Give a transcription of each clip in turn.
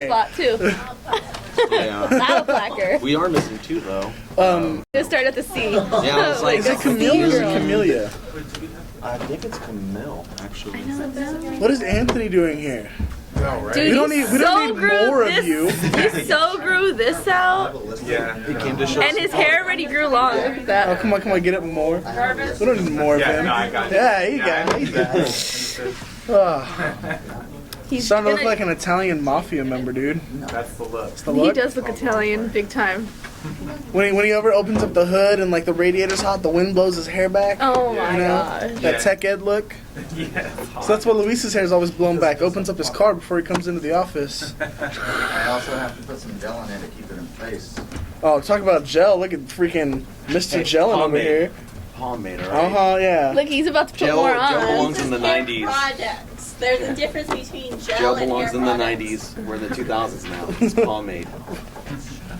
spot too. Yeah. Not a placker. We are missing two though. Just start at the C. Yeah, I was like, Is it Camille or is it Camellia? I think it's Camille, actually. What is Anthony doing here? Dude, We don't need more of you. He so grew this out, Yeah. He came to show and his hair already grew long. Look at Oh, that. come on, get up more. We don't need more of him. No, I got it. Yeah, you got it. He's Starting to look gonna- like an Italian mafia member, dude. That's the look. It's the He look. does look Italian, big time. When he ever opens up the hood and like the radiator's hot, the wind blows his hair back. Oh my You know? gosh. That Yeah. tech ed look. Yeah. So that's why Luis's hair is always blown back. Opens up his car before he comes into the office. I also have to put some gel in it to keep it in place. Oh, talk about gel. Look at freaking Mr. Gellin over pomade. here. Pomade, right? Uh-huh, yeah. Look, he's about to put Gel, more gel on. belongs in the Hair 90s. products. There's a difference between gel, Gel and belongs hair in the products. 90s. We're in the 2000s now. It's pomade.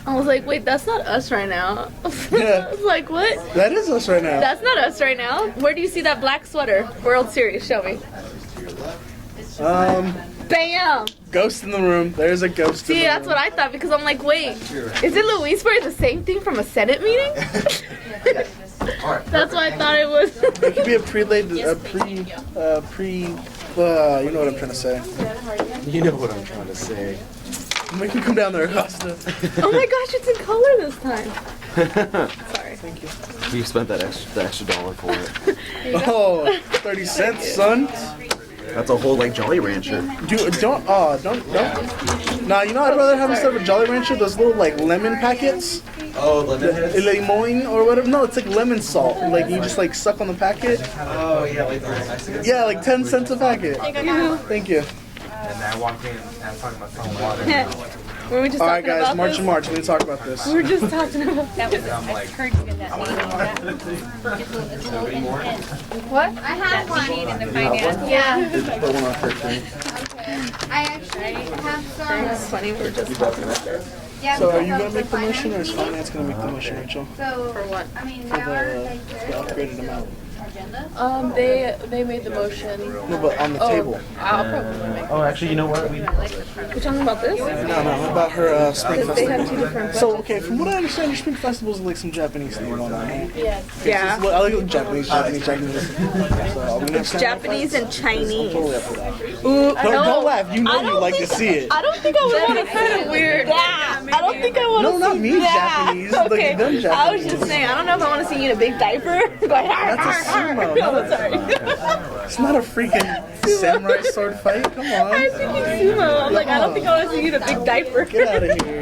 I was like, wait, that's not us right now. Yeah. I was like, what? That is us right now. That's not us right now. Where do you see that black sweater? World Series, show me. Bam! Ghost in the room. There's a ghost in See, the that's room. what I thought because I'm like, wait, is it Luis wearing the same thing from a Senate meeting? That's what I thought it was. It could be a you know what I'm trying to say. You know what I'm trying to say. We can come down there, Acosta. Oh my gosh, it's in color this time. Sorry. Thank you. You spent the extra dollar for it. Oh, 30 cents, son. That's a whole like Jolly Rancher. Don't. Nah, you know I'd rather have instead of a Jolly Rancher, those little like lemon packets. Oh, lemon heads? Limon or whatever. No, it's like lemon salt. Like you just like suck on the packet. Oh, yeah, like those. Yeah, like 10 cents a packet. Thank you. And I walked in and I was talking about some water. Were we just All right, talking guys, about March this? and March. We need to talk about this. We were just talking about That was, I'm like, I heard you get that meeting. what? I have one. In the finance. Yeah. Put one on her thing. I actually have It's some. funny, we were just talking about this. Yeah, So are you some gonna make for the motion or is finance finance gonna make the motion, Rachel? meeting. So, For what? I mean, For they are like the this. upgraded amount. They made the motion. No, but on the table. I'll probably make. Oh, actually, you know what? We're talking about this? No, about her spring Because they have festival. two different. So, okay, from what I understand, your spring festival is like some Japanese thing going on, right? Yeah. I like it Japanese. So, are we gonna have Japanese and Chinese. Totally up for that. Ooh, Don't laugh. You know you like to see it. I don't think I would want to kind of weird. Yeah. I don't think I want to No, not me, that. Japanese. Like Okay. them Japanese. I was just saying, I don't know if I want to see you in a big diaper. Going, That's a sumo. No, sorry. It's not a freaking samurai sword fight. Come I was on. thinking sumo. I'm like, I don't think I want to see you in a big diaper. Get out of here.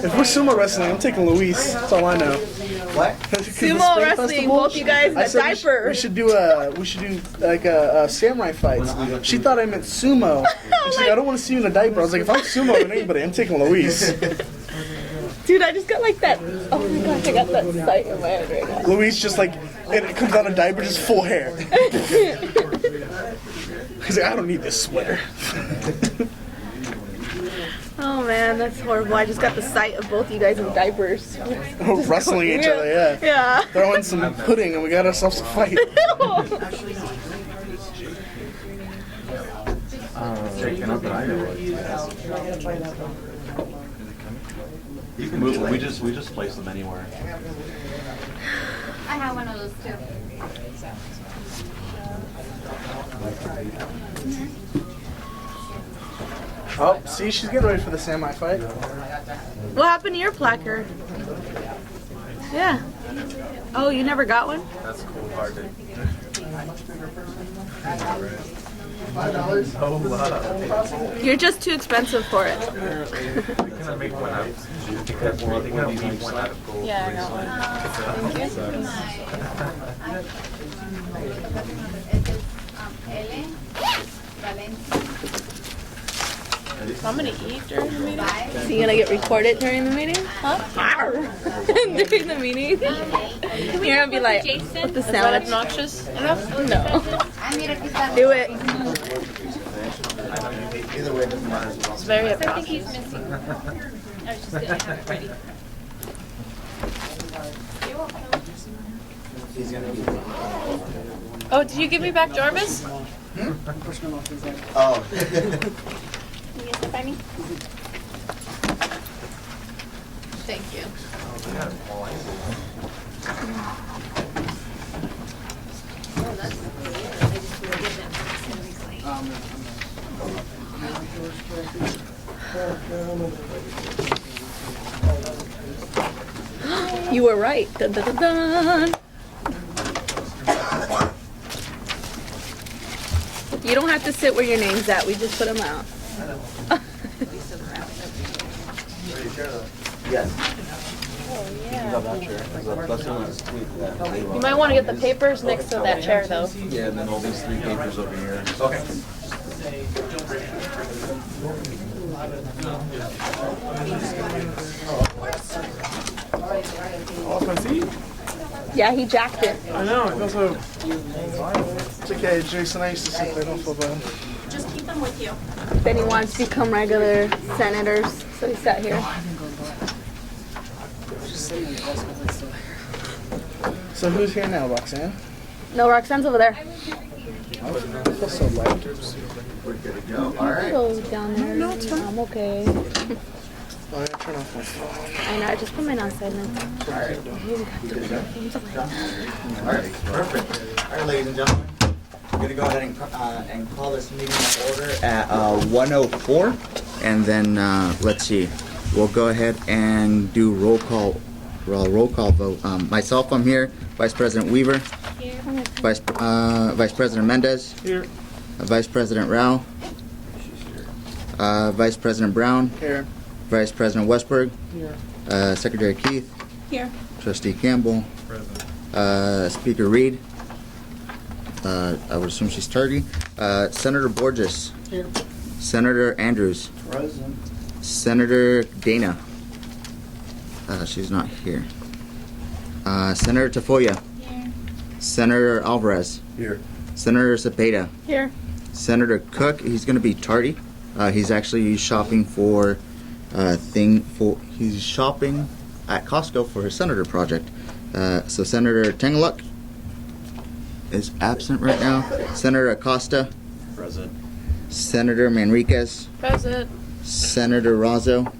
If we're sumo wrestling, I'm taking Luis. That's all I know. What? Sumo wrestling, both you guys in I a said diaper. we should do like a samurai fights. She thought I meant sumo. And she's like, I don't want to see you in a diaper. I was like, if I'm sumo with anybody, I'm taking Luis. Dude, I just got like that. Oh my gosh, I got that sight in my head right now. Luis just like, and it comes out of diaper, just full hair. He's like, I don't need this sweater. Oh man, that's horrible. I just got the sight of both you guys in diapers. Wrestling each other, yeah. Yeah. Throwing some pudding, and we got ourselves a fight. Shaking up, I know what. You can move them. We just place them anywhere. I have one of those too. Oh, see, she's getting ready for the samurai fight. What happened to your placard? Yeah. Oh, you never got one? that's cool hearted. $5. Oh, wow. You're just too expensive for it. We're gonna make one out. Because we're gonna make one out of gold. Yeah, I got one. Thank you. I'm gonna eat during the meeting. So you gonna get recorded during the meeting? Huh? During the meeting? You're gonna be like, what the sound? Obnoxious enough? No. Do it. Either way, it doesn't matter as well. It's very I think obnoxious. he's missing. I was just gonna have it ready. He's gonna be. Oh, did you give me back Jarvis? Oh. Yes, Stephanie? Thank you. You were right. Dun, dun, dun, dun. You don't have to sit where your name's at. We just put them out. Yes. You might want to get the papers next to that chair, though. Yeah, and then all these 3 papers over here. Okay. Off my seat? Yeah, he jacked it. I know, it feels so... It's okay, Jason, I used to sit there, don't feel bad. Just keep them with you. Then he wants to become regular senators, so he sat here. So who's here now, Roxanne? No, Roxanne's over there. I feel so light. We're good to go. All right. Go down there. No, it's fine. I'm okay. Oh, I gotta turn off my phone. I know, I just put mine on silent. All right. All right. Perfect. All right, ladies and gentlemen. We're going to go ahead and call this meeting to order at 1:04. And then, let's see. We'll go ahead and do roll call vote. Myself, I'm here. Vice President Weaver. Here. Vice President Mendez. Here. Vice President Rao. Vice President Brown. Here. Vice President Westberg. Here. Secretary Keith. Here. Trustee Campbell. Speaker Reed. I would assume she's tardy. Senator Borges. Here. Senator Andrews. Present. Senator Dana. She's not here. Senator Tafoya. Here. Senator Alvarez. Here. Senator Cepeda. Here. Senator Cook. He's going to be tardy. He's actually shopping for he's shopping at Costco for his senator project. So Senator Tengeluk is absent right now. Senator Acosta. Present. Senator Manriquez. Present. Senator Razzo.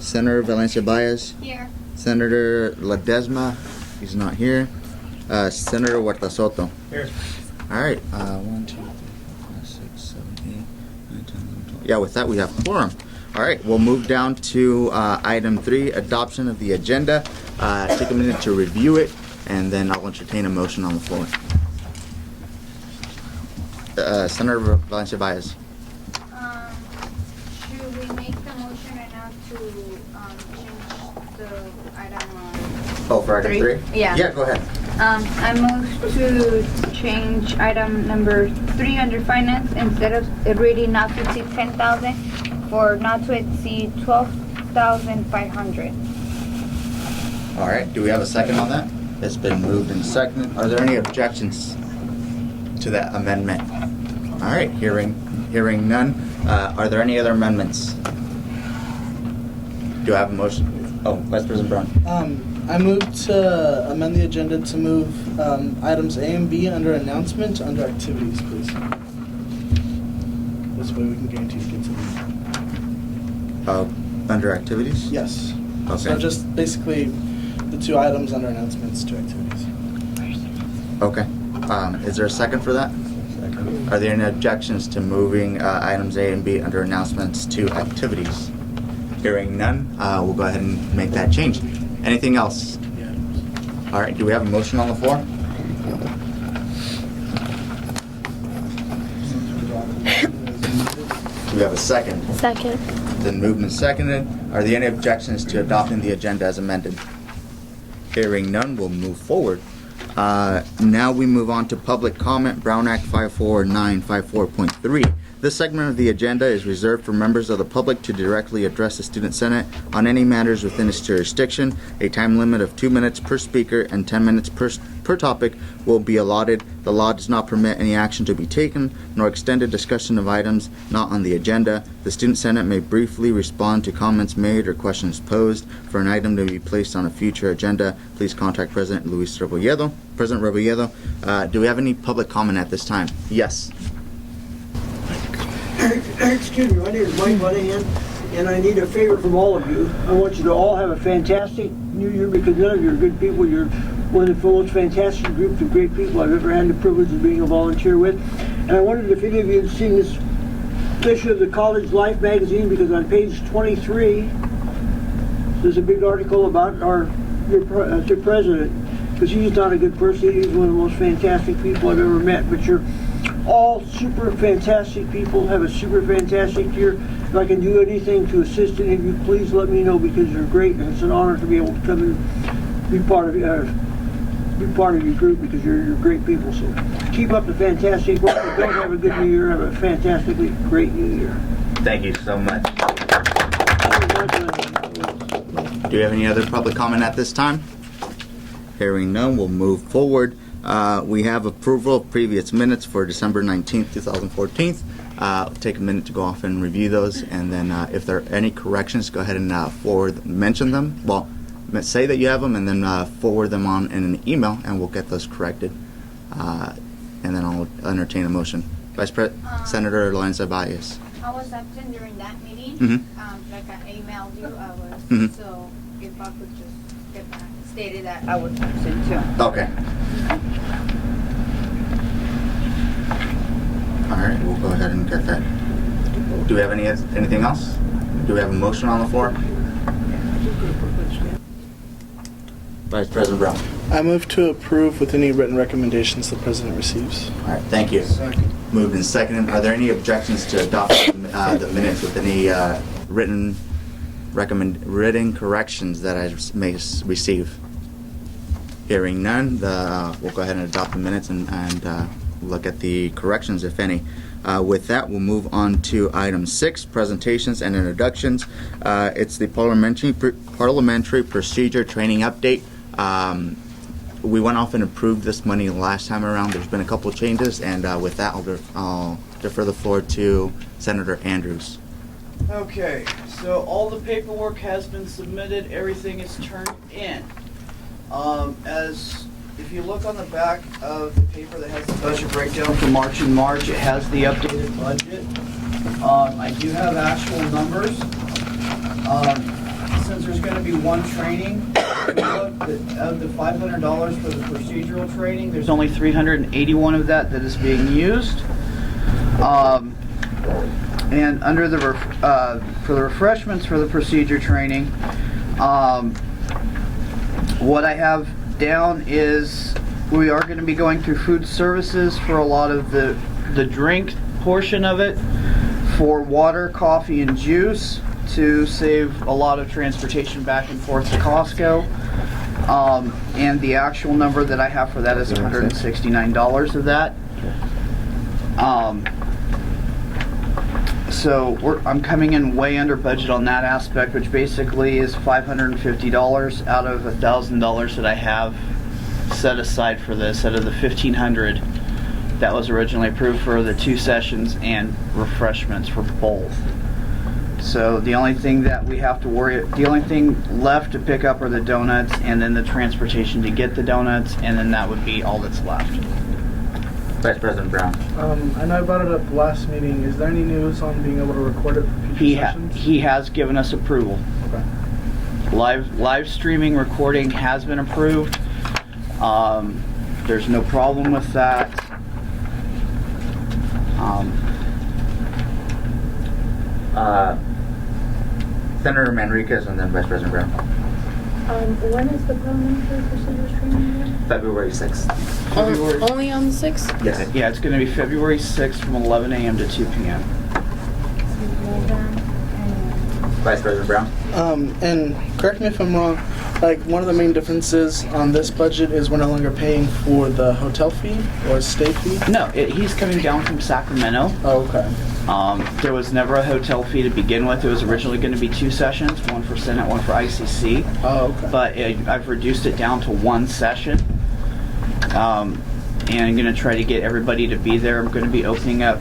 Senator Valencia Baez. Here. Senator Ledesma. He's not here. Senator Huerta Soto. Here. All right. 1, 2, 3, 4, 5, 6, 7, 8, 9, 10, 11, 12. Yeah, with that we have quorum. All right, we'll move down to item 3, adoption of the agenda. Take a minute to review it, and then I'll entertain a motion on the floor. Senator Valencia Baez. Should we make the motion right now to change the item Oh, for item 3? Yeah. Yeah, go ahead. I move to change item number 3 under finance, instead of it reading not to exceed 10,000 for not to exceed 12,500. All right, do we have a second on that? It's been moved and seconded. Are there any objections to that amendment? All right, hearing none. Are there any other amendments? Do I have a motion? Oh, Vice President Brown. I move to amend the agenda to move items A and B under announcement to under activities, please. This way we can guarantee to get to them. Under activities? Yes. Okay. So just basically the 2 items under announcements to activities. Okay. Is there a second for that? Second. Are there any objections to moving items A and B under announcements to activities? Hearing none, we'll go ahead and make that change. Anything else? All right, do we have a motion on the floor? Do we have a second? Second. Then moved and seconded. Are there any objections to adopting the agenda as amended? Hearing none, we'll move forward. Now we move on to public comment, Brown Act 54954.3. This segment of the agenda is reserved for members of the public to directly address the Student Senate on any matters within its jurisdiction. A time limit of 2 minutes per speaker and 10 minutes per topic will be allotted. The law does not permit any action to be taken, nor extended discussion of items not on the agenda. The Student Senate may briefly respond to comments made or questions posed. For an item to be placed on a future agenda, please contact President Luis Rebolledo. President Rebolledo, do we have any public comment at this time? Yes. Excuse me, my name is Mike Monahan. and I need a favor from all of you. I want you to all have a fantastic New Year because none of you are good people. You're one of the most fantastic groups of great people I've ever had the privilege of being a volunteer with. And I wondered if any of you had seen this issue of the College Life magazine, because on page 23 there's a big article about your president, because he's not a good person. He's one of the most fantastic people I've ever met. But you're all super fantastic people. Have a super fantastic year. If I can do anything to assist any of you, please let me know, because you're great, and it's an honor to be able to come and be part of your group, because you're great people. So keep up the fantastic work. If you don't have a good New Year, have a fantastically great New Year. Thank you so much. Do you have any other public comment at this time? Hearing none, we'll move forward. We have approval of previous minutes for December 19th, 2014. Take a minute to go off and review those, and then if there are any corrections, go ahead and mention them. Well, say that you have them, and then forward them on in an email, and we'll get those corrected. And then I'll entertain a motion. Senator Lanza Baez. I was absent during that meeting. Like I emailed you, I was. So if I could just get back, stated that I was absent too. Okay. All right, we'll go ahead and get that. Do we have anything else? Do we have a motion on the floor? Vice President Brown. I move to approve with any written recommendations the president receives. All right, thank you. Moved and seconded. Are there any objections to adopt the minutes with any written corrections that I may receive? Hearing none, we'll go ahead and adopt the minutes and look at the corrections, if any. With that, we'll move on to item 6, presentations and introductions. It's the parliamentary procedure training update. We went off and approved this money last time around. There's been a couple of changes, and with that, I'll defer the floor to Senator Andrews. Okay, so all the paperwork has been submitted. Everything is turned in. If you look on the back of the paper that has the budget breakdown for March and March, it has the updated budget. I do have actual numbers. Since there's going to be one training, if you look of the $500 for the procedural training, there's only 381 of that is being used. And under the for the refreshments for the procedure training, what I have down is we are going to be going through food services for a lot of the drink portion of it, for water, coffee, and juice to save a lot of transportation back and forth to Costco. And the actual number that I have for that is $169 of that. So I'm coming in way under budget on that aspect, which basically is $550 out of $1,000 that I have set aside for this, out of the $1,500 that was originally approved for the 2 sessions and refreshments for both. So the only thing that we have to the only thing left to pick up are the donuts, and then the transportation to get the donuts, and then that would be all that's left. Vice President Brown. I know I brought it up last meeting. Is there any news on being able to record it for future sessions? He has given us approval. Okay. Live streaming recording has been approved. There's no problem with that. Senator Manriquez and then Vice President Brown. When is the parliamentary procedures training again? February 6th. Only on the 6th? Yes. Yeah, it's going to be February 6th from 11 a.m. to 2 p.m. Vice President Brown. And correct me if I'm wrong, like one of the main differences on this budget is we're no longer paying for the hotel fee or stay fee? No, he's coming down from Sacramento. Oh, okay. There was never a hotel fee to begin with. It was originally going to be 2 sessions, one for Senate, one for ICC. Oh, okay. But I've reduced it down to 1 session. And I'm going to try to get everybody to be there. I'm going to be opening up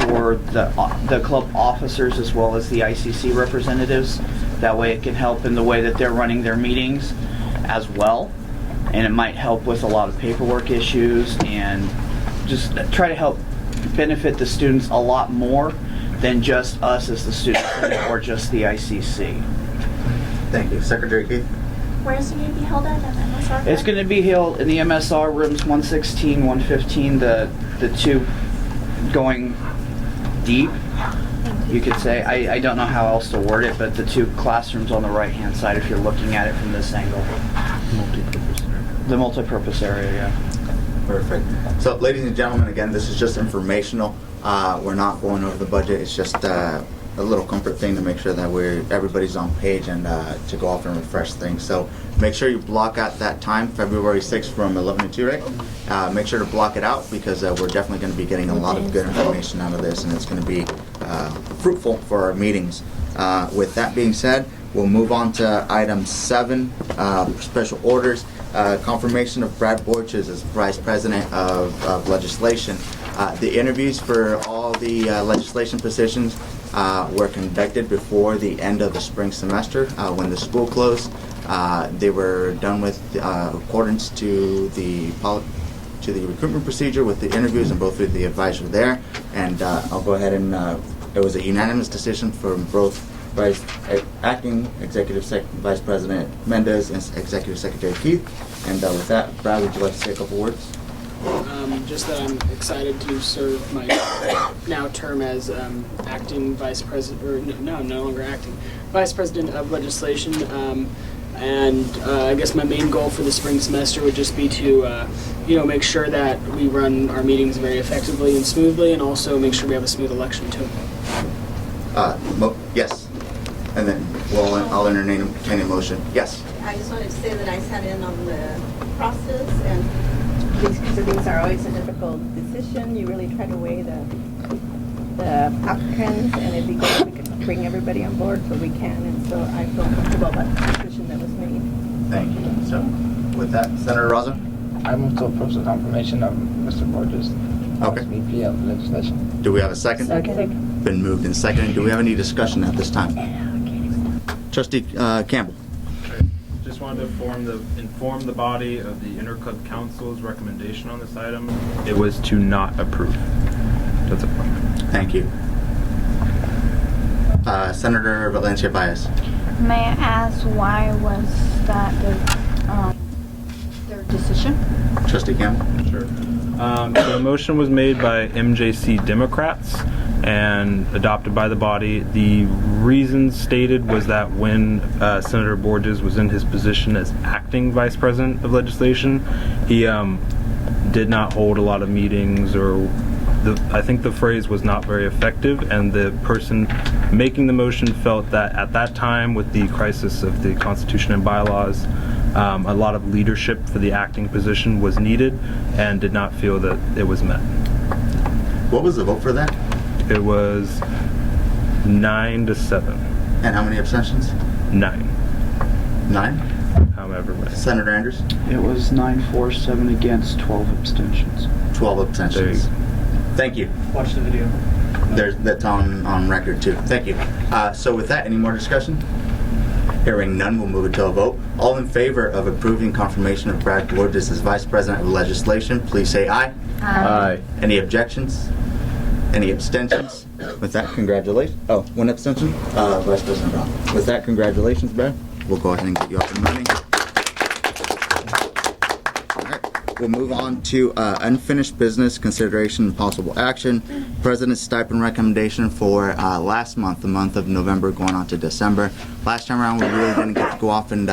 for the club officers as well as the ICC representatives. That way it can help in the way that they're running their meetings as well. And it might help with a lot of paperwork issues and just try to help benefit the students a lot more than just us as the student senate or just the ICC. Thank you. Secretary Keith? Where's it going to be held at MSR? It's going to be held in the MSR rooms 116, 115, the two going deep, you could say. I don't know how else to word it, but the two classrooms on the right-hand side if you're looking at it from this angle. Multi-purpose area. The multi-purpose area, yeah. Perfect. So, ladies and gentlemen, again, this is just informational. We're not going over the budget. It's just a little comfort thing to make sure that everybody's on page and to go off and refresh things. So make sure you block out that time, February 6th from 11 to 2, right? Make sure to block it out because we're definitely going to be getting a lot of good information out of this, and it's going to be fruitful for our meetings. With that being said, we'll move on to item 7, special orders. Confirmation of Brad Borges as Vice President of Legislation. The interviews for all the legislation positions were conducted before the end of the spring semester when the school closed. They were done with accordance to the recruitment procedure with the interviews, and both of the advisors were there. And I'll go ahead and it was a unanimous decision from both Acting Executive Vice President Mendez and Executive Secretary Keith. And with that, Brad, would you like to say a couple words? Just that I'm excited to serve my now term as acting vice president, or no longer acting, vice president of legislation. I guess my main goal for the spring semester would just be to, make sure that we run our meetings very effectively and smoothly, and also make sure we have a smooth election too. Yes. And then I'll entertain a motion. Yes. I just wanted to say that I sat in on the process, and these kinds of things are always a difficult decision. You really try to weigh the applicants, and it'd be good if we could bring everybody on board so we can, and so I feel comfortable about the decision that was made. Thank you. So, with that, Senator Raza? I move to approve the confirmation of Mr. Borges Okay. as VP of Legislation. Do we have a second? Second. Been moved and seconded. Do we have any discussion at this time? Trustee Campbell. Just wanted to inform the body of the Interclub Council's recommendation on this item. It was to not approve. That's a point. Thank you. Senator Valencia Baez. May I ask why was that their decision? Trustee Campbell. Sure. So the motion was made by MJC Democrats and adopted by the body. The reason stated was that when Senator Borges was in his position as acting vice president of legislation, he did not hold a lot of meetings, or I think the phrase was not very effective, and the person making the motion felt that at that time, with the crisis of the Constitution and bylaws, a lot of leadership for the acting position was needed, and did not feel that it was met. What was the vote for that? It was 9-7. And how many abstentions? 9. 9? However many. Senator Andrews? It was 9-4, 7 against, 12 abstentions. 12 abstentions. Thank you. Watch the video. That's on record too. Thank you. So with that, any more discussion? Hearing none, we'll move it to a vote. All in favor of approving confirmation of Brad Borges as Vice President of Legislation, please say aye. Aye. Any objections? Any abstentions? With that, congratulations. Oh, one abstention? Vice President Brown. With that, congratulations, Brad. We'll go ahead and get you up and running. All right. We'll move on to unfinished business, consideration and possible action. President's stipend recommendation for last month, the month of November going on to December. Last time around, we really didn't get to go off and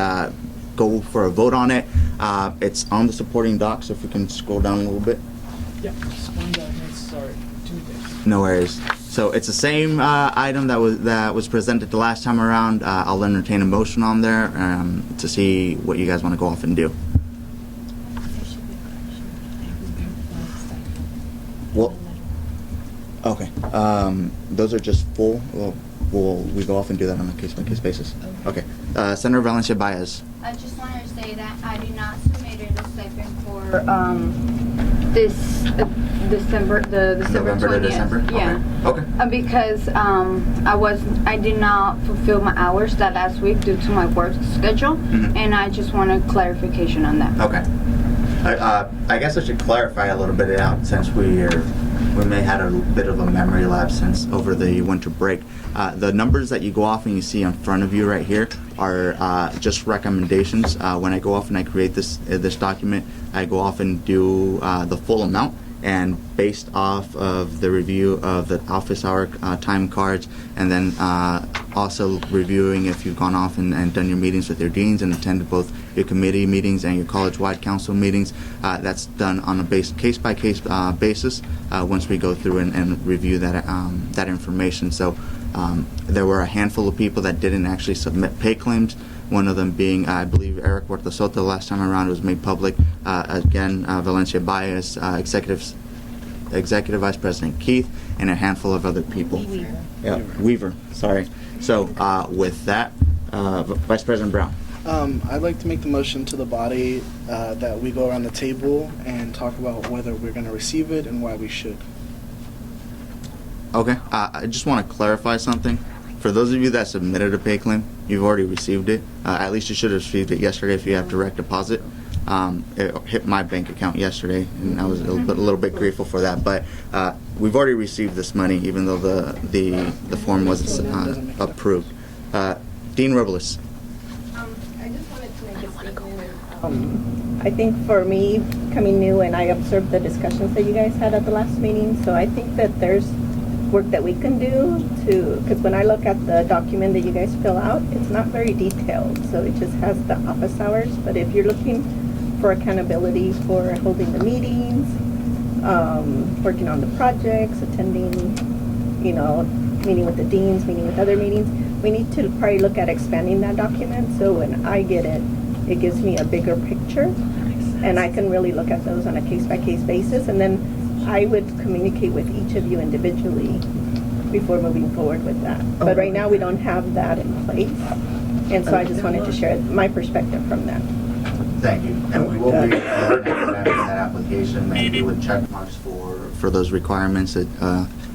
go for a vote on it. It's on the supporting doc, so if we can scroll down a little bit. Yeah, sorry, Tuesday. No worries. So it's the same item that was presented the last time around. I'll entertain a motion on there to see what you guys want to go off and do. Well, okay. Those are just full. We go off and do that on a case-by-case basis. Okay. Senator Valencia Baez. I just wanted to say that I did not submit a stipend for this December, the December November 20th. to December? Yeah. Okay. Because I did not fulfill my hours that last week due to my work schedule, and I just wanted clarification on that. Okay. I guess I should clarify a little bit out since we may had a bit of a memory lapse since over the winter break. The numbers that you go off and you see in front of you right here are just recommendations. When I go off and I create this document, I go off and do the full amount, and based off of the review of the office hour time cards, and then also reviewing if you've gone off and done your meetings with your deans and attended both your committee meetings and your college-wide council meetings. That's done on a case-by-case basis once we go through and review that information. So there were a handful of people that didn't actually submit pay claims. One of them being, I believe, Eric Huerta Soto. Last time around, it was made public. Again, Valencia Baez, Executive Vice President Keith, and a handful of other people. Weaver. Sorry. So with that, Vice President Brown. I'd like to make the motion to the body that we go around the table and talk about whether we're going to receive it and why we should. Okay. I just want to clarify something. For those of you that submitted a pay claim, you've already received it. At least you should have received it yesterday if you have direct deposit. It hit my bank account yesterday, and I was a little bit grateful for that. But we've already received this money, even though the form wasn't approved. Dean Robles. I just wanted to make a statement. I think for me, coming new, and I observed the discussions that you guys had at the last meeting, so I think that there's work that we can do because when I look at the document that you guys fill out, it's not very detailed, so it just has the office hours. But if you're looking for accountability for holding the meetings, working on the projects, attending, meeting with the deans, meeting with other meetings, we need to probably look at expanding that document, so when I get it, it gives me a bigger picture, and I can really look at those on a case-by-case basis, and then I would communicate with each of you individually before moving forward with that. But right now, we don't have that in place, and so I just wanted to share my perspective from that. Thank you. And we will be that application, maybe with check marks for those requirements that,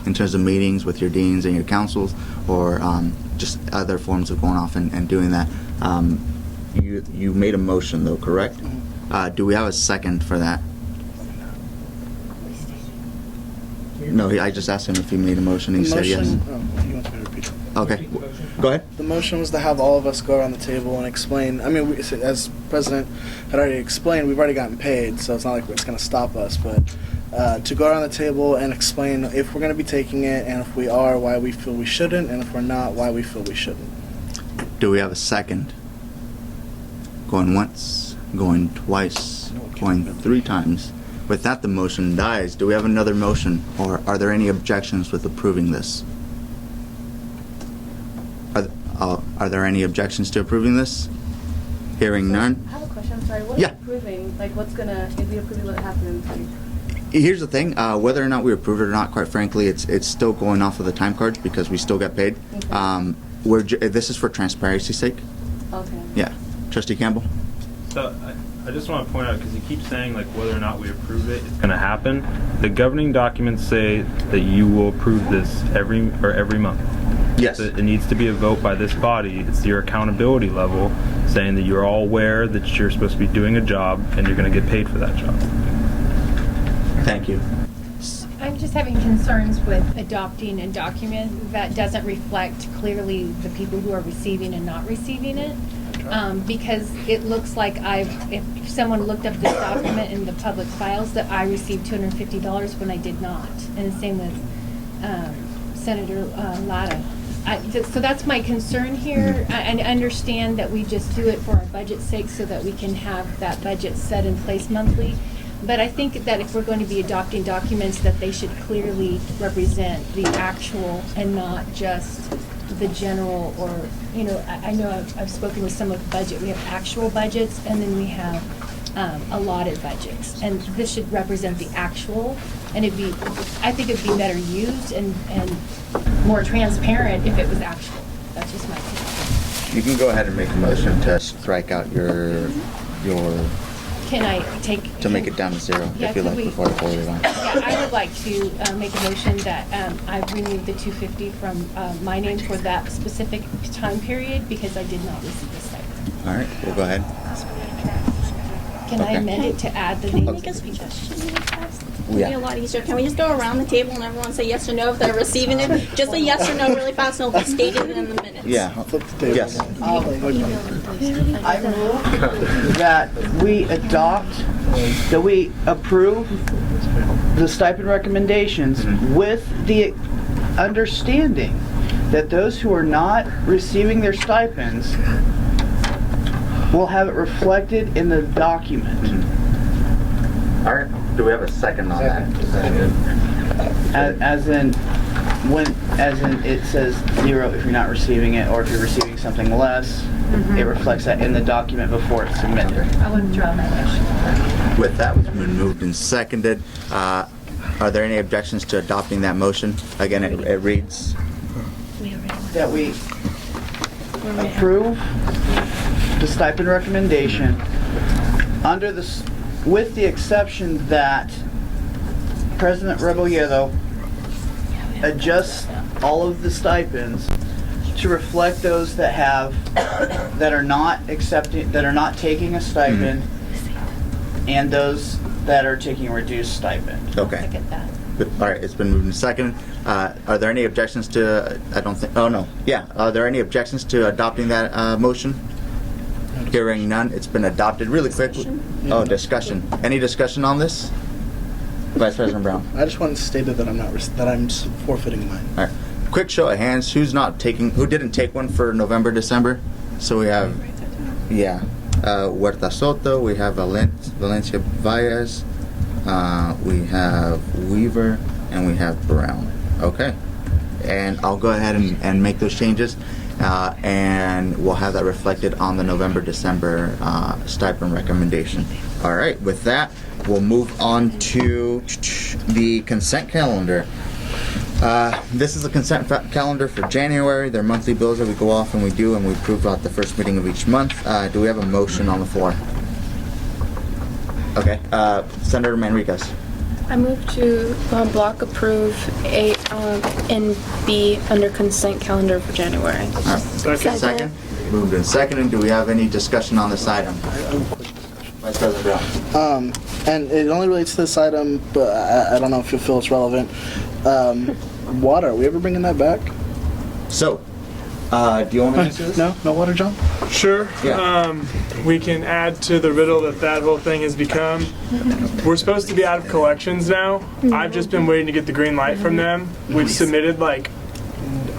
in terms of meetings with your deans and your councils, or just other forms of going off and doing that. You made a motion, though, correct? Do we have a second for that? No, I just asked him if he made a motion. He said yes. He wants me to repeat it. Okay, go ahead. The motion was to have all of us go around the table and explain. I mean, as President had already explained, we've already gotten paid, so it's not like it's going to stop us. But to go around the table and explain if we're going to be taking it, and if we are, why we feel we shouldn't, and if we're not, why we feel we shouldn't. Do we have a second? Going once, going twice, going 3 times. With that, the motion dies. Do we have another motion, or are there any objections with approving this? Are there any objections to approving this? Hearing none. I have a question. I'm sorry. What is approving? Like, what's gonna, if we approve it, what happens? Here's the thing. Whether or not we approve it or not, quite frankly, it's still going off of the time cards because we still get paid. Okay. This is for transparency's sake. Okay. Yeah. Trustee Campbell. So I just want to point out, because you keep saying like whether or not we approve it, it's going to happen. The governing documents say that you will approve this every month. Yes. So it needs to be a vote by this body. It's your accountability level saying that you're all aware that you're supposed to be doing a job and you're going to get paid for that job. Thank you. I'm just having concerns with adopting a document that doesn't reflect clearly the people who are receiving and not receiving it. Because it looks like if someone looked up this document in the public files, that I received $250 when I did not. And the same with Senator Latta. So that's my concern here. I understand that we just do it for our budget's sake so that we can have that budget set in place monthly. But I think that if we're going to be adopting documents, that they should clearly represent the actual and not just the general, or, I know I've spoken with some of the budget. We have actual budgets, and then we have allotted budgets. And this should represent the actual, and I think it'd be better used and more transparent if it was actual. That's just my opinion. You can go ahead and make a motion to strike out your Can I to make it down to 0, if you like, before I forward it on. Yeah, I would like to make a motion that I've removed the $250 from my name for that specific time period because I did not receive the stipend. All right, we'll go ahead. Can I amend it to add the name? Make a suggestion really fast. It'd Yeah. be a lot easier. Can we just go around the table and everyone say yes or no if they're receiving it? Just a yes or no really fast, and it'll be stated in the minutes. Yeah. Flip the table. Yes. I move that we approve the stipend recommendations with the understanding that those who are not receiving their stipends will have it reflected in the document. All right. Do we have a second on that? As in it says 0 if you're not receiving it, or if you're receiving something less, it reflects that in the document before it's submitted. I withdraw my motion. With that, it's been moved and seconded. Are there any objections to adopting that motion? Again, it reads That we approve the stipend recommendation under with the exception that President Rebolledo adjusts all of the stipends to reflect those that are not taking a stipend, and those that are taking a reduced stipend. okay. I get that. All right, it's been moved and seconded. Are there any objections to? I don't think. Oh no. Yeah. Are there any objections to adopting that motion? Hearing none, it's been adopted. Really quickly. Oh, discussion. Any discussion on this? Vice President Brown. I just wanted to state that I'm forfeiting mine. All right. Quick show of hands. Who didn't take one for November, December? So we have, Huerta Soto. We have Valencia Valles. We have Weaver, and we have Brown. Okay. And I'll go ahead and make those changes. And we'll have that reflected on the November-December stipend recommendation. All right, with that, we'll move on to the consent calendar. This is the consent calendar for January. They're monthly bills that we go off and we approve at the first meeting of each month. Do we have a motion on the floor? Okay, Senator Manriquez. I move to block approve A and B under consent calendar for January. Second. Moved and seconded. Do we have any discussion on this item? Vice President Brown. And it only relates to this item, but I don't know if you feel it's relevant. Water, are we ever bringing that back? So, do you want to answer this? No water, John? Sure. Yeah. We can add to the riddle that whole thing has become. We're supposed to be out of collections now. I've just been waiting to get the green light from them. We've submitted like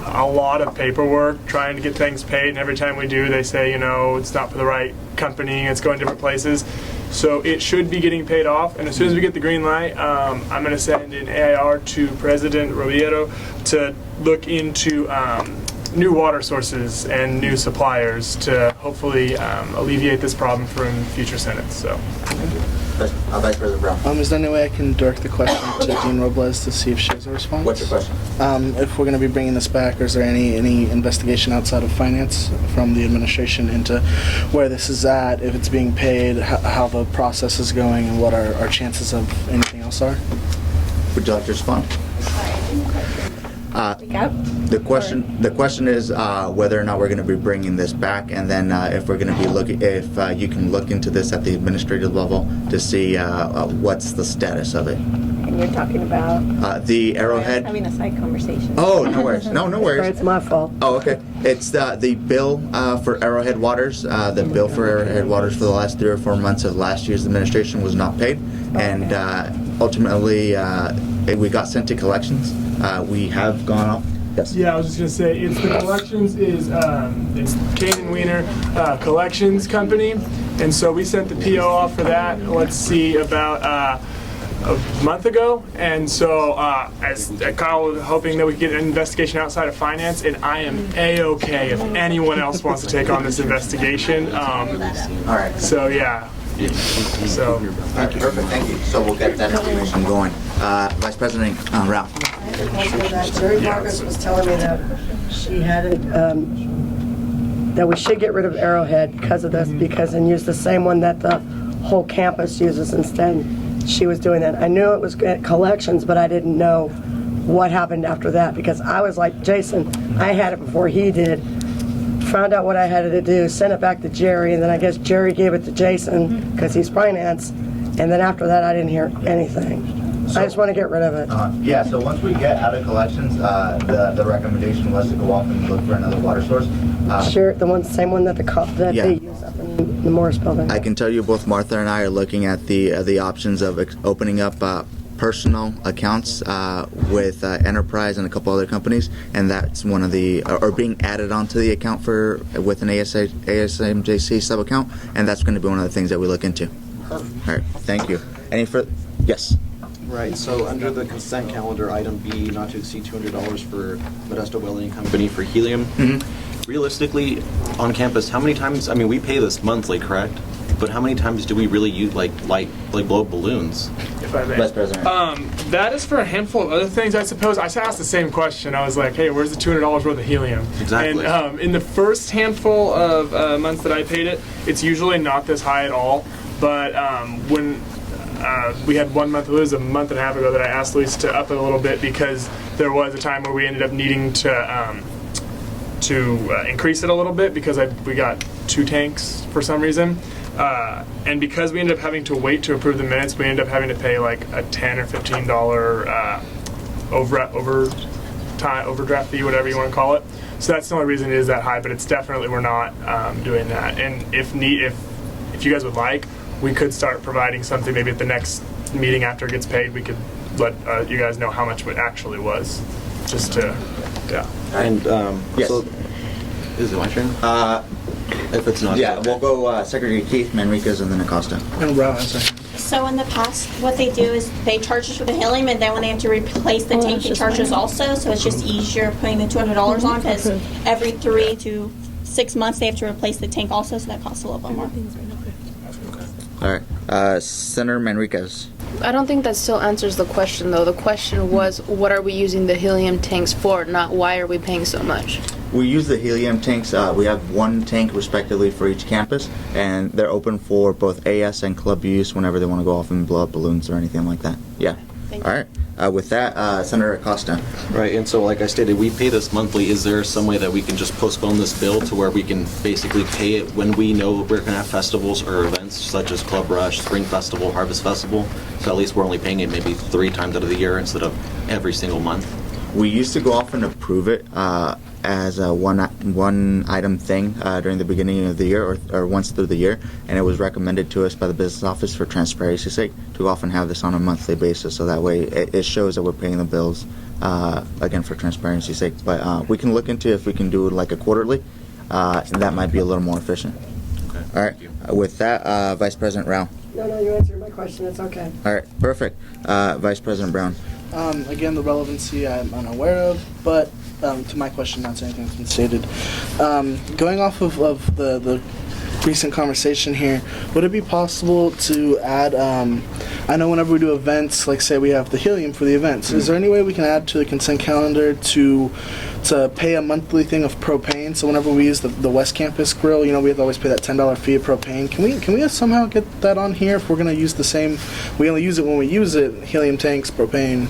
a lot of paperwork trying to get things paid, and every time we do, they say, it's not for the right company, it's going different places. So it should be getting paid off, and as soon as we get the green light, I'm going to send an AIR to President Robiero to look into new water sources and new suppliers to hopefully alleviate this problem from future Senates. So. Vice President Brown. Is there any way I can direct the question to Dean Robles to see if she has a response? What's your question? If we're going to be bringing this back, or is there any investigation outside of finance from the administration into where this is at, if it's being paid, how the process is going, and what our chances of anything else are? Would you like to respond? The question is whether or not we're going to be bringing this back, and then if we're going to be you can look into this at the administrative level to see what's the status of it. And you're talking about the Arrowhead. having a side conversation. Oh, no worries. No worries. It's my fault. Oh, okay. It's the bill for Arrowhead Waters. The bill for Arrowhead Waters for the last 3 or 4 months of last year's administration was not paid, and ultimately we got sent to collections. We have gone off. Yes. Yeah, I was just gonna say it's the collections is it's Kane and Wiener Collections Company, and so we sent the PO off for that. Let's see, about a month ago, and so as Kyle was hoping that we could get an investigation outside of finance, and I am A-okay if anyone else wants to take on this investigation. All right. So yeah. So. All right, perfect. Thank you. So we'll get that information going. Vice President Ralph. Jerry Vargas was telling me that she had it, that we should get rid of Arrowhead because of this, and use the same one that the whole campus uses instead. She was doing that. I knew it was collections, but I didn't know what happened after that, because I was like Jason, I had it before he did found out what I had to do, sent it back to Jerry, and then I guess Jerry gave it to Jason because he's finance, and then after that I didn't hear anything. I just want to get rid of it. Yeah, so once we get out of collections, the recommendation was to go off and look for another water source. Sure, same one that they use up in the Morris building. I can tell you both Martha and I are looking at the options of opening up personal accounts with Enterprise and a couple other companies, and that's one of the, or being added onto the account with an ASMJC sub account, and that's going to be one of the things that we look into. All right, thank you. Any further? Yes. Right, so under the consent calendar, item B, not to exceed $200 for Modesto Welding Company for helium. Realistically, on campus, how many times, I mean, we pay this monthly, correct? But how many times do we really use, like blow up balloons? If I may. Vice President. That is for a handful of other things, I suppose. I asked the same question. I was like, hey, where's the $200 worth of helium? Exactly. And in the first handful of months that I paid it, it's usually not this high at all. But when we had 1 month, it was a month and a half ago, that I asked Luis to up it a little bit because there was a time where we ended up needing to increase it a little bit because we got 2 tanks for some reason. And because we ended up having to wait to approve the minutes, we ended up having to pay like a $10 or $15 overdraft fee, whatever you want to call it. So that's the only reason it is that high, but it's definitely, we're not doing that. And if you guys would like, we could start providing something maybe at the next meeting after it gets paid. We could let you guys know how much it actually was, just to, yeah. And yes. So, is it my turn? If it's not. Yeah, we'll go Secretary Keith, Manriquez, and then Acosta. And Brown, sorry. So in the past, what they do is they charge us for the helium, and then when they have to replace the tank, they charge us also. So it's just easier putting the $200 on, because every 3 to 6 months they have to replace the tank also, so that costs a little bit more. All right, Senator Manriquez. I don't think that still answers the question, though. The question was, what are we using the helium tanks for, not why are we paying so much? We use the helium tanks. We have 1 tank respectively for each campus, and they're open for both AS and club use whenever they want to go off and blow up balloons or anything like that. Yeah. Thank All right. With that, Senator Acosta. Right, and so like I stated, we pay this monthly. Is there some way that we can just postpone this bill to where we can basically pay it when we know we're going to have festivals or events such as Club Rush, Spring Festival, Harvest Festival? So at least we're only paying it maybe 3 times out of the year instead of every single month. We used to go off and approve it as a one item thing during the beginning of the year or once through the year, and it was recommended to us by the business office for transparency's sake to go off and have this on a monthly basis, so that way it shows that we're paying the bills again for transparency's sake. But we can look into if we can do it like a quarterly, and that might be a little more efficient. Okay. All right. With that, Vice President Rao. No, you answered my question. It's okay. All right. Perfect. Vice President Brown. Again, the relevancy I'm unaware of, but to my question, not saying anything that's been stated. Going off of the recent conversation here, would it be possible to add, I know whenever we do events, like say we have the helium for the events, is there any way we can add to the consent calendar to pay a monthly thing of propane? So whenever we use the West Campus grill, we have to always pay that $10 fee of propane. Can we somehow get that on here if we're going to use the same, we only use it when we use it, helium tanks, propane?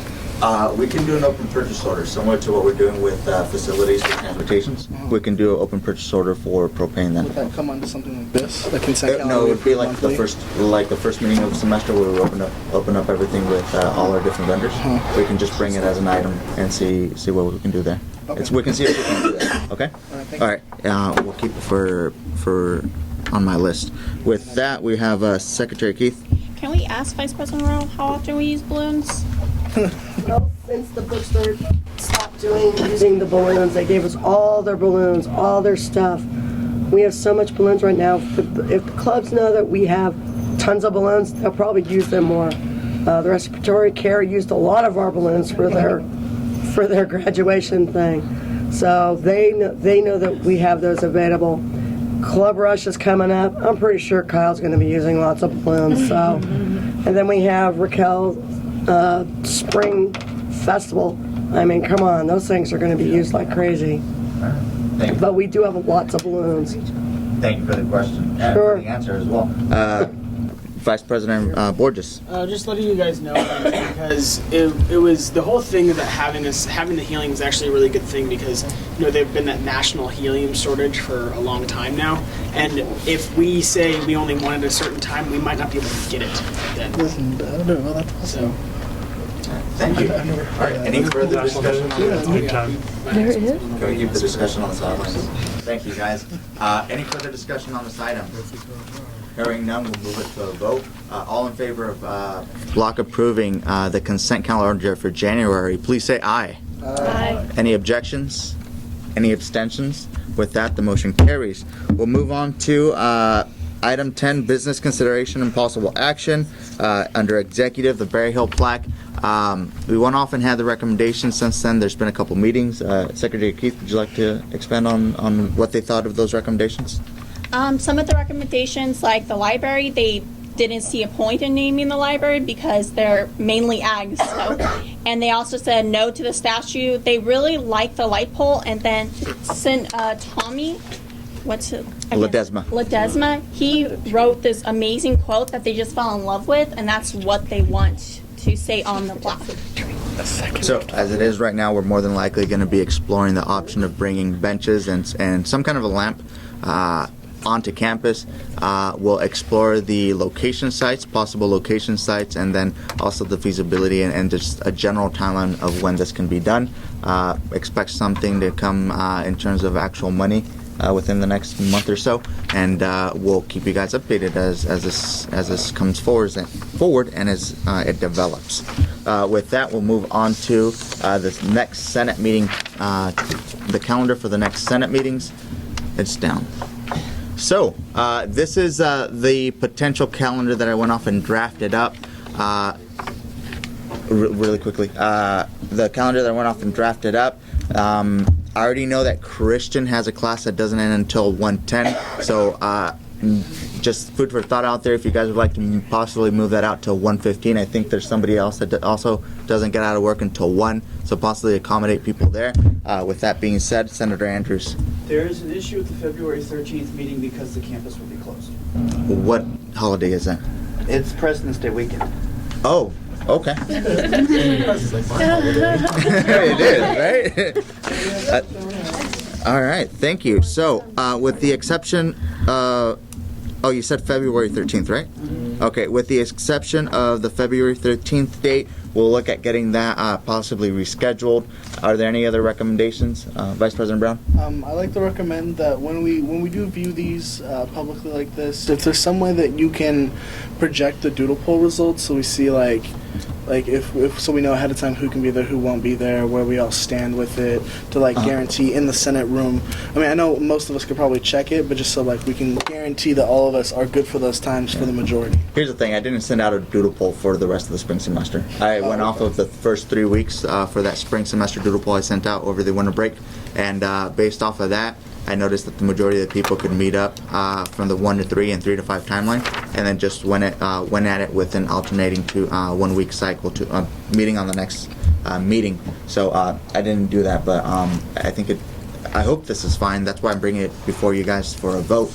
We can do an open purchase order, similar to what we're doing with facilities for transportations. We can do an open purchase order for propane then. Would that come onto something like this, the consent calendar? No, it would be like monthly? the first meeting of the semester where we open up everything with all our different vendors. We can just bring it as an item and see what we can do there. Okay. We can see if we can do that. Okay. All right. We'll keep it for on my list. With that, we have Secretary Keith. Can we ask Vice President Rowe how often we use balloons? Well, since the bookstore stopped using the balloons, they gave us all their balloons, all their stuff. We have so much balloons right now. If the clubs know that we have tons of balloons, they'll probably use them more. The respiratory care used a lot of our balloons for their graduation thing, so they know that we have those available. Club Rush is coming up. I'm pretty sure Kyle's going to be using lots of balloons. So, and then we have Raquel. Spring Festival. I mean, come on, those things are going to be used like crazy. But we do have lots of balloons. Thank you for the question. And Sure. for the answer as well. Vice President Borges. Just letting you guys know, because it was the whole thing that having the helium is actually a really good thing, because they've been that national helium shortage for a long time now, and if we say we only want it at a certain time, we might not be able to get it then. Listen, I don't know. That's awesome. Thank you. All right, any further discussion? There is. Can we keep the discussion on the sidelines? Thank you, guys. Any further discussion on this item? Hearing none, we'll move it to a vote. All in favor of block approving the consent calendar for January, please say aye. Aye. Any objections? Any abstentions? With that, the motion carries. We'll move on to item 10, business consideration and possible action. Under executive, the Berry Hill plaque. We went off and had the recommendation. Since then, there's been a couple meetings. Secretary Keith, would you like to expand on what they thought of those recommendations? Some of the recommendations, like the library, they didn't see a point in naming the library because they're mainly ag. So, and they also said no to the statue. They really liked the light pole. And then Tommy, Ledesma, he wrote this amazing quote that they just fell in love with, and that's what they want to say on the plaque. So, as it is right now, we're more than likely going to be exploring the option of bringing benches and some kind of a lamp onto campus. We'll explore the location sites, possible location sites, and then also the feasibility and just a general timeline of when this can be done. Expect something to come in terms of actual money within the next month or so, and we'll keep you guys updated as this comes forward and as it develops. With that, we'll move on to the next Senate meeting, the calendar for the next Senate meetings. It's down. So, this is the potential calendar that I went off and drafted up really quickly. The calendar that I went off and drafted up, I already know that Christian has a class that doesn't end until 1:10, so just food for thought out there if you guys would like to possibly move that out to 1:15. I think there's somebody else that also doesn't get out of work until 1, so possibly accommodate people there. With that being said, Senator Andrews. There is an issue with the February 13th meeting because the campus will be closed. What holiday is that? It's President's Day weekend. Oh, okay. It is, right? All right, thank you. So, with the exception oh, you said February 13th, right? Okay, with the exception of the February 13th date, we'll look at getting that possibly rescheduled. Are there any other recommendations, Vice President Brown? I like to recommend that when we do view these publicly like this, if there's some way that you can project the doodle poll results, so we see like if so we know ahead of time who can be there, who won't be there, where we all stand with it, to guarantee in the Senate room. I mean, I know most of us could probably check it, but just so we can guarantee that all of us are good for those times for the majority. Here's the thing: I didn't send out a doodle poll for the rest of the spring semester. I went off of the first 3 weeks for that spring semester doodle poll I sent out over the winter break, and based off of that, I noticed that the majority of the people could meet up from the 1 to 3 and 3 to 5 timeline, and then just went at it with an alternating to 1 week cycle to meeting on the next meeting. So I didn't do that, but I hope this is fine. That's why I'm bringing it before you guys for a vote.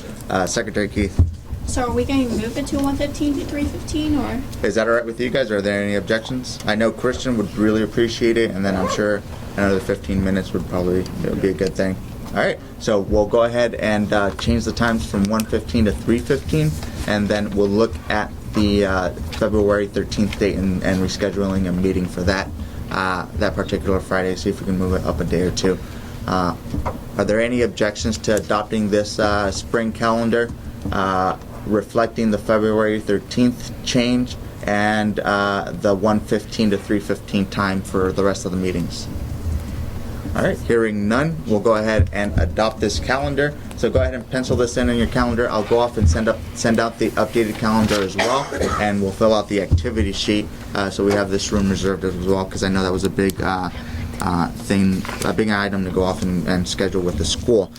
Secretary Keith. So are we going to move it to 1:15 to 3:15, or? Is that all right with you guys? Are there any objections? I know Christian would really appreciate it, and then I'm sure another 15 minutes would probably be a good thing. All right, so we'll go ahead and change the times from 1:15 to 3:15, and then we'll look at the February 13th date and rescheduling a meeting for that particular Friday, see if we can move it up a day or two. Are there any objections to adopting this spring calendar reflecting the February 13th change and the 1:15 to 3:15 time for the rest of the meetings? All right, hearing none, we'll go ahead and adopt this calendar. So go ahead and pencil this in your calendar. I'll go off and send out the updated calendar as well, and we'll fill out the activity sheet so we have this room reserved as well, because I know that was a big a big item to go off and schedule with the school.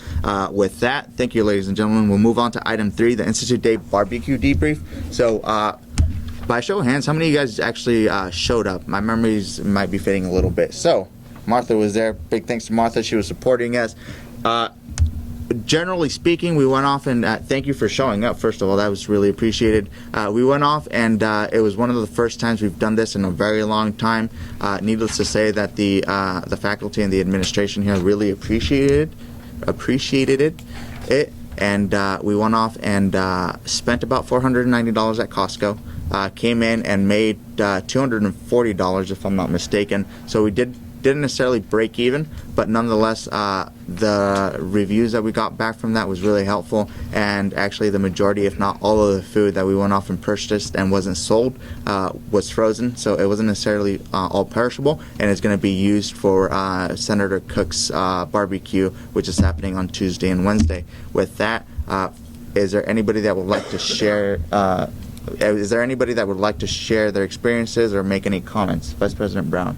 With that, thank you, ladies and gentlemen. We'll move on to item 3, the Institute Day Barbecue Debrief. So by show of hands, how many of you guys actually showed up? My memories might be fading a little bit. So Martha was there. Big thanks to Martha. She was supporting us. generally speaking, we went off and thank you for showing up. First of all, that was really appreciated. We went off and it was one of the first times we've done this in a very long time. Needless to say that the faculty and the administration here really appreciated it. And we went off and spent about $490 at Costco. Came in and made $240 if I'm not mistaken. So we didn't necessarily break even, but nonetheless the reviews that we got back from that was really helpful, and actually the majority, if not all of the food that we went off and purchased and wasn't sold was frozen, so it wasn't necessarily all perishable, and it's going to be used for Senator Cook's barbecue, which is happening on Tuesday and Wednesday. With that, is there anybody that would like to share their experiences or make any comments? Vice President Brown.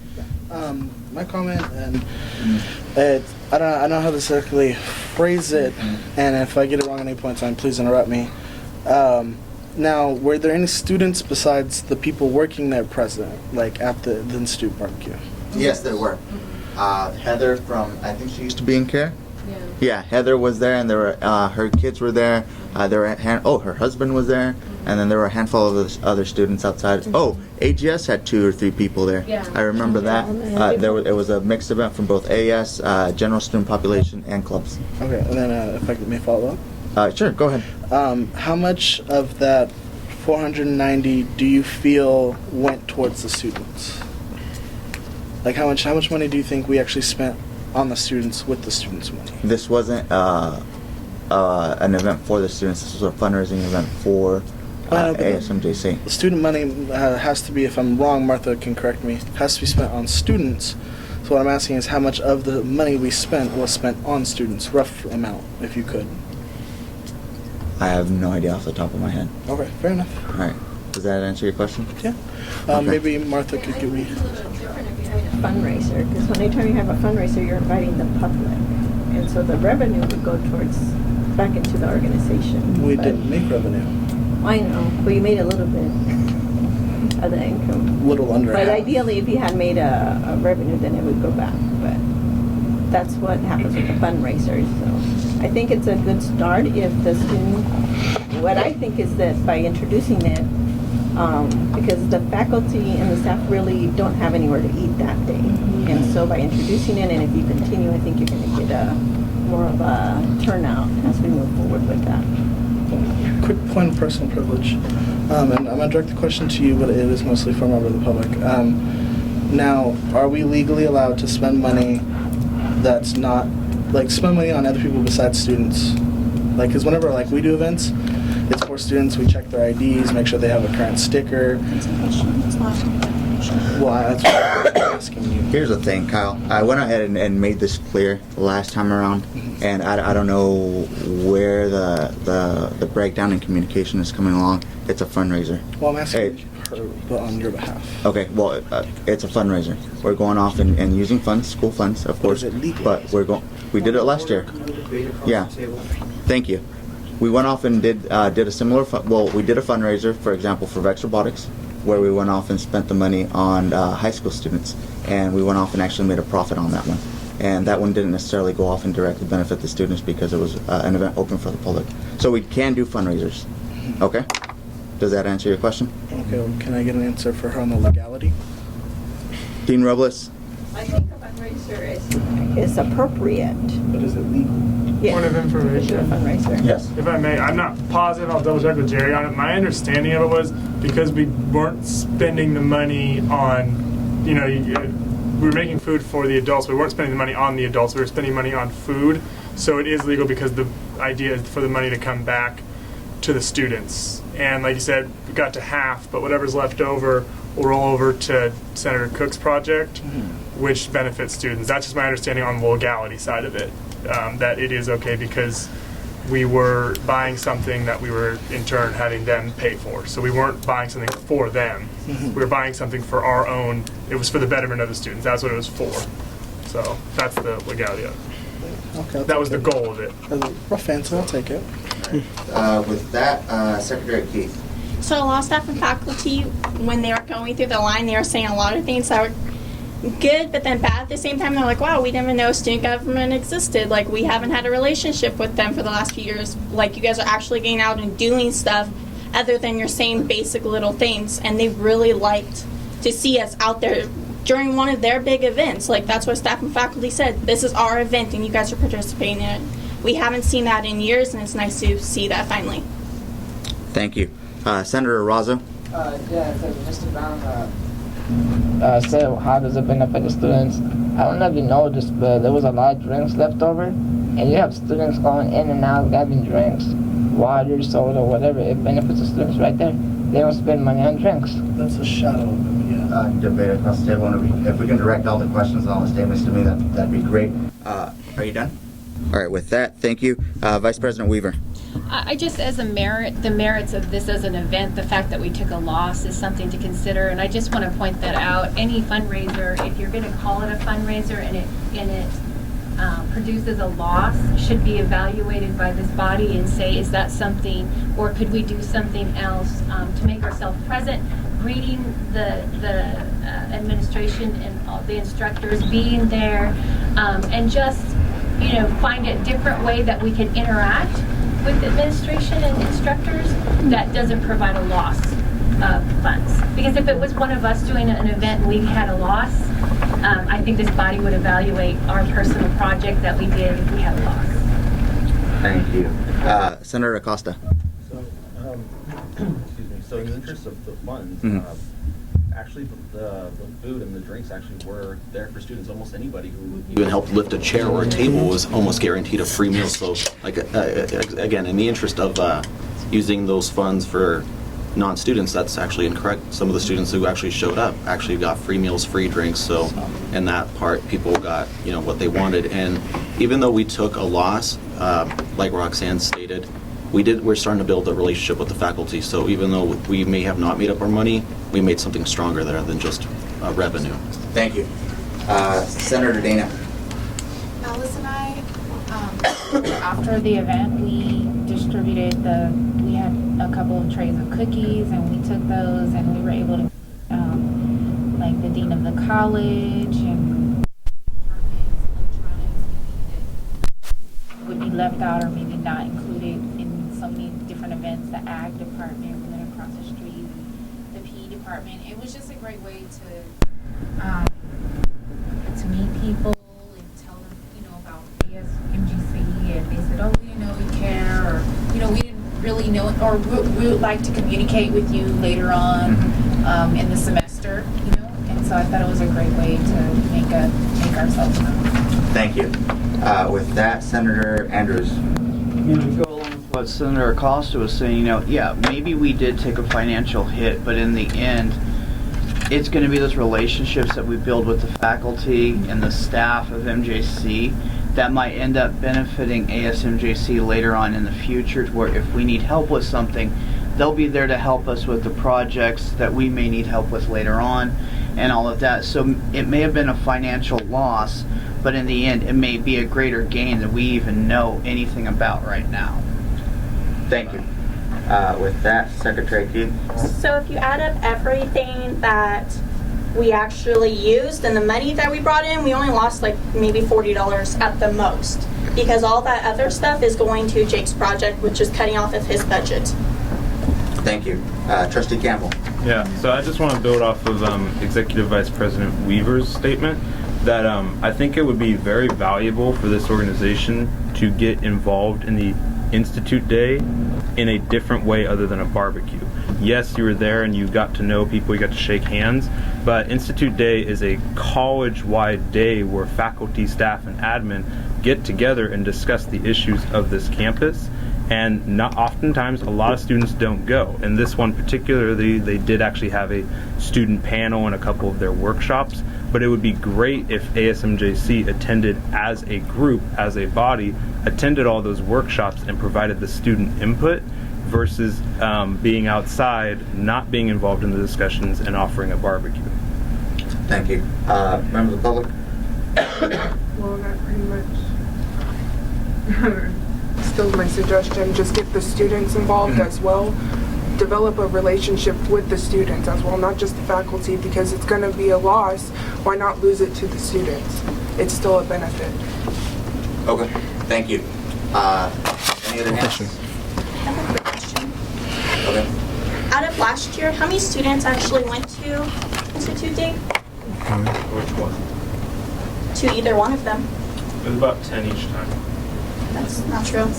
My comment, and I don't know how to exactly phrase it, and if I get it wrong at any point in time, please interrupt me. Now, were there any students besides the people working there present, like at the Institute barbecue? Yes, there were. Heather from, I think she used to be in care. Yeah, Heather was there, and there were her kids were there. Her husband was there, and then there were a handful of other students outside. Oh, AGS had 2 or 3 people there. Yeah. I remember that. It was a mixed event from both AS, general student population, and clubs. Okay, and then if I may follow up. Sure, go ahead. How much of that $490 do you feel went towards the students? Like how much money do you think we actually spent on the students with the students' money? This wasn't an event for the students. This was a fundraising event for ASMJC. The student money has to be, if I'm wrong, Martha can correct me, has to be spent on students. So what I'm asking is how much of the money we spent was spent on students, rough amount, if you could. I have no idea off the top of my head. Okay, fair enough. All right. Does that answer your question? Yeah. Okay. Maybe Martha could give me fundraiser, because anytime you have a fundraiser, you're inviting the public, and so the revenue would go towards back into the organization. We didn't make revenue. I know, but you made a little bit of the income. Little under. But half. ideally, if you had made a revenue, then it would go back. But that's what happens with the fundraisers. So I think it's a good start if the student. What I think is that by introducing it. Because the faculty and the staff really don't have anywhere to eat that day. And so by introducing it, and if you continue, I think you're going to get more of a turnout as we move forward with that. Quick point of personal privilege. And I'm going to direct the question to you, but it is mostly for a member of the public. Now, are we legally allowed to spend money that's not, like, spend money on other people besides students? Like, because whenever, like, we do events, it's for students, we check their IDs, make sure they have a current sticker. Well, that's what I'm asking you. Here's the thing, Kyle. I went ahead and made this clear the last time around, and I don't know where the breakdown in communication is coming along. It's a fundraiser. Well, I'm asking her, but on your behalf. Okay, well, it's a fundraiser. We're going off and using funds, school funds, of course. Is it legal? But we did it last year. Yeah. Thank you. We went off and did a similar, we did a fundraiser, for example, for Vex Robotics, where we went off and spent the money on high school students, and we went off and actually made a profit on that one. And that one didn't necessarily go off and directly benefit the students because it was an event open for the public. So we can do fundraisers. Okay? Does that answer your question? Okay, well, can I get an answer for her on the legality? Dean Robles? I think a fundraiser is appropriate. But is it legal? Yes. Point of information. A fundraiser. Yes. If I may, I'm not positive. I'll double check with Jerry on it. My understanding of it was because we weren't spending the money on, we were making food for the adults. We weren't spending the money on the adults. We were spending money on food. So it is legal because the idea is for the money to come back to the students. And like you said, we got to half, but whatever's left over will roll over to Senator Cook's project, which benefits students. That's just my understanding on the legality side of it. That it is okay because we were buying something that we were in turn having them pay for. So we weren't buying something for them. We were buying something for our own. It was for the betterment of the students. That's what it was for. So that's the legality of it. Okay. That was the goal of it. Rough answer, I'll take it. With that, Secretary Keith. So a lot of staff and faculty, when they were going through the line, they were saying a lot of things that good, but then bad at the same time. They're like, wow, we didn't even know student government existed. Like, we haven't had a relationship with them for the last few years. Like, you guys are actually getting out and doing stuff other than your same basic little things. And they really liked to see us out there during one of their big events. Like, that's what staff and faculty said. This is our event, and you guys are participating in it. We haven't seen that in years, and it's nice to see that finally. Thank you. Senator Razo. Yeah, so just about so how does it benefit the students? I don't know if you noticed, but there was a lot of drinks left over, and you have students going in and out grabbing drinks, water, soda, whatever. It benefits the students right there. They don't spend money on drinks. That's a shadow of them, yeah. Debate across the table. If we can direct all the questions and all the statements to me, that'd be great. Are you done? All right, with that, thank you. Vice President Weaver. I just, as a the merits of this as an event, the fact that we took a loss is something to consider, and I just want to point that out. Any fundraiser, if you're going to call it a fundraiser and it produces a loss, should be evaluated by this body and say, is that something, or could we do something else to make ourselves present, greeting the administration and all the instructors, being there, and just, you know, find a different way that we can interact with the administration and instructors that doesn't provide a loss of funds. Because if it was one of us doing an event and we had a loss, I think this body would evaluate our personal project that we did if we had a loss. Thank you. Senator Acosta. So, excuse me. So in the interest of the funds, actually the food and the drinks actually were there for students. Almost anybody who even helped lift a chair or a table was almost guaranteed a free meal. So, like again, in the interest of using those funds for non-students, that's actually incorrect. Some of the students who actually showed up actually got free meals, free drinks. So, in that part, people got what they wanted. And even though we took a loss, like Roxanne stated, we're starting to build a relationship with the faculty. So even though we may have not made up our money, we made something stronger there than just revenue. Thank you. Senator Dana. Alice and I, after the event, we distributed we had a couple of trays of cookies, and we took those, and we were able to, like the dean of the college, and would be left out or maybe not included in so many different events. The ag department, we went across the street, the PE department. It was just a great way to meet people and tell them, about ASMJC, and they said, oh, we care, or, we didn't really know, or we would like to communicate with you later on in the semester, and so I thought it was a great way to make ourselves known. Thank you. With that, Senator Andrews. To go along with what Senator Acosta was saying, yeah, maybe we did take a financial hit, but in the end, it's going to be those relationships that we build with the faculty and the staff of MJC that might end up benefiting ASMJC later on in the future, to where if we need help with something, they'll be there to help us with the projects that we may need help with later on and all of that. So it may have been a financial loss, but in the end, it may be a greater gain than we even know anything about right now. Thank you. With that, Secretary Keith. So if you add up everything that we actually used and the money that we brought in, we only lost like maybe $40 at the most, because all that other stuff is going to Jake's project, which is cutting off of his budget. Thank you. Trustee Campbell. Yeah, so I just want to build off of Executive Vice President Weaver's statement that I think it would be very valuable for this organization to get involved in the Institute Day in a different way other than a barbecue. Yes, you were there and you got to know people, you got to shake hands, but Institute Day is a college-wide day where faculty, staff, and admin get together and discuss the issues of this campus. And not oftentimes, a lot of students don't go. And this one particularly, they did actually have a student panel and a couple of their workshops. But it would be great if ASMJC attended as a group, as a body, attended all those workshops and provided the student input versus being outside, not being involved in the discussions, and offering a barbecue. Thank you. Members of the public? Well, that pretty much still my suggestion. Just get the students involved as well. develop a relationship with the students as well, not just the faculty, because it's going to be a loss. Why not lose it to the students? It's still a benefit. Okay, thank you. Any other questions? I have a quick question. Okay. Out of last year, how many students actually went to Institute Day? Which one? To either one of them? It was about 10 each time. That's not true.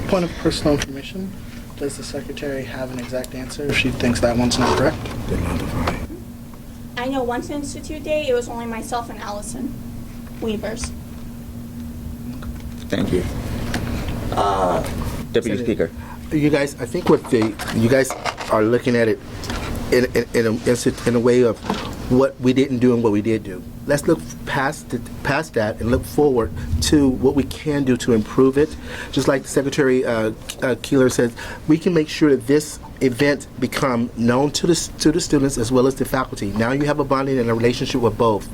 Point of personal information, does the secretary have an exact answer if she thinks that one's not correct? I know once Institute Day, it was only myself and Allison Weavers. Thank you. Deputy Speaker. You guys, I think you guys are looking at it in a way of what we didn't do and what we did do. Let's look past that and look forward to what we can do to improve it. Just like Secretary Keeler says, we can make sure that this event become known to the students as well as the faculty. Now you have a bonding and a relationship with both.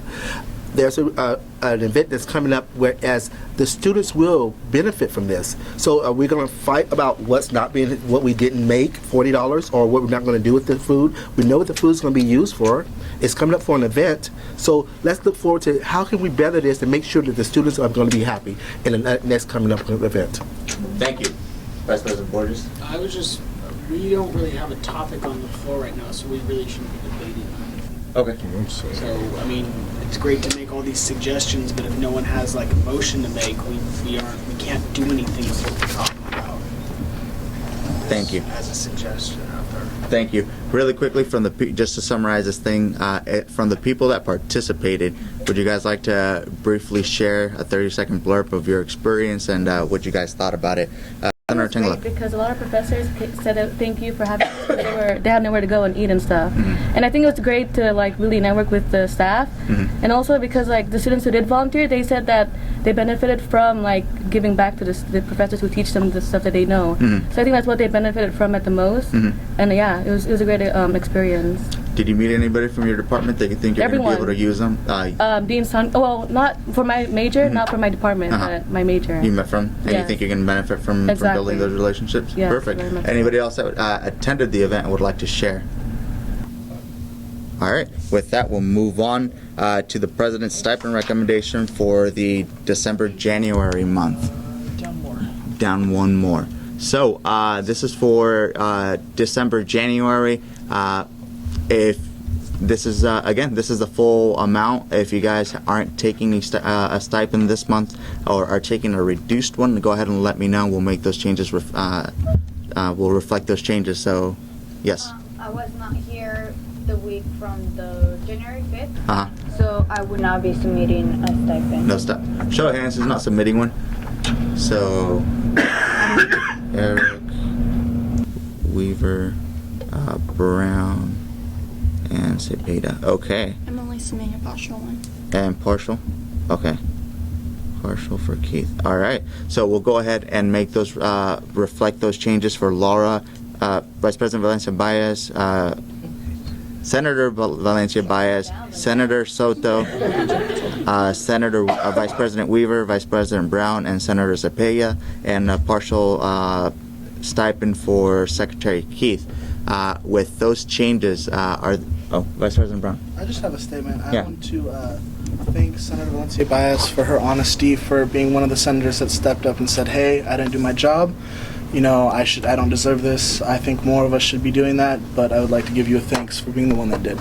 There's an event that's coming up whereas the students will benefit from this. So are we going to fight about what we didn't make, $40, or what we're not going to do with the food? We know what the food is going to be used for. It's coming up for an event. So let's look forward to how can we better this and make sure that the students are going to be happy in the next coming up event. Thank you. Vice President Borges. We don't really have a topic on the floor right now, so we really shouldn't be debating that. Okay. So, I mean, it's great to make all these suggestions, but if no one has like a motion to make, we can't do anything with what we're talking about. Thank you. As a suggestion out there. Thank you. Really quickly, just to summarize this thing, from the people that participated, would you guys like to briefly share a 30-second blurb of your experience and what you guys thought about it? Because a lot of professors said thank you for having us, but they had nowhere to go and eat and stuff. And I think it was great to like really network with the staff, and also because like the students who did volunteer, they said that they benefited from like giving back to the professors who teach them the stuff that they know. So I think that's what they benefited from at the most. And yeah, it was a great experience. Did you meet anybody from your department that you think you're going to be able to use them? Dean Sun. Well, not for my major, not for my department, but my major. You met from, and you think you can benefit from building those relationships? Yes, perfect. Anybody else that attended the event and would like to share? All right. With that, we'll move on to the President's stipend recommendation for the December-January month. Down one more. So this is for December-January. If this is again, this is the full amount. If you guys aren't taking a stipend this month or are taking a reduced one, go ahead and let me know. We'll make those changes. We'll reflect those changes. So, yes. I was not here the week from the January 5th, so I would not be submitting a stipend. No stipend. Show of hands who's not submitting one. So, Eric, Weaver, Brown, and Cepeda. Okay. I'm only submitting a partial one. And partial? Okay. Partial for Keith. All right. So we'll go ahead and make those, reflect those changes for Laura, Vice President Valencia Baez, Senator Valencia Baez, Senator Soto, Senator Vice President Weaver, Vice President Brown, and Senator Cepeda, and a partial stipend for Secretary Keith. With those changes, Vice President Brown. I just have a statement. I want to thank Senator Valencia Baez for her honesty, for being one of the senators that stepped up and said, "Hey, I didn't do my job. You know, I don't deserve this. I think more of us should be doing that. But I would like to give you a thanks for being the one that did."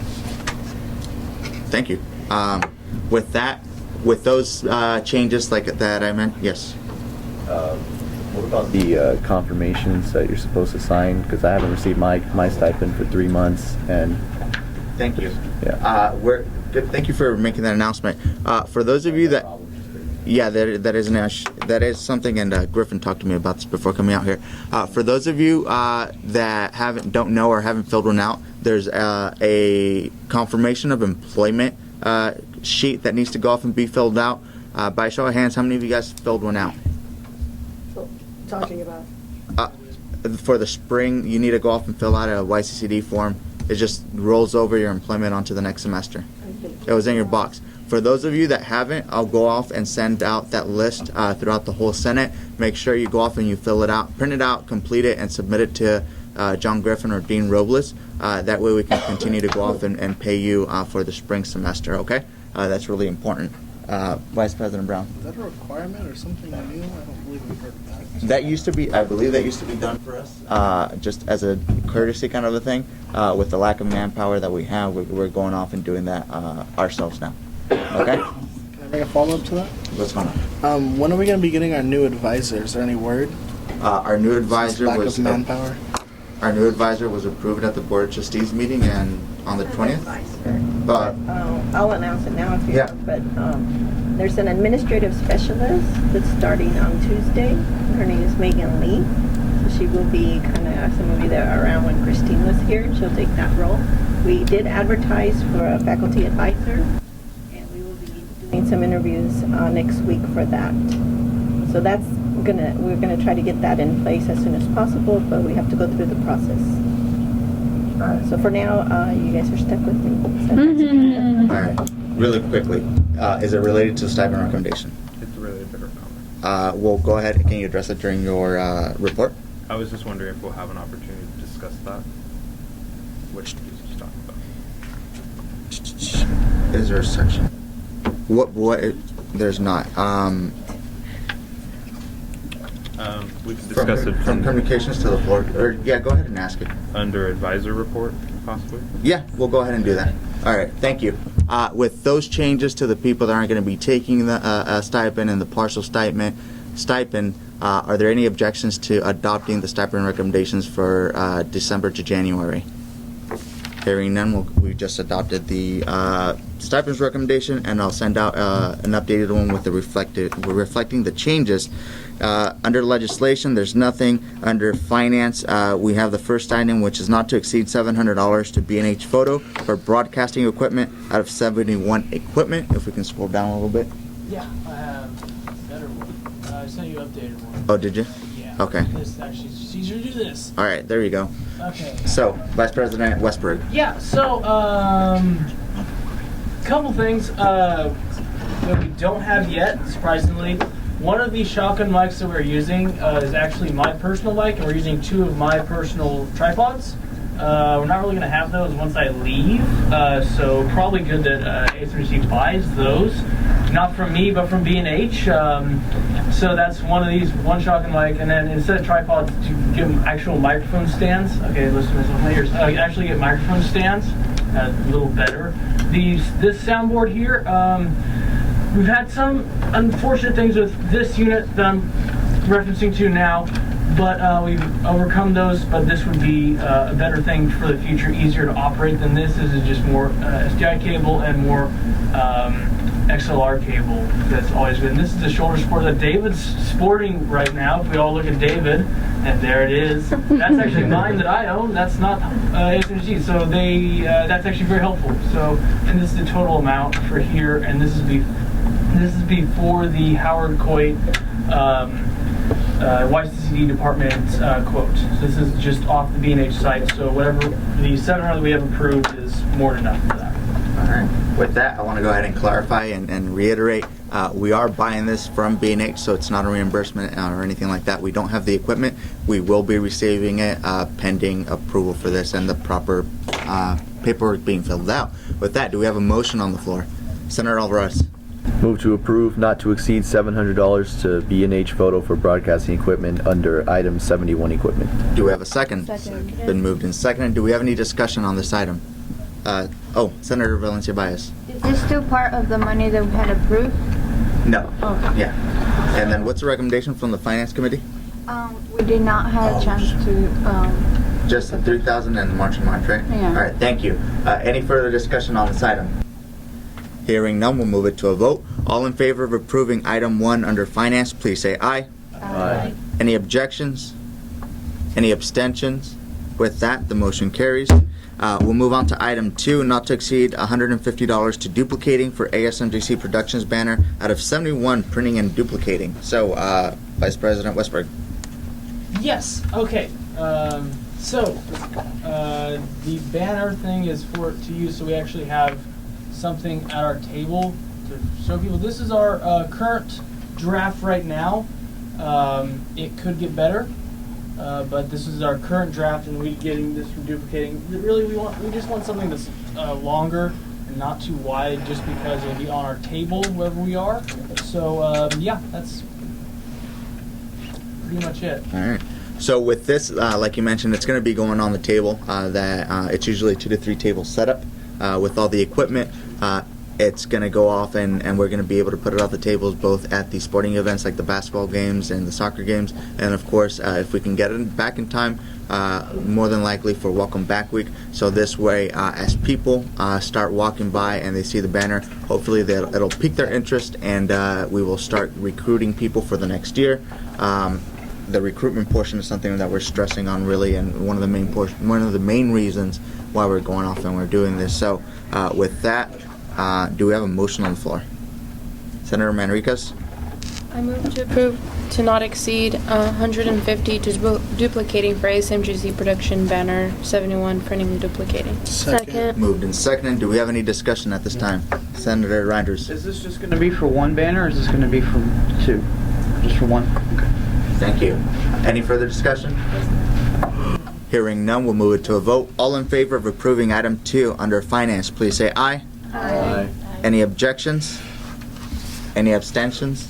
Thank you. With that, with those changes like that I meant, yes. What about the confirmations that you're supposed to sign? Because I haven't received my stipend for 3 months. And thank you. Yeah. Thank you for making that announcement. For those of you that, that is something, and Griffin talked to me about this before coming out here. For those of you that don't know or haven't filled one out, there's a confirmation of employment sheet that needs to go off and be filled out. By show of hands, how many of you guys filled one out? Talking about for the spring, you need to go off and fill out a YCCD form. It just rolls over your employment onto the next semester. It was in your box. For those of you that haven't, I'll go off and send out that list throughout the whole Senate. Make sure you go off and you fill it out, print it out, complete it, and submit it to John Griffin or Dean Robles. That way we can continue to go off and pay you for the spring semester, okay? That's really important. Vice President Brown. Is that a requirement or something new? I don't believe we've heard of that. That used to be, I believe that used to be done for us, just as a courtesy kind of a thing. With the lack of manpower that we have, we're going off and doing that ourselves now. Okay? Can I bring a follow-up to that? What's going on? When are we going to be getting our new advisor? Is there any word? Our new advisor Lack was of manpower. Our new advisor was approved at the Board of Trustees meeting and on the 20th. But I'll announce it now if you Yeah. But there's an administrative specialist that's starting on Tuesday. Her name is Megan Lee. So she will be kind of, some of you that are around when Christine was here, she'll take that role. We did advertise for a faculty advisor, and we will be doing some interviews next week for that. So that's we're gonna try to get that in place as soon as possible, but we have to go through the process. So for now, you guys are stuck with me. all right, really quickly, is it related to the stipend recommendation? It's related to her comment. Well, go ahead. Can you address it during your report? I was just wondering if we'll have an opportunity to discuss that. Which piece just talking about? Is there a section? What? There's not. We can discuss it from communications to the floor. Or yeah, go ahead and ask it. Under advisor report, possibly. Yeah, we'll go ahead and do that. All right, thank you. With those changes to the people that aren't going to be taking the stipend and the partial stipend, are there any objections to adopting the stipend recommendations for December to January? Hearing none, we just adopted the stipends recommendation, and I'll send out an updated one with the reflecting the changes. Under legislation, there's nothing. Under finance, we have the first item, which is not to exceed $700 to B&H Photo for broadcasting equipment out of 71 equipment. If we can scroll down a little bit. Yeah, I have a better one. I sent you an updated one. Oh, did you? Yeah. Okay. This actually is easier to do this. All right, there you go. Okay. So, Vice President Westberg. Yeah, so, couple things that we don't have yet, surprisingly. One of these shotgun mics that we're using is actually my personal mic, and we're using two of my personal tripods. We're not really going to have those once I leave, so probably good that ASMJC buys those. Not from me, but from B&H. So that's one of these, one shotgun mic, and then instead of tripods, to give them actual microphone stands. Okay, listen to my ears. Actually get microphone stands, a little better. This soundboard here, we've had some unfortunate things with this unit that I'm referencing to now, but we've overcome those. But this would be a better thing for the future, easier to operate than this. This is just more SDI cable and more XLR cable. That's always good. And this is the shoulder support that David's sporting right now. If we all look at David, and there it is. That's actually mine that I own. That's not ASMJC. So that's actually very helpful. So, and this is the total amount for here, and this is before the Howard Coit YCCD department quote. So this is just off the B&H site. So whatever the 700 that we have approved is more than enough for that. All right. With that, I want to go ahead and clarify and reiterate. We are buying this from B&H, so it's not a reimbursement or anything like that. We don't have the equipment. We will be receiving it pending approval for this and the proper paperwork being filled out. With that, do we have a motion on the floor? Senator Alvarez. Move to approve not to exceed $700 to B&H Photo for broadcasting equipment under item 71 equipment. Do we have a second? Second. Been moved and seconded. Do we have any discussion on this item? Senator Valencia Baez. Is this still part of the money that we had approved? No. Okay. Yeah. And then what's the recommendation from the Finance Committee? We did not have a chance to. Just the 3,000 and the March, right? Yeah. All right, thank you. Any further discussion on this item? Hearing none, we'll move it to a vote. All in favor of approving item 1 under Finance, please say aye. Aye. Any objections? Any abstentions? With that, the motion carries. We'll move on to item 2, not to exceed $150 to duplicating for ASMJC Productions banner out of 71 printing and duplicating. So, Vice President Westberg. Yes. Okay. The banner thing is to use so we actually have something at our table to show people, this is our current draft right now. It could get better, but this is our current draft, and we're getting this from duplicating. Really, we just want something that's longer and not too wide, just because it'll be on our table wherever we are. So yeah, that's pretty much it. All right. So with this, like you mentioned, it's going to be going on the table. That it's usually 2 to 3 tables setup with all the equipment. It's going to go off, and we're going to be able to put it off the tables both at the sporting events like the basketball games and the soccer games, and of course, if we can get it back in time, more than likely for Welcome Back Week. So this way, as people start walking by and they see the banner, hopefully it'll pique their interest, and we will start recruiting people for the next year. The recruitment portion is something that we're stressing on really, and one of the main reasons why we're going off and we're doing this. So with that, do we have a motion on the floor? Senator Manriquez? I move to approve to not exceed 150 duplicating for ASMJC production banner 71 printing and duplicating. Second. Moved and seconded. Do we have any discussion at this time? Senator Reinders. Is this just going to be for one banner, or is this going to be for 2? Just for one? Okay. Thank you. Any further discussion? Hearing none, we'll move it to a vote. All in favor of approving item 2 under finance, please say aye. Aye. Any objections? Any abstentions?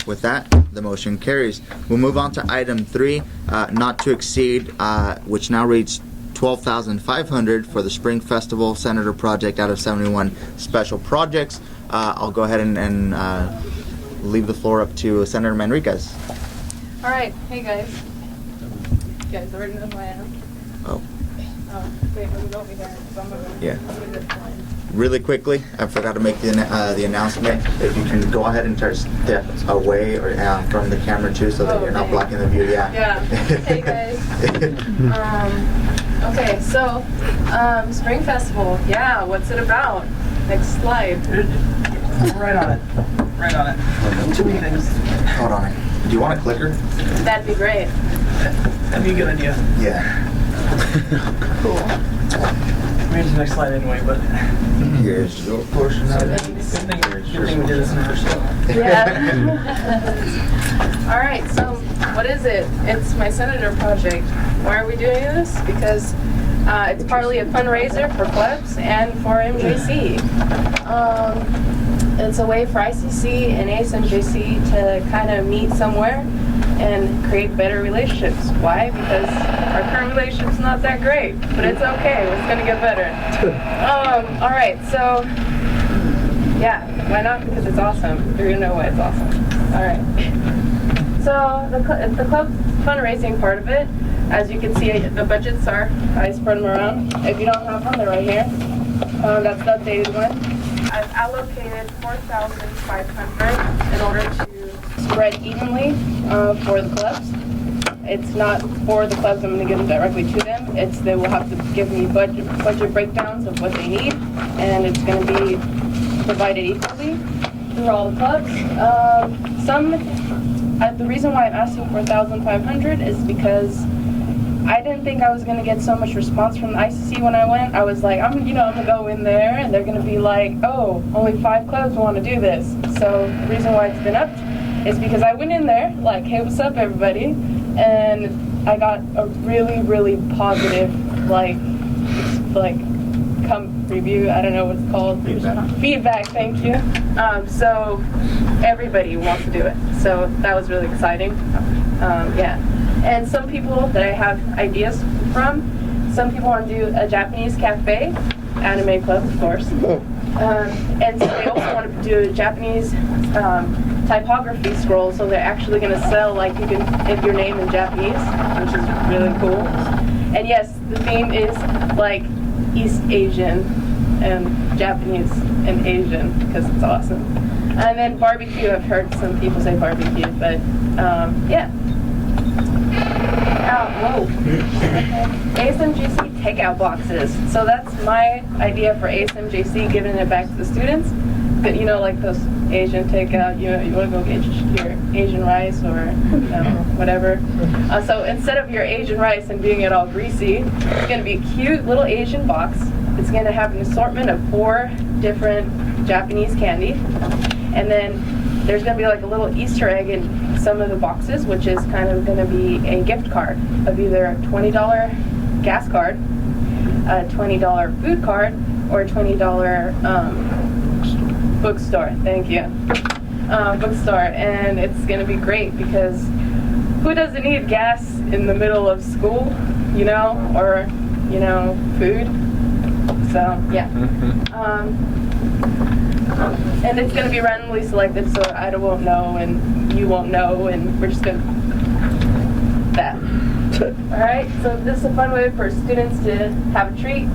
With that, the motion carries. We'll move on to item 3, not to exceed, which now reads $12,500 for the Spring Festival Senator Project out of 71 special projects. I'll go ahead and leave the floor up to Senator Manriquez. All right, hey guys. You guys already know who I am. Oh. Wait, let me go over there. Yeah. Really quickly, I forgot to make the announcement. If you can go ahead and step away or from the camera too, so that you're not blocking the view. Yeah. Yeah. Hey guys. Okay, so Spring Festival. Yeah, what's it about? Next slide. Right on it. Right on it. 2 things. Hold on. Do you want a clicker? That'd be great. That'd be a good idea. Yeah. Cool. Maybe the next slide anyway, but here's your portion of it. Good thing we did this in first. Yeah. All right, so what is it? It's my Senator Project. Why are we doing this? Because it's partly a fundraiser for clubs and for MJC. It's a way for ICC and ASMJC to kind of meet somewhere and create better relationships. Why? Because our current relationship's not that great, but it's okay. It's gonna get better. All right, so yeah, why not? Because it's awesome. You're gonna know why it's awesome. All right. So the club fundraising part of it, as you can see, the budgets are. I spread them around. If you don't have them, they're right here. That's the updated one. I've allocated $4,500 in order to spread evenly for the clubs. It's not for the clubs. I'm going to give them directly to them. They will have to give me budget breakdowns of what they need, and it's going to be provided equally through all the clubs. The reason why I'm asking for $1,500 is because I didn't think I was going to get so much response from the ICC when I went. I was like, I'm going to go in there and they're going to be like, oh, only 5 clubs want to do this. So the reason why it's been upped is because I went in there like, hey, what's up, everybody? And I got a really, really positive, review. I don't know what it's called. Feedback, thank you. So everybody wants to do it. So that was really exciting. Yeah. And some people that I have ideas from, some people want to do a Japanese cafe, anime club, of course. And so they also want to do a Japanese typography scroll, so they're actually going to sell, like, you can hit your name in Japanese, which is really cool. And yes, the theme is like East Asian and Japanese and Asian, because it's awesome. And then barbecue, I've heard some people say barbecue, but yeah. Whoa. ASMJC takeout boxes. So that's my idea for ASMJC, giving it back to the students. But, like those Asian takeout, you want to go get your Asian rice or whatever. So instead of your Asian rice and being it all greasy, it's going to be a cute little Asian box It's going to have an assortment of 4 different Japanese candy. And then there's going to be like a little Easter egg in some of the boxes, which is kind of going to be a gift card of either a $20 gas card, a $20 food card, or a $20 bookstore. Thank you. Bookstore. And it's going to be great because who doesn't need gas in the middle of school, you know, or, you know, food? So, yeah. And it's going to be randomly selected, so I won't know, and you won't know, and we're just going to... that. Alright, so this is a fun way for students to have a treat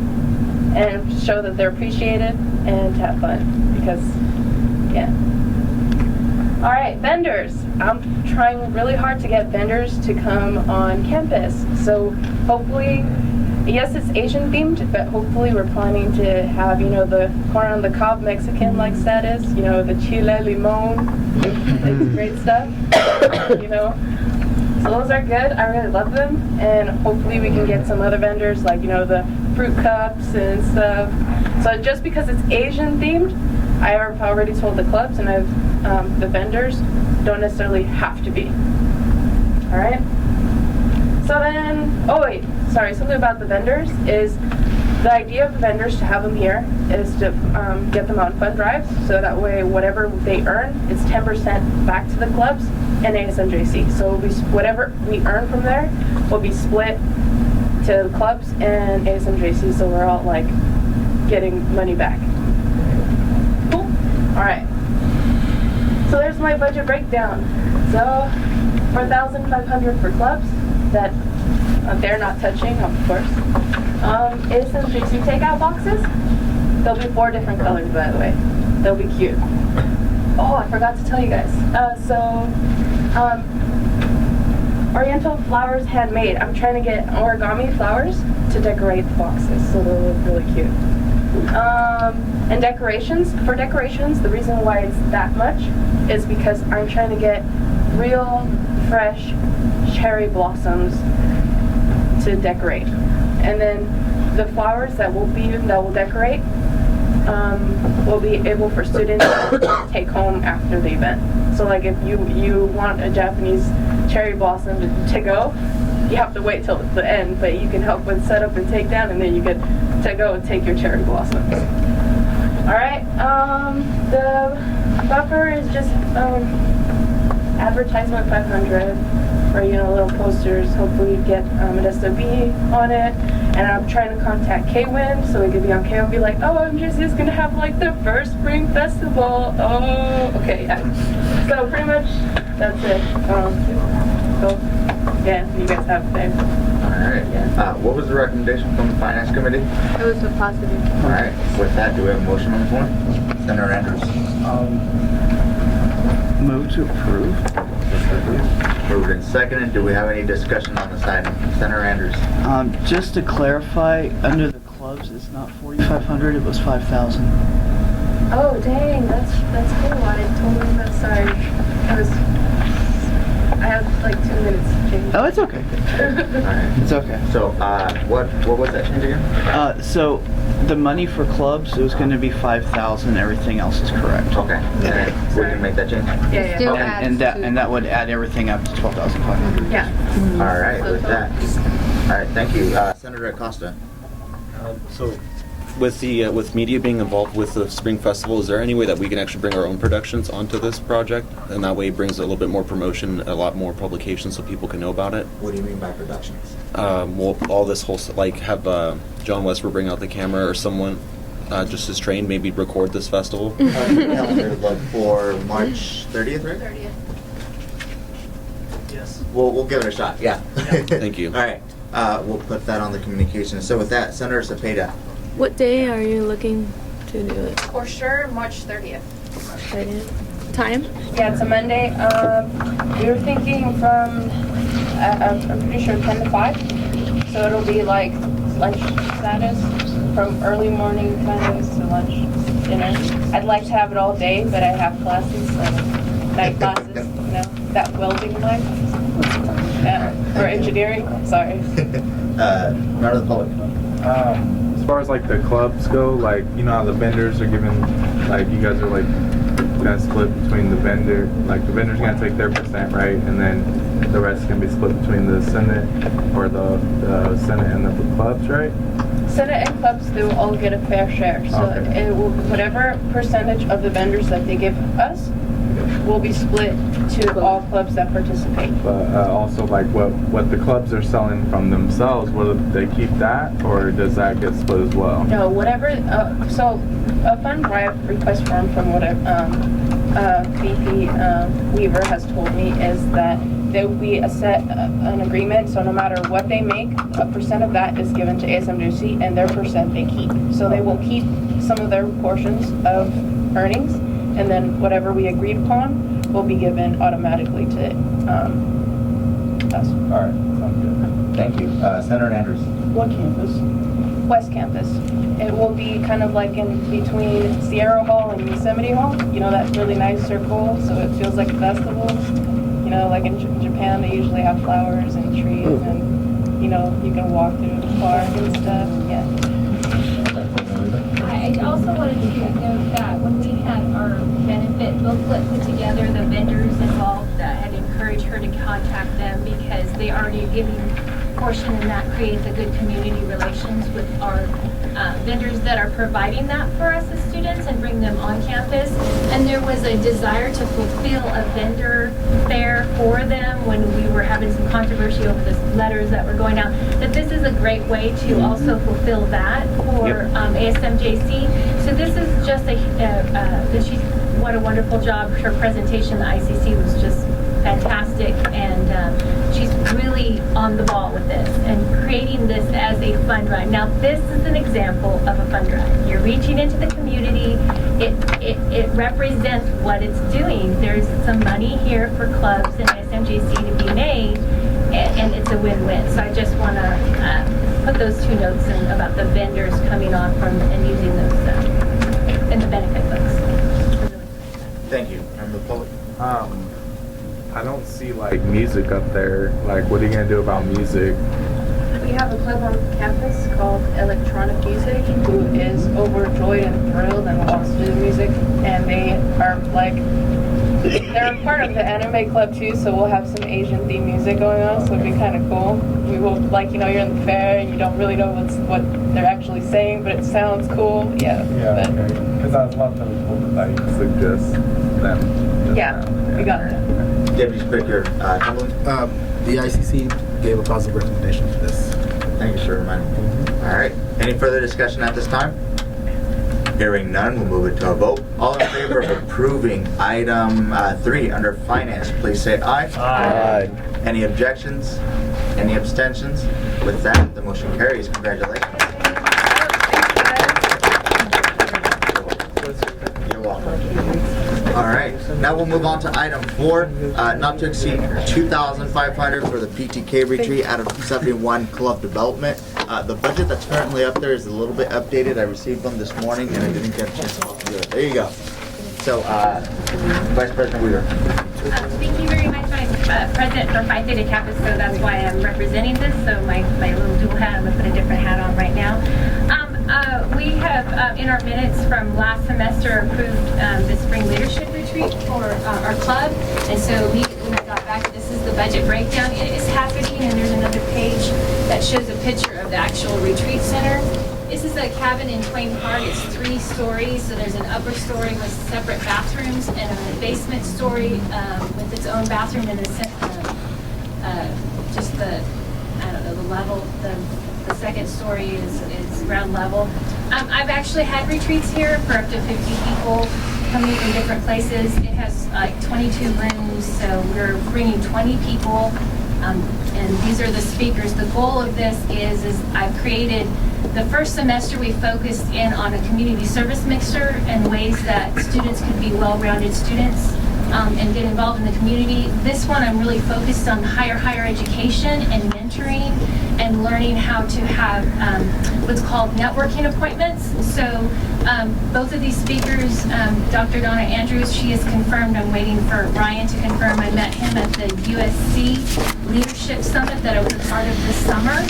and show that they're appreciated and to have fun, because, yeah. Alright, vendors. I'm trying really hard to get vendors to come on campus, so hopefully... Yes, it's Asian themed, but hopefully we're planning to have, you know, the corn on the cob Mexican like status, you know, the chile limon, it's great stuff, you know. So those are good. I really love them, and hopefully we can get some other vendors like, you know, the fruit cups and stuff. So just because it's Asian themed, I've already told the clubs, and the vendors don't necessarily have to be. All right. So then, oh wait, sorry, something about the vendors is the idea of the vendors to have them here is to get them on fund drives, so that way whatever they earn is 10% back to the clubs and ASMJC. So whatever we earn from there will be split to the clubs and ASMJC, so we're all like getting money back. Cool. All right. So there's my budget breakdown. So $4,500 for clubs that they're not touching, of course. ASMJC takeout boxes. There'll be 4 different colors, by the way. They'll be cute. Oh, I forgot to tell you guys. Oriental flowers handmade. I'm trying to get origami flowers to decorate the boxes, so they'll look really cute. And decorations. For decorations, the reason why it's that much is because I'm trying to get real, fresh cherry blossoms to decorate. And then the flowers that will decorate will be able for students to take home after the event. So like if you want a Japanese cherry blossom to go, you have to wait till the end, but you can help with setup and takedown, and then you get to go and take your cherry blossoms. Alright, the buffer is just advertisement 500 for, you know, little posters. Hopefully get Modesto B on it. And I'm trying to contact K-Win so it could be on K. I'll be like, oh, MJC is gonna have like the first spring festival. Oh, okay, yeah. So pretty much that's it. So yeah, you guys have there. Alright. Yeah. What was the recommendation from the Finance Committee? It was a positive. Alright. With that, do we have a motion on the floor? Senator Andrews. Move to approve. Moved and seconded. Do we have any discussion on this item? Senator Andrews. Just to clarify, under the clubs, it's not 4,500. It was 5,000. Oh dang, that's cool. I totally missed. Sorry. I had like 2 minutes to change. Oh, it's okay. Alright. It's okay. So, what was that change again? So the money for clubs, it was going to be 5,000. Everything else is correct. Okay. And we can make that change. Yeah. Still And, adds and that to- and that would add everything up to 12,500. Yeah. All right. With that. All right. Thank you, Senator Acosta. So, with media being involved with the Spring Festival, is there any way that we can actually bring our own productions onto this project, and that way it brings a little bit more promotion, a lot more publication, so people can know about it? What do you mean by productions? Well, all this whole have John Westford bring out the camera, or someone just as trained maybe record this festival. Calendar look for March 30th, right? 30th. Yes. We'll give it a shot. Yeah. Thank you. All right. We'll put that on the communication. So with that, Senator Cepeda. What day are you looking to do it? For sure, March 30th. 30th. Time? Yeah, it's a Monday. We were thinking from, I'm pretty sure 10 to 5. So it'll be like lunch status from early morning kind of to lunch, dinner. I'd like to have it all day, but I have classes, so night classes, you know, that welding life. Yeah, or engineering, sorry. Member of the public. as far as like the clubs go, like you know how the vendors are given, like you guys are like gonna split between the vendor, like the vendor's gonna take their percent, right, and then the rest can be split between the Senate or the Senate and the clubs, right? Senate and clubs, they will all get a fair share. So Okay. it will, whatever percentage of the vendors that they give us will be split to all clubs that participate. But also like what the clubs are selling from themselves, will they keep that, or does that get split as well? No, whatever. So a fund drive request form from what VP Weaver has told me is that there will be an agreement. So no matter what they make, a percent of that is given to ASMJC, and their percent they keep. So they will keep some of their portions of earnings, and then whatever we agreed upon will be given automatically to us. All right, sounds good. Thank you. Senator Andrews. What campus? West Campus. It will be kind of like in between Sierra Hall and Yosemite Hall. You know, that really nice circle, so it feels like a festival. You know, like in Japan, they usually have flowers and trees, and you know, you can walk through the park and stuff. Yeah. I also wanted to note that when we had our benefit booklet put together, the vendors involved had encouraged her to contact them because they already giving portion, and that creates a good community relations with our vendors that are providing that for us as students and bring them on campus. And there was a desire to fulfill a vendor fair for them when we were having some controversy over the letters that were going out, that this is a great way to also fulfill that for ASMJC. So this is just what a wonderful job. Her presentation, the ICC, was just fantastic, and she's really on the ball with this and creating this as a fund drive. Now this is an example of a fund drive. You're reaching into the community. It represents what it's doing. There's some money here for clubs and SMJC to be made, and it's a win-win. So I just want to put those two notes in about the vendors coming on from and using those in the benefit books. Thank you. Member of the public. I don't see like music up there. Like, what are you gonna do about music? We have a club on campus called Electronic Music who is overjoyed and thrilled and wants to do music, and they are like, they're a part of the anime club too, so we'll have some Asian themed music going on, so it'd be kind of cool. We will, like, you know, you're in the fair and you don't really know what they're actually saying, but it sounds cool. Yeah. Yeah, okay. Because I love those people that like suggest them. Yeah, we got that. Deputy Speaker Cumberland. The ICC gave a positive recommendation for this. Thank you, sir. All right. Any further discussion at this time? Hearing none, we'll move it to a vote. All in favor of approving item 3 under finance, please say aye. Aye. Any objections? Any abstentions? With that, the motion carries. Congratulations. You're welcome. All right. Now we'll move on to item 4, not to exceed $2,500 for the PTK retreat out of 71 club development. The budget that's currently up there is a little bit updated. I received them this morning and I didn't get a chance to look through it. There you go. So, Vice President Weaver. Thank you very much, Vice President for Phi Theta Kappa, so that's why I'm representing this. So my little dual hat, I'm going to put a different hat on right now. We have, in our minutes from last semester, approved the spring leadership retreat for our club. And so when I got back, this is the budget breakdown. It is happening, and there's another page that shows a picture of the actual retreat center. This is a cabin in Twain Park. It's 3 stories, so there's an upper story with separate bathrooms and a basement story with its own bathroom, and just the, I don't know, the level, the second story is ground level. I've actually had retreats here for up to 50 people coming from different places. It has like 22 rooms, so we're bringing 20 people, and these are the speakers. The goal of this is I've created, the first semester we focused in on a community service mixer and ways that students could be well-rounded students and get involved in the community. This one I'm really focused on higher education and mentoring and learning how to have what's called networking appointments. So Both of these speakers, Dr. Donna Andrews, she is confirmed. I'm waiting for Ryan to confirm. I met him at the USC Leadership Summit that I was a part of this summer,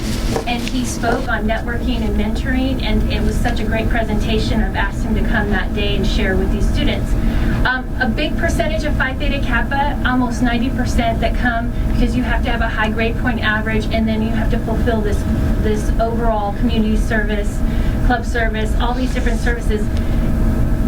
and he spoke on networking and mentoring, and it was such a great presentation. I've asked him to come that day and share with these students. A big percentage of Phi Theta Kappa, almost 90% that come because you have to have a high grade point average, and then you have to fulfill this overall community service, club service, all these different services.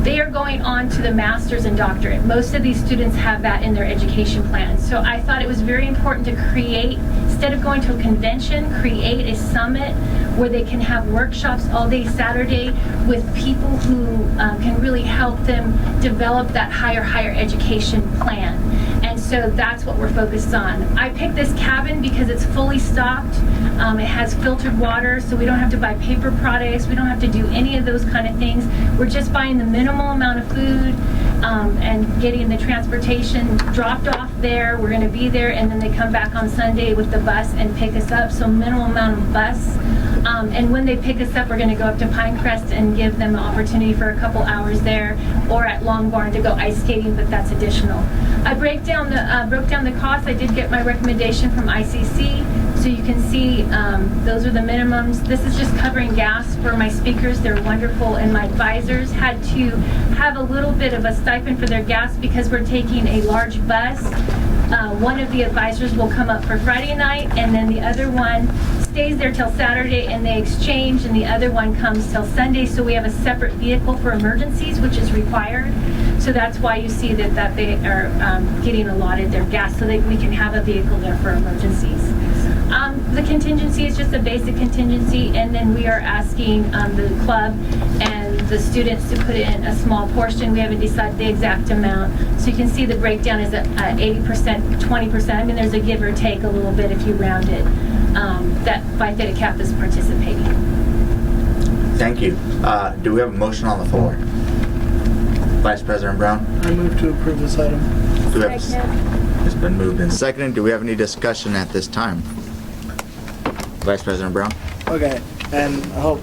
They are going on to the master's and doctorate. Most of these students have that in their education plan. So I thought it was very important to create, instead of going to a convention, create a summit where they can have workshops all day Saturday with people who can really help them develop that higher education plan. And so that's what we're focused on. I picked this cabin because it's fully stocked. It has filtered water, so we don't have to buy paper products. We don't have to do any of those kind of things. We're just buying the minimal amount of food and getting the transportation dropped off there. We're going to be there, and then they come back on Sunday with the bus and pick us up. So minimal amount of bus. And when they pick us up, we're going to go up to Pinecrest and give them the opportunity for a couple hours there, or at Long Barn to go ice skating, but that's additional. I broke down the cost. I did get my recommendation from ICC, so you can see those are the minimums. This is just covering gas for my speakers. They're wonderful, and my advisors had to have a little bit of a stipend for their gas because we're taking a large bus. One of the advisors will come up for Friday night, and then the other one stays there till Saturday, and they exchange, and the other one comes till Sunday. So we have a separate vehicle for emergencies, which is required. So that's why you see that they are getting allotted their gas, so that we can have a vehicle there for emergencies. The contingency is just a basic contingency, and then we are asking the club and the students to put in a small portion. We haven't decided the exact amount. So you can see the breakdown is at 80%, 20%. I mean, there's a give or take a little bit if you round it. That Phi Theta Kappa is participating. Thank you. Do we have a motion on the floor? Vice President Brown? I move to approve this item. It's been moved and seconded. Do we have any discussion at this time? Vice President Brown? Okay, and I hope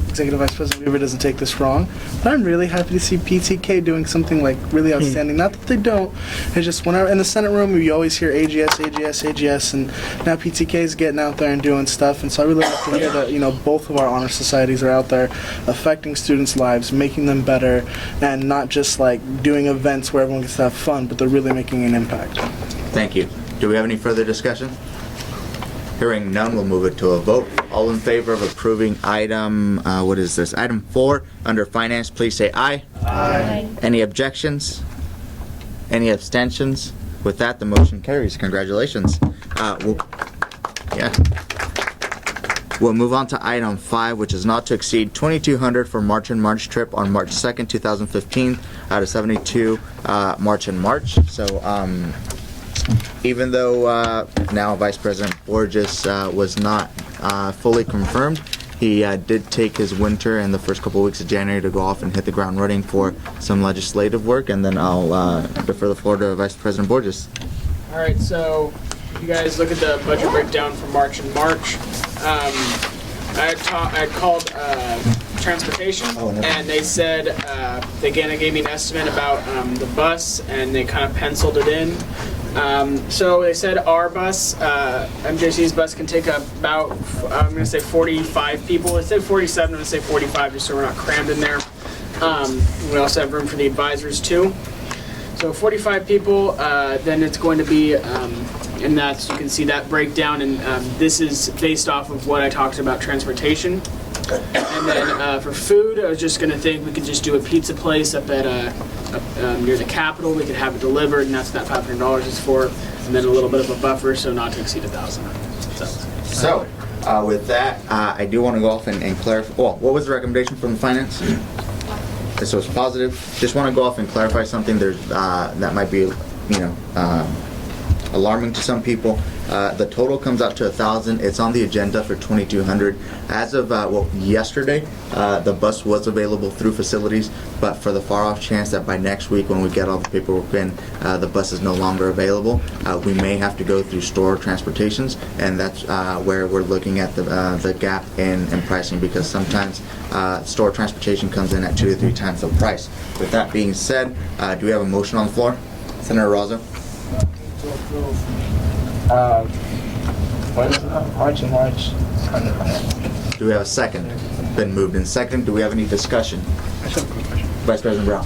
Executive Vice President Weaver doesn't take this wrong, but I'm really happy to see PTK doing something like really outstanding. Not that they don't, it's just whenever in the Senate room you always hear AGS, and now PTK is getting out there and doing stuff, and so I really like to hear that both of our honor societies are out there affecting students' lives, making them better, and not just like doing events where everyone gets to have fun, but they're really making an impact. Thank you. Do we have any further discussion? Hearing none, we'll move it to a vote. All in favor of approving item, Item 4 under finance, please say aye. Aye. Any objections? Any abstentions? With that, the motion carries. Congratulations. We'll move on to item 5, which is not to exceed $2,200 for March and March trip on March 2nd, 2015 out of 72 March and March. So, even though now Vice President Borges was not fully confirmed, he did take his winter and the first couple of weeks of January to go off and hit the ground running for some legislative work, and then I'll defer the floor to Vice President Borges. All right, so you guys look at the budget breakdown for March and March. I had called transportation, and they said they gave me an estimate about the bus, and they kind of penciled it in. So they said our bus, MJC's bus, can take about, I'm going to say 45 people. It said 47, I'm going to say 45 just so we're not crammed in there. We also have room for the advisors too. So 45 people, then it's going to be, and that's, you can see that breakdown, and this is based off of what I talked about transportation. And then for food, I was just going to think we could just do a pizza place up at near the Capitol. We could have it delivered, and that's what that $500 is for. And then a little bit of a buffer, so not to exceed $1,000. So, with that, I do want to go off and clarify. Well, what was the recommendation from the finance? So it's positive. Just want to go off and clarify something. There's that might be, alarming to some people. The total comes out to $1,000. It's on the agenda for $2,200. As of yesterday, the bus was available through facilities, but for the far off chance that by next week, when we get all the paperwork in, the bus is no longer available, we may have to go through store transportations, and that's where we're looking at the gap in pricing, because sometimes store transportation comes in at 2 to 3 times the price. With that being said, do we have a motion on the floor? Senator Razo? March and March. Do we have a second? Been moved and second. Do we have any discussion? Vice President Brown.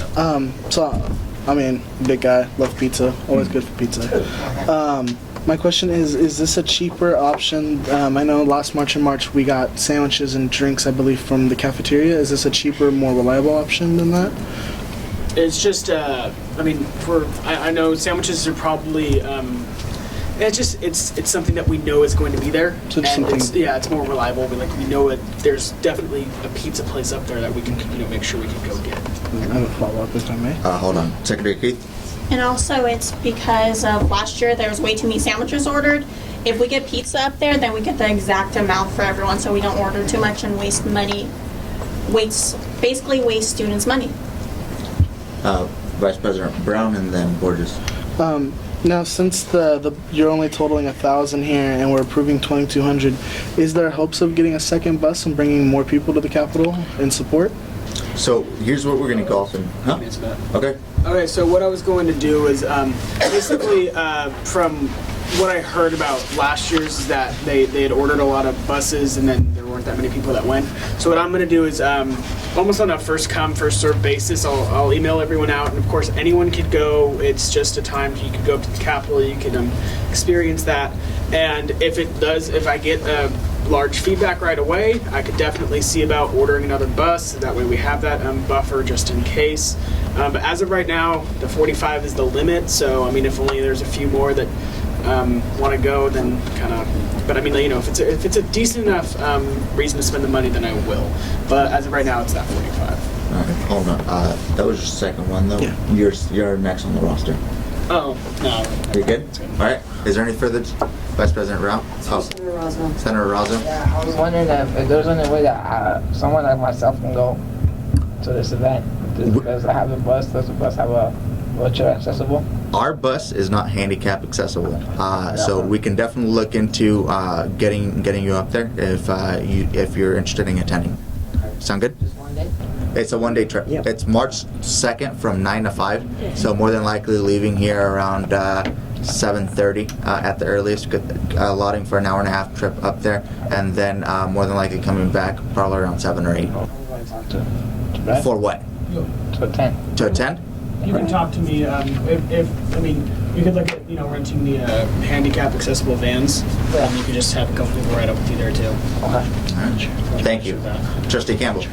I mean, big guy, love pizza, always good for pizza. My question is this a cheaper option? I know last March and March we got sandwiches and drinks, I believe, from the cafeteria. Is this a cheaper, more reliable option than that? It's just, I mean, I know sandwiches are probably, it's something that we know is going to be there, So and it's more reliable. We know it. There's definitely a pizza place up there that we can make sure we can go get. I have a follow up if I may. Hold on, Secretary Keith. And also, it's because of last year there was way too many sandwiches ordered. If we get pizza up there, then we get the exact amount for everyone, so we don't order too much and waste money. Basically waste students' money. Vice President Brown, and then Borges. Now, since you're only totaling 1,000 here and we're approving 2,200, is there hopes of getting a second bus and bringing more people to the Capitol in support? So here's what we're going to go off and. Okay. Okay, so what I was going to do is basically from what I heard about last year's is that they had ordered a lot of buses and then there weren't that many people that went. So what I'm going to do is almost on a first come, first served basis, I'll email everyone out, and of course anyone could go. It's just a time you could go to the Capitol, you can experience that, and if I get large feedback right away, I could definitely see about ordering another bus. That way we have that buffer just in case. But as of right now, the 45 is the limit. So I mean, if only there's a few more that want to go, then kind of. But I mean, if it's a decent enough reason to spend the money, then I will. But as of right now, it's that 45. All right, hold on. That was your second one, though. Yeah. You're next on the roster. Oh no. Are you good? All right. Is there any further? Vice President Rao? Senator Razo. Senator Razo? Yeah, I was wondering if there's any way that someone like myself can go to this event. Does it have a bus? Does the bus have a wheelchair accessible? Our bus is not handicap accessible, so we can definitely look into getting you up there if you're interested in attending. Sound good? Just one day? It's a one-day trip. Yep. It's March 2nd from 9 to 5, so more than likely leaving here around 7:30 at the earliest, allotting for an hour and a half trip up there, and then more than likely coming back probably around 7 or 8. For what? To attend. To attend? You can talk to me if I mean, you could look at renting the handicap accessible vans. You could just have a couple people right up with you there too. Okay. All right. Thank you, Trustee Campbell.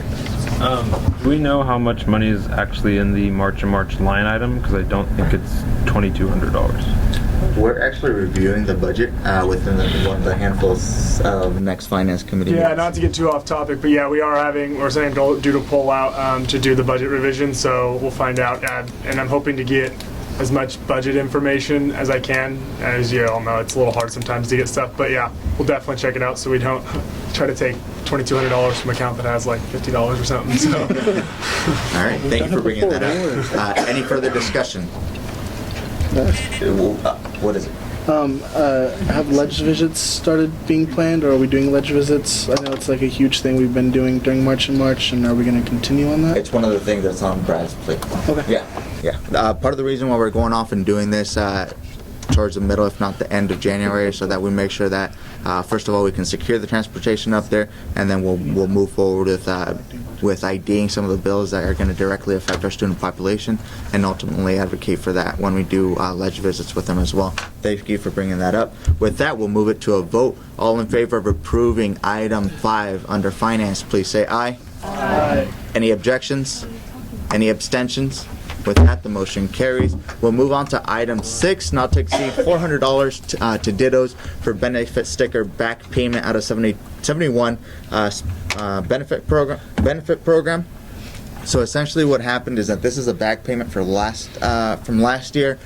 Do we know how much money is actually in the March and March line item? Because I don't think it's $2,200. We're actually reviewing the budget within one of the handfuls of next Finance Committee Yeah, meetings. not to get too off topic, but yeah, we're saying due to pull out to do the budget revision, so we'll find out. And I'm hoping to get as much budget information as I can. As you all know, it's a little hard sometimes to get stuff, but yeah, we'll definitely check it out so we don't try to take $2,200 from an account that has like $50 or something. So. All right, thank you for bringing that up. Any further discussion? What is it? Have ledge visits started being planned, or are we doing ledge visits? I know it's like a huge thing we've been doing during March and March, and are we going to continue on that? It's one of the things that's on Brad's plate. Okay. Yeah. Part of the reason why we're going off and doing this towards the middle, if not the end of January, so that we make sure that first of all we can secure the transportation up there, and then we'll move forward with IDing some of the bills that are going to directly affect our student population, and ultimately advocate for that when we do ledge visits with them as well. Thank you for bringing that up. With that, we'll move it to a vote. All in favor of approving item 5 under finance, please say aye. Aye. Any objections? Any abstentions? With that, the motion carries. We'll move on to item 6, not to exceed $400 to Dittos for benefit sticker back payment out of 71 benefit program. So essentially what happened is that this is a back payment for from last year.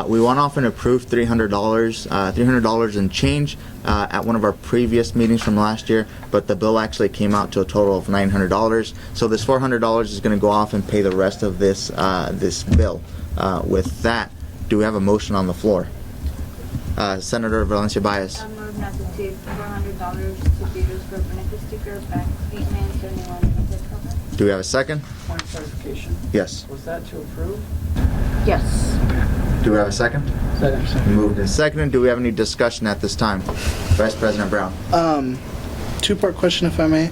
We went off and approved $300 and change at one of our previous meetings from last year, but the bill actually came out to a total of $900. So this $400 is going to go off and pay the rest of this this bill. With that, do we have a motion on the floor? Senator Valencia Baez. I move not to exceed $400 to be used for benefit sticker, back payment, 71 benefit program. Do we have a second? Point of clarification. Yes. Was that to approve? Yes. Do we have a second? Second. Moved and seconded. Do we have any discussion at this time? Vice President Brown. Two-part question, if I may.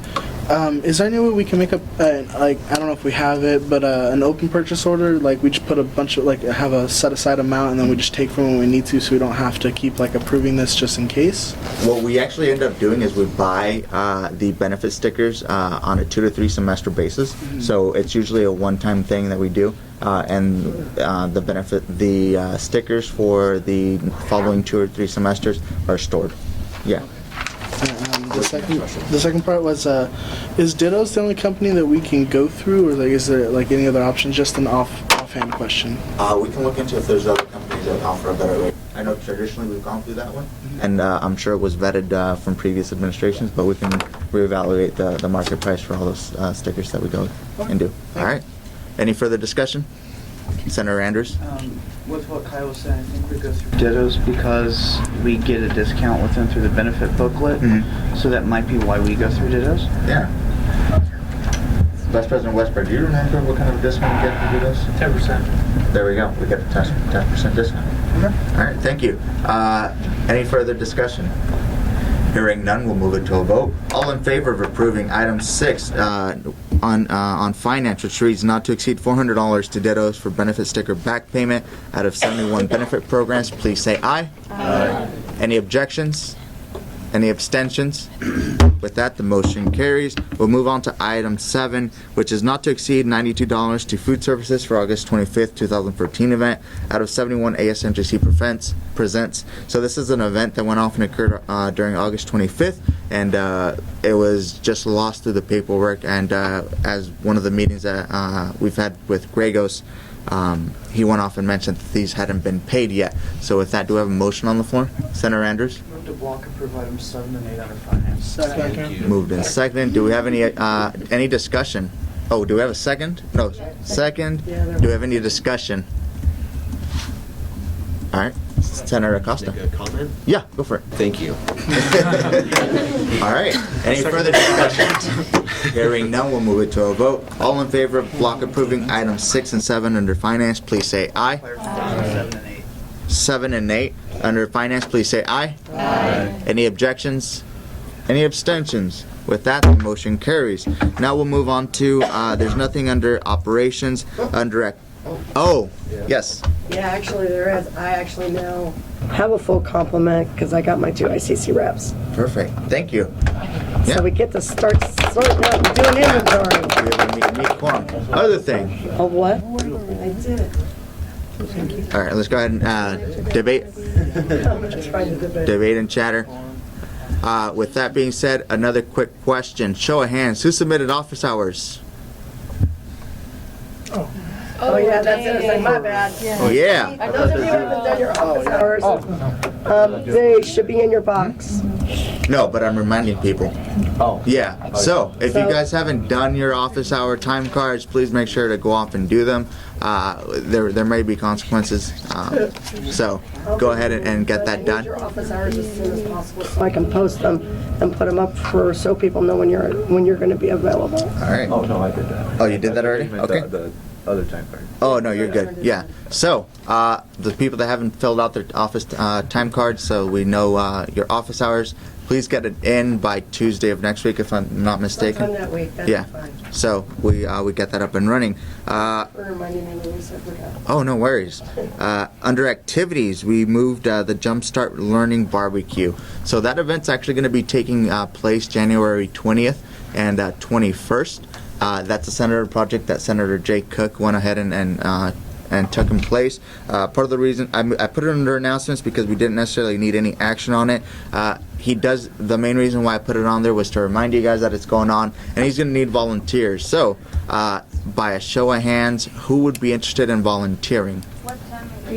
Is there any way we can make up, like, I don't know if we have it, but an open purchase order? Like, we just put a bunch of, like, have a set-aside amount, and then we just take from when we need to, so we don't have to keep, like, approving this just in case? What we actually end up doing is we buy the benefit stickers on a 2 to 3 semester basis. So it's usually a one-time thing that we do, and the stickers for the following 2 or 3 semesters are stored. Yeah. The second part was, is Ditto's the only company that we can go through, or like, is there like any other options? Just an offhand question. We can look into if there's other companies that offer a better rate. I know traditionally we've gone through that one, and I'm sure it was vetted from previous administrations, but we can reevaluate the market price for all those stickers that we go and do. All right. Any further discussion? Senator Andrews? With what Kyle was saying, I think we go through Ditto's because we get a discount with them through the benefit booklet. So that might be why we go through Ditto's. Yeah. Vice President Westbrook, do you remember what kind of discount we get for Ditto's? 10%. There we go. We get a 10% discount. All right. Thank you. Any further discussion? Hearing none, we'll move it to a vote. All in favor of approving item 6 on finance, which reads not to exceed $400 to Ditto's for benefit sticker back payment out of 71 benefit programs, please say aye. Aye. Any objections? Any abstentions? With that, the motion carries. We'll move on to item 7, which is not to exceed $92 to food services for August 25th, 2014 event out of 71 ASMJC presents. So this is an event that went off and occurred during August 25th, and it was just lost through the paperwork. And as one of the meetings that we've had with Gregos, he went off and mentioned that these hadn't been paid yet. So with that, do we have a motion on the floor? Senator Andrews? Move to block approve items 7 and 8 under finance. Second. Moved and seconded. Do we have any discussion? Oh, do we have a second? No, second. Do we have any discussion? All right. Senator Acosta. Make a comment? Yeah, go for it. Thank you. All right. Any further discussion? Hearing none, we'll move it to a vote. All in favor of block approving items 6 and 7 under finance, please say aye. 7 and 8. 7 and 8 under finance, please say aye. Aye. Any objections? Any abstentions? With that, the motion carries. Now we'll move on to, there's nothing under operations, under, yes. Yeah, actually there is. I actually now have a full complement because I got my 2 ICC reps. Perfect. Thank you. So we get to start sorting out and doing inventory. We have a meet quorum. Other thing. Of what? I did it. All right, let's go ahead and debate. Debate and chatter. With that being said, another quick question. Show of hands. Who submitted office hours? Oh yeah, that's it. My bad. Oh yeah. Those of you who haven't done your office hours, they should be in your box. No, but I'm reminding people. Oh. Yeah. So, if you guys haven't done your office hour time cards, please make sure to go off and do them. There may be consequences. So, go ahead and get that done. Your office hours as soon as possible, so I can post them and put them up so people know when you're going to be available. All right. Oh no, I did that. Oh, you did that already? Okay. The other time card. Oh no, you're good. Yeah. So the people that haven't filled out their office time cards, so we know your office hours. Please get it in by Tuesday of next week, if I'm not mistaken. Sometime that week. That's yeah. fine. So we get that up and running. For reminding me, Louise, I forgot. Oh, no worries. Under activities, we moved the Jumpstart Learning Barbecue. So that event's actually going to be taking place January 20th and 21st. That's a senator project that Senator Jay Cook went ahead and and taken place. Part of the reason I put it under announcements because we didn't necessarily need any action on it. The main reason why I put it on there was to remind you guys that it's going on, and he's going to need volunteers. So, by a show of hands, who would be interested in volunteering? What time is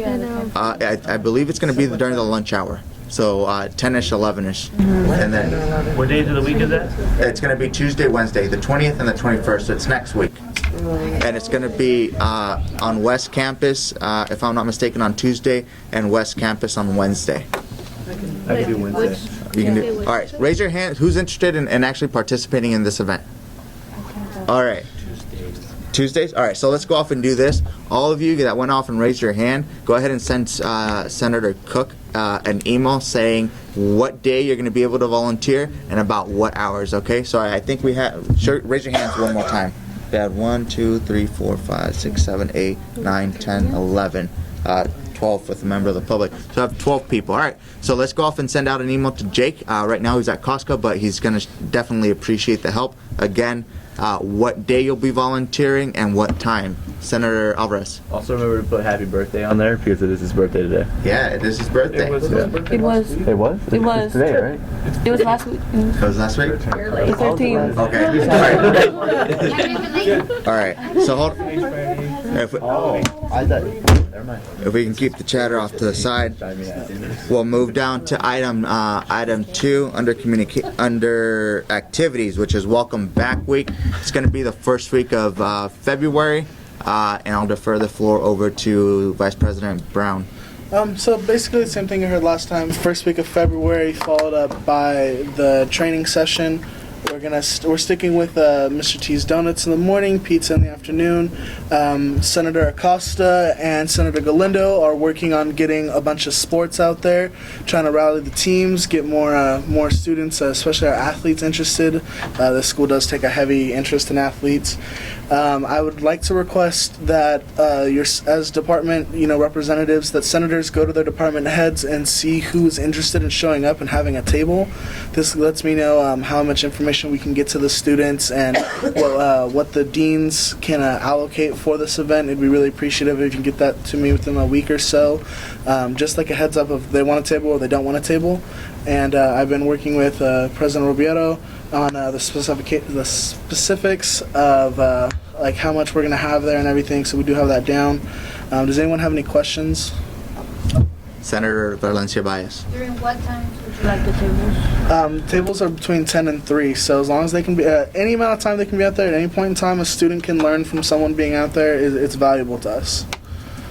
it? I believe it's going to be during the lunch hour. So 10ish, 11ish. And then What days of the week is that? it's going to be Tuesday, Wednesday, the 20th and the 21st. So it's next week. And it's going to be on West Campus, if I'm not mistaken, on Tuesday, and West Campus on Wednesday. I can do Wednesday. You can do. All right, raise your hand. Who's interested in actually participating in this event? All right. Tuesdays? All right, so let's go off and do this. All of you that went off and raised your hand, go ahead and send Senator Cook an email saying what day you're going to be able to volunteer and about what hours, okay? So I think we have, raise your hands one more time. We had 1, 2, 3, 4, 5, 6, 7, 8, 9, 10, 11, 12 with a member of the public. So I have 12 people. All right, so let's go off and send out an email to Jake. Right now he's at Costco, but he's going to definitely appreciate the help. Again, what day you'll be volunteering and what time. Senator Alvarez. Also remember to put happy birthday on there because it is his birthday today. Yeah, it is his birthday. It was. It was? It was. Today, right? It was last week. It was last week? The 13th. Okay. All right. So hold. If we can keep the chatter off to the side, we'll move down to item 2 under activities, which is Welcome Back Week. It's going to be the first week of February, and I'll defer the floor over to Vice President Brown. So basically the same thing I heard last time. First week of February, followed up by the training session. We're sticking with Mr. T's Donuts in the morning, pizza in the afternoon. Senator Acosta and Senator Galindo are working on getting a bunch of sports out there, trying to rally the teams, get more students, especially our athletes, interested. The school does take a heavy interest in athletes. I would like to request that as department representatives, that senators go to their department heads and see who's interested in showing up and having a table. This lets me know how much information we can get to the students and what the deans can allocate for this event. It'd be really appreciative if you can get that to me within a week or so. Just like a heads up if they want a table or they don't want a table. And I've been working with President Robiero on the specifics of like how much we're going to have there and everything, so we do have that down. Does anyone have any questions? Senator Valencia Baez. During what times would you like the tables? Tables are between 10 and 3, so as long as they can be, any amount of time they can be out there at any point in time, a student can learn from someone being out there, it's valuable to us.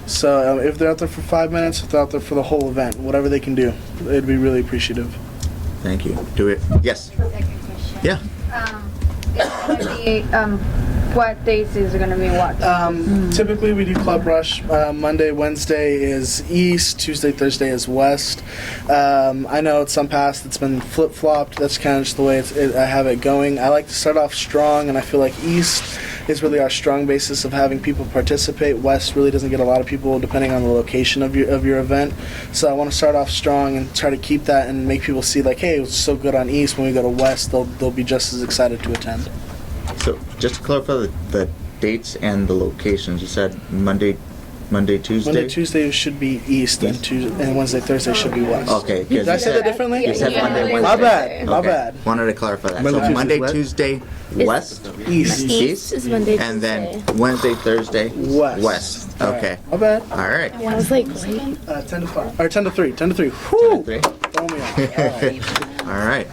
So if they're out there for 5 minutes, if they're out there for the whole event, whatever they can do, it'd be really appreciative. Thank you. Do it. Yes. Yeah. It's gonna be, what days is it gonna be what? Typically we do Club Rush. Monday, Wednesday is East. Tuesday, Thursday is West. I know at some past it's been flip-flopped. That's kind of just the way I have it going. I like to start off strong, and I feel like East is really our strong basis of having people participate. West really doesn't get a lot of people depending on the location of your event. So I want to start off strong and try to keep that and make people see like, hey, it was so good on East. When we go to West, they'll be just as excited to attend. So just to clarify the dates and the locations, you said Monday, Tuesday? Monday, Tuesday should be East, and Wednesday, Thursday should be West. Okay. Did I say that differently? You said Monday, Wednesday. My bad. My Okay. bad. Wanted to clarify that. Monday, So Monday, Tuesday, Tuesday, West? East. East is Monday, And then Wednesday, Thursday, West. Okay. My bad. All right. I was like, wait. 10 to 5. Or 10 to 3. 10 to 3. Whew! 3. Throw me off. All right.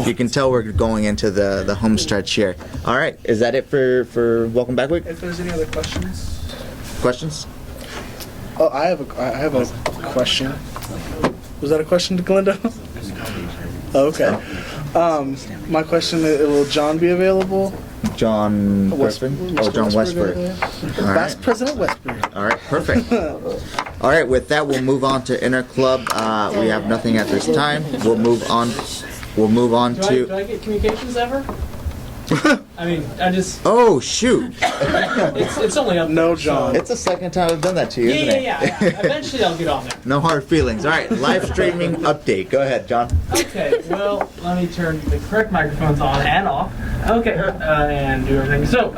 You can tell we're going into the home stretch here. All right. Is that it for Welcome Back Week? If there's any other questions. Questions? Oh, I have a question. Was that a question to Galindo? Okay. My question is, will John be available? John Griffin? Oh, John Westbury. All right. Vice President Westbury. All right, perfect. All right, with that, we'll move on to Interclub. We have nothing at this time. We'll move on. Do I get communications ever? I mean, I just. Oh shoot! It's only up. No, John. It's the second time I've done that to you, isn't it? Yeah. Eventually, I'll get on there. No hard feelings. All right, live streaming update. Go ahead, John. Okay, well, let me turn the correct microphones on and off. Okay, and do everything. So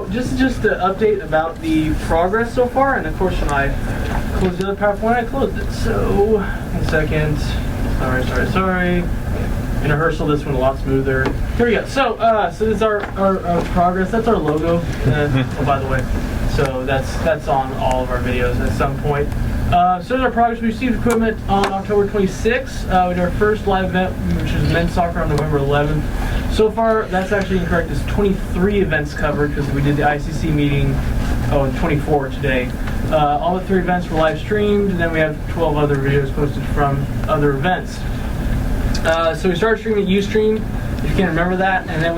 just to update about the progress so far, and of course when I closed the other PowerPoint, I closed it. So, 1 second. Sorry. In rehearsal, this went a lot smoother. Here we go. So this is our progress. That's our logo. Oh, by the way, so that's on all of our videos at some point. So there's our progress. We received equipment on October 26th. We did our first live event, which is men's soccer, on November 11th. So far, that's actually incorrect. There's 23 events covered because we did the ICC meeting, and 24 today. All the 3 events were live streamed, and then we have 12 other videos posted from other events. So we started streaming at Ustream, if you can't remember that, and then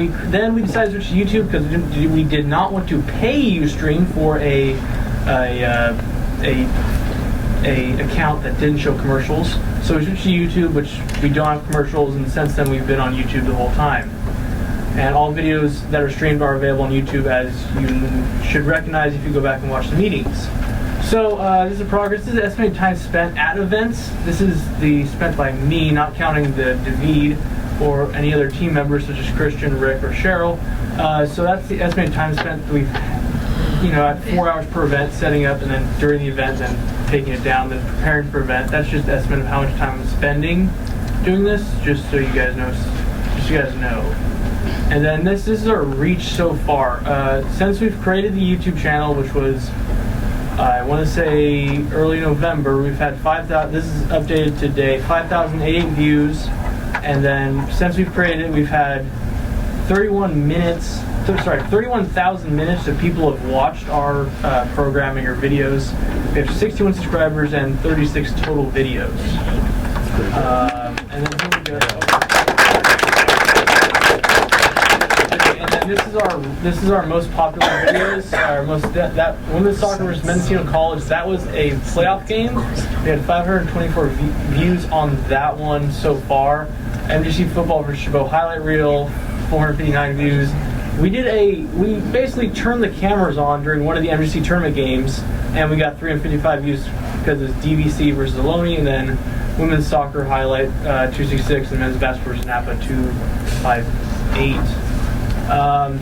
we decided to switch to YouTube because we did not want to pay Ustream for a account that didn't show commercials. So we switched to YouTube, which we don't have commercials, and since then we've been on YouTube the whole time. And all videos that are streamed are available on YouTube, as you should recognize if you go back and watch the meetings. So this is the progress. This is estimated time spent at events. This is the spent by me, not counting the David or any other team members such as Christian, Rick, or Cheryl. So that's the estimated time spent. We've, at 4 hours per event, setting up, and then during the event, then taking it down, then preparing for event. That's just an estimate of how much time I'm spending doing this, just so you guys know. And then this is our reach so far. Since we've created the YouTube channel, which was, I want to say early November, we've had 5,000, this is updated today, 5,088 views. And then since we've created it, we've had 31,000 minutes of people have watched our programming or videos. We have 61 subscribers and 36 total videos. And then here we go. This is our most popular videos. Our most that women's soccer versus Mendocino College. That was a playoff game. We had 524 views on that one so far. MJC football versus Chabot highlight reel, 459 views. We basically turned the cameras on during one of the MJC tournament games, and we got 355 views because it's DVC versus Ohlone, and then women's soccer highlight 266, and men's basketball versus Napa 258.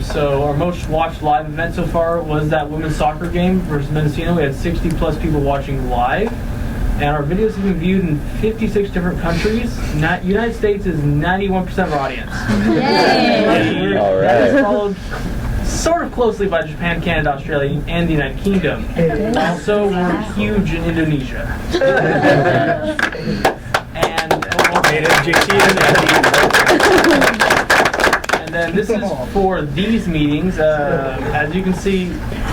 So our most watched live event so far was that women's soccer game versus Mendocino. We had 60 plus people watching live, and our videos have been viewed in 56 different countries. United States is 91% of our audience. Yay! All right. That is followed sort of closely by Japan, Canada, Australia, and the United Kingdom. Also, we're huge in Indonesia. And And then this is for these meetings. As you can see,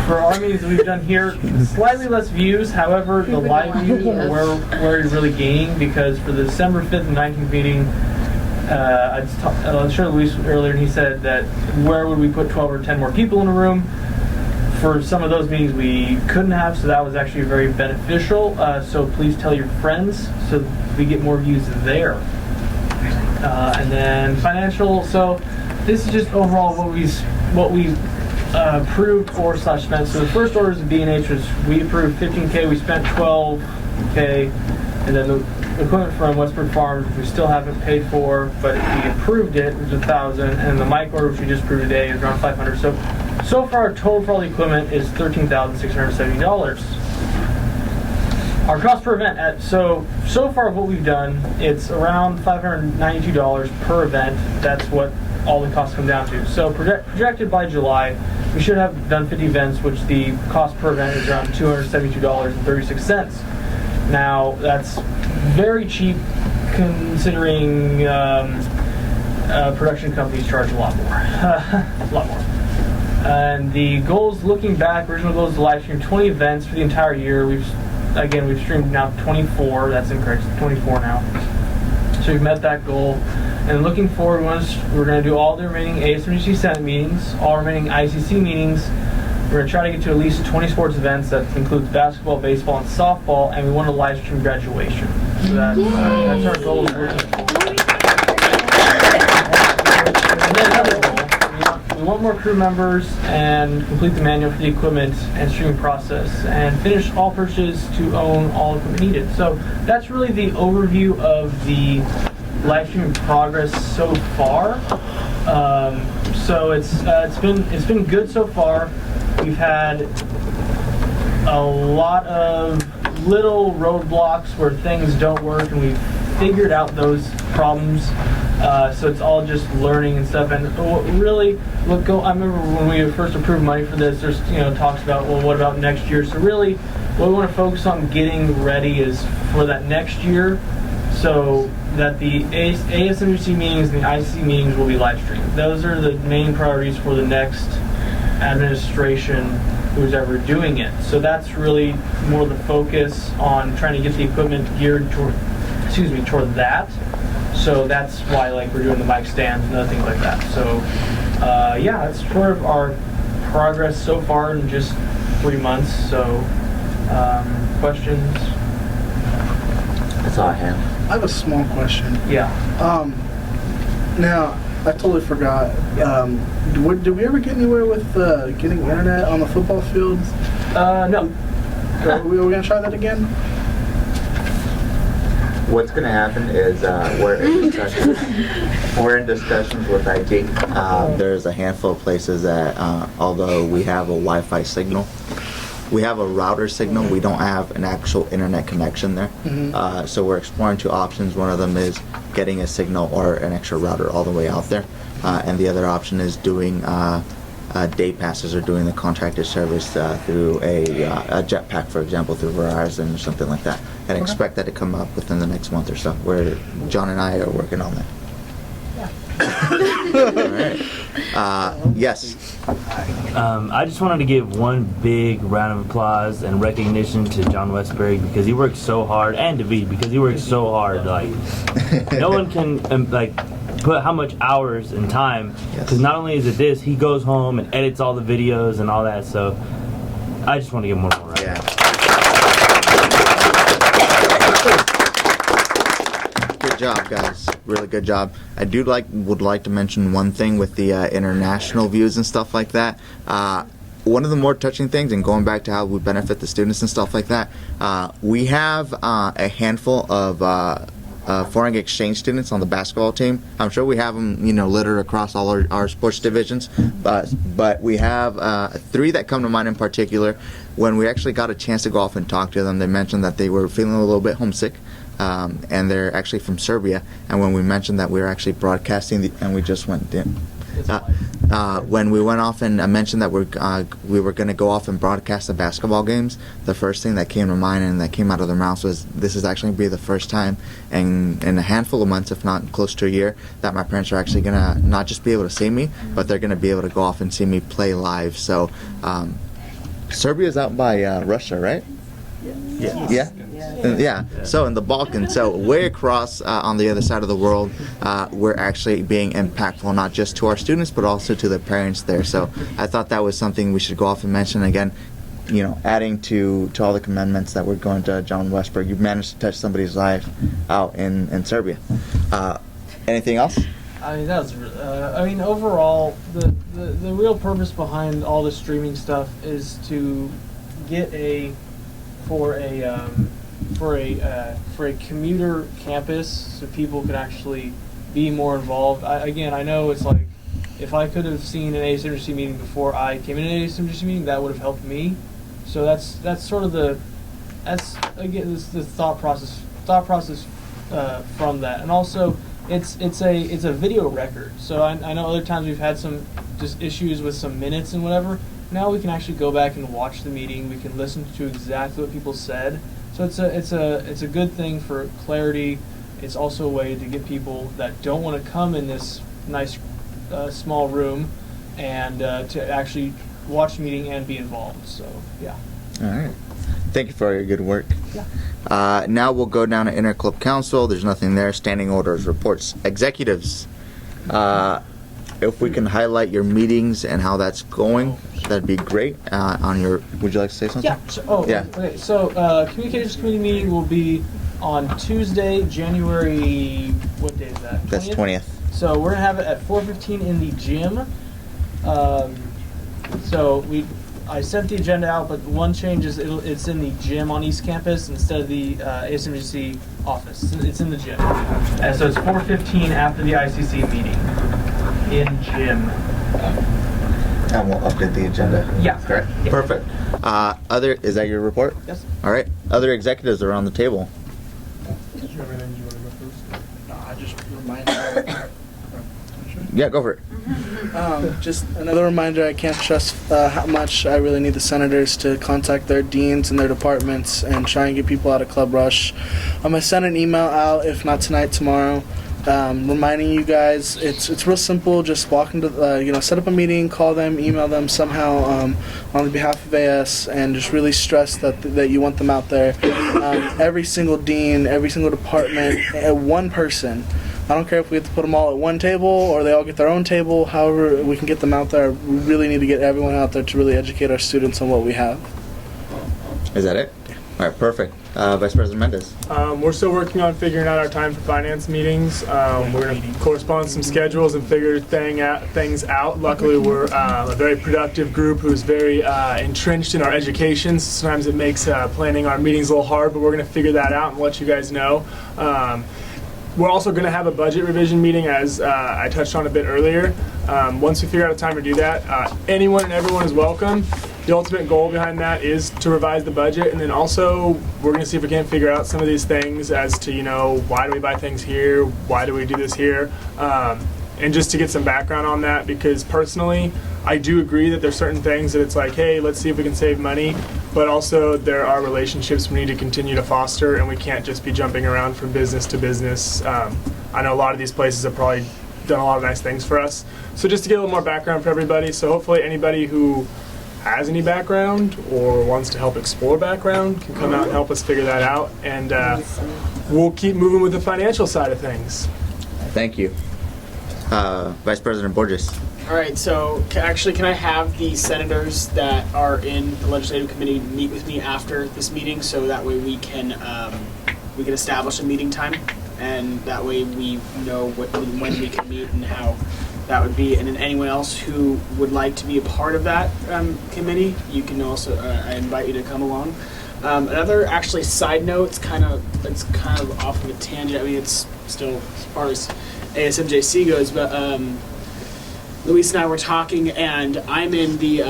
for our meetings that we've done here, slightly less views. However, the live views are where we're really gaining, because for the December 5th and 19th meeting, I was showing Luis earlier, and he said that where would we put 12 or 10 more people in a room? For some of those meetings we couldn't have, so that was actually very beneficial. So please tell your friends so we get more views there. And then financial. So this is just overall what we approved or /spent. So the first order is the B&H, which we approved $15K. We spent $12K, and then the equipment from Westbrook Farms we still haven't paid for, but we approved it, which was $1,000, and the mic order, which we just approved today, is around $500. So far, our total for all the equipment is $13,670. Our cost per event, so far what we've done, it's around $592 per event. That's what all the costs come down to. So projected by July, we should have done 50 events, which the cost per event is around $272.36. Now, that's very cheap considering production companies charge a lot more. A lot more. And the goals, looking back, original goal is to live stream 20 events for the entire year. We've streamed now 24. That's incorrect. 24 now. So we've met that goal. And looking forward, we're going to do all the remaining ASMJC Senate meetings, all remaining ICC meetings. We're going to try to get to at least 20 sports events. That includes basketball, baseball, and softball. And we want to live stream graduation. So that's our goal. And then another goal. more crew members and complete the manual for the equipment and streaming process and finish all purchases to own all equipment needed. So that's really the overview of the live streaming progress so far. So it's been good so far. We've had a lot of little roadblocks where things don't work, and we've figured out those problems. So it's all just learning and stuff. And really, I remember when we first approved money for this, there's talks about, well, what about next year? So really, what we want to focus on getting ready is for that next year, so that the ASMJC meetings and the ICC meetings will be live streamed. Those are the main priorities for the next administration, who's ever doing it. So that's really more the focus on trying to get the equipment geared toward that. So that's why we're doing the mic stands and other things like that. So yeah, that's sort of our progress so far in just 3 months. So questions? That's all I have. I have a small question. Yeah. Now, I totally forgot. Did we ever get anywhere with getting internet on the football fields? No. Are we going to try that again? What's going to happen is we're in discussions with IT. There's a handful of places that, although we have a Wi-Fi signal, we have a router signal, we don't have an actual internet connection there. Mm-hmm. So we're exploring two options. One of them is getting a signal or an extra router all the way out there. And the other option is doing day passes or doing the contracted service through a jetpack, for example, through Verizon or something like that. And expect that to come up within the next month or so, where John and I are working on that. All right. Yes. I just wanted to give one big round of applause and recognition to John Westbury, because he works so hard, and David, because he works so hard. No one can put how much hours and time, because not only is it this, he goes home and edits all the videos and all that. So I just want to give him one more round. Yeah. Good job, guys. Really good job. I would like to mention one thing with the international views and stuff like that. One of the more touching things, and going back to how we benefit the students and stuff like that, we have a handful of foreign exchange students on the basketball team. I'm sure we have them, littered across all our sports divisions, but we have 3 that come to mind in particular. When we actually got a chance to go off and talk to them, they mentioned that they were feeling a little bit homesick. And they're actually from Serbia. And when we mentioned that we were actually broadcasting, and we just went dim. When we went off and mentioned that we were going to go off and broadcast the basketball games, the first thing that came to mind and that came out of their mouths was, this is actually going to be the first time in a handful of months, if not close to a year, that my parents are actually going to not just be able to see me, but they're going to be able to go off and see me play live. So Serbia's out by Russia, right? Yeah. Yeah. So in the Balkans, so way across on the other side of the world, we're actually being impactful, not just to our students, but also to the parents there. So I thought that was something we should go off and mention again. Adding to all the commandments that we're going to John Westberg, you've managed to touch somebody's life out in Serbia. Anything else? I mean, overall, the real purpose behind all the streaming stuff is to get for a commuter campus, so people can actually be more involved. I know it's like, if I could have seen an ASMJC meeting before I came in an ASMJC meeting, that would have helped me. So that's sort of the thought process from that. And also, it's a video record. So I know other times we've had some just issues with some minutes and whatever. Now we can actually go back and watch the meeting. We can listen to exactly what people said. So it's a good thing for clarity. It's also a way to get people that don't want to come in this nice small room and to actually watch the meeting and be involved. So yeah. All right. Thank you for your good work. Yeah. Now we'll go down to Interclub Council. There's nothing there. Standing orders, reports, executives. If we can highlight your meetings and how that's going, that'd be great. Would you like to say something? Yeah. Okay. So Communications Committee meeting will be on Tuesday, January. What day is that? 20th? That's 20th. So we're gonna have it at 4:15 in the gym. So I sent the agenda out, but one change is it's in the gym on East Campus instead of the ASMJC office. It's in the gym. And so it's 4:15 after the ICC meeting in gym. And we'll update the agenda. Yeah. Correct? Yeah. Perfect. Is that your report? Yes. All right. Other executives are on the table. I just remind Yeah, go for it. Just another reminder, I can't stress how much I really need the senators to contact their deans and their departments and try and get people out of Club Rush. I'm going to send an email out, if not tonight, tomorrow, reminding you guys. It's real simple. Just walk into, set up a meeting, call them, email them somehow on behalf of AS, and just really stress that you want them out there. Every single dean, every single department, one person. I don't care if we have to put them all at one table or they all get their own table. However, we can get them out there. We really need to get everyone out there to really educate our students on what we have. Is that it? All right, perfect. Vice President Mendez. We're still working on figuring out our time for finance meetings. We're going to correspond some schedules and figure things out. Luckily, we're a very productive group who's very entrenched in our education. Sometimes it makes planning our meetings a little hard, but we're going to figure that out and let you guys know. We're also going to have a budget revision meeting, as I touched on a bit earlier. Once we figure out a time to do that, anyone and everyone is welcome. The ultimate goal behind that is to revise the budget, and then also we're going to see if we can figure out some of these things as to, why do we buy things here, why do we do this here, and just to get some background on that, because personally, I do agree that there's certain things that it's like, hey, let's see if we can save money, but also there are relationships we need to continue to foster, and we can't just be jumping around from business to business. I know a lot of these places have probably done a lot of nice things for us. So just to get a little more background for everybody, so hopefully anybody who has any background or wants to help explore background can come out and help us figure that out, and we'll keep moving with the financial side of things. Thank you. Vice President Borges. All right, so can I have the senators that are in the legislative committee meet with me after this meeting, so that way we can establish a meeting time, and that way we know when we can meet and how that would be. And then anyone else who would like to be a part of that committee, you can also I invite you to come along. Another actually side note, it's kind of off of a tangent. I mean, it's still as far as ASMJC goes, but Luis and I were talking, and I'm in the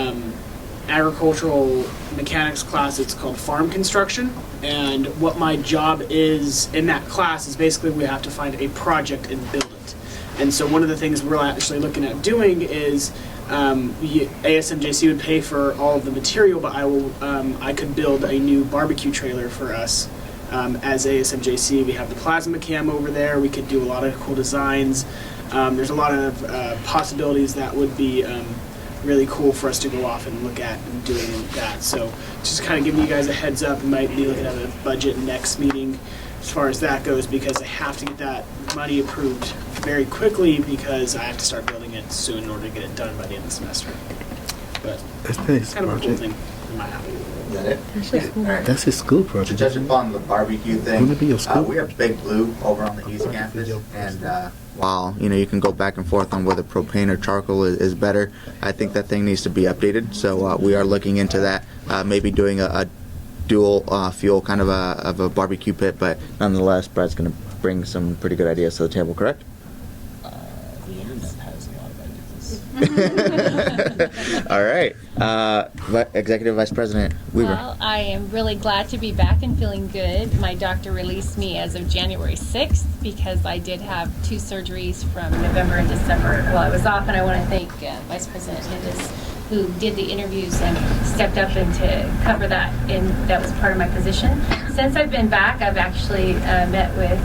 agricultural mechanics class. It's called farm construction, and what my job is in that class is basically we have to find a project and build it. And so one of the things we're actually looking at doing is ASMJC would pay for all of the material, but I could build a new barbecue trailer for us as ASMJC. We have the plasma cam over there. We could do a lot of cool designs. There's a lot of possibilities that would be really cool for us to go off and look at and doing that. So just kind of giving you guys a heads up, we might be looking at a budget next meeting as far as that goes, because I have to get that money approved very quickly because I have to start building it soon in order to get it done by the end of the semester. But it's kind of a cool thing that might happen. Is that it? That's his school project. To touch upon the barbecue thing, Wouldn't it be your school? we have Big Blue over on the East Campus, and while you can go back and forth on whether propane or charcoal is better, I think that thing needs to be updated. So we are looking into that, maybe doing a dual fuel kind of a barbecue pit, but nonetheless, Brad's going to bring some pretty good ideas to the table, correct? The internet has a lot of ideas. All right. Executive Vice President Weaver. Well, I am really glad to be back and feeling good. My doctor released me as of January 6th because I did have 2 surgeries from November and December while I was off, and I want to thank Vice President Mendez, who did the interviews and stepped up and to cover that, and that was part of my position. Since I've been back, I've actually met with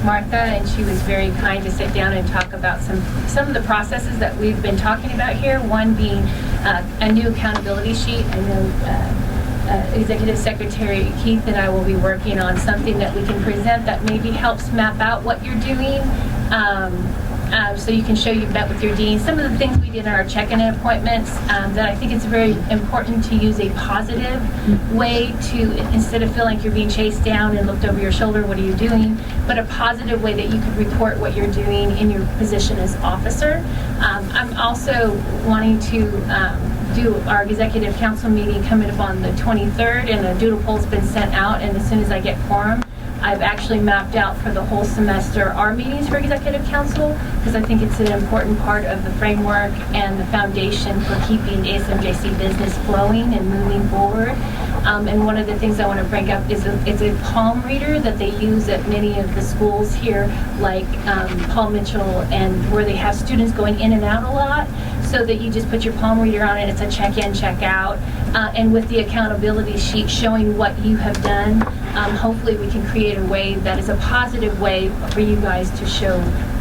Martha, and she was very kind to sit down and talk about some of the processes that we've been talking about here, one being a new accountability sheet. I know Executive Secretary Keith and I will be working on something that we can present that maybe helps map out what you're doing. so you can show you've met with your dean. Some of the things we did in our check-in appointments, that I think it's very important to use a positive way to, instead of feeling like you're being chased down and looked over your shoulder, what are you doing, but a positive way that you could report what you're doing in your position as officer. I'm also wanting to do our executive council meeting coming up on the 23rd, and a doodle poll's been sent out, and as soon as I get quorum, I've actually mapped out for the whole semester our meetings for executive council, because I think it's an important part of the framework and the foundation for keeping ASMJC business flowing and moving forward. And one of the things I want to bring up is it's a palm reader that they use at many of the schools here, like Paul Mitchell, and where they have students going in and out a lot, so that you just put your palm reader on it. It's a check-in, check-out, and with the accountability sheet showing what you have done. Hopefully we can create a way that is a positive way for you guys to show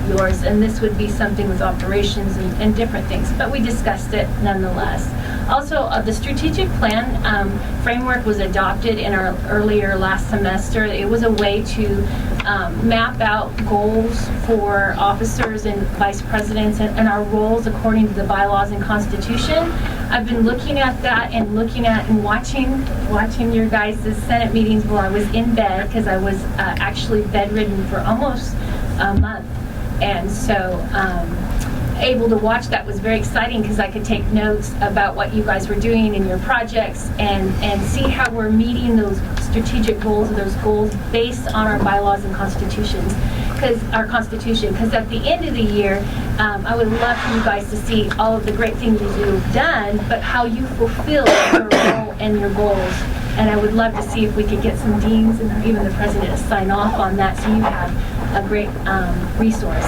yours, and this would be something with operations and different things, but we discussed it nonetheless. Also, the strategic plan framework was adopted in our earlier last semester. It was a way to map out goals for officers and vice presidents and our roles according to the bylaws and constitution. I've been looking at that and looking at and watching your guys' Senate meetings while I was in bed, because I was actually bedridden for almost a month. And so able to watch that was very exciting, because I could take notes about what you guys were doing in your projects and see how we're meeting those strategic goals, or those goals based on our bylaws and constitutions. Because at the end of the year, I would love for you guys to see all of the great things you've done, but how you fulfill your role and your goals. And I would love to see if we could get some deans and even the president to sign off on that, so you have a great resource.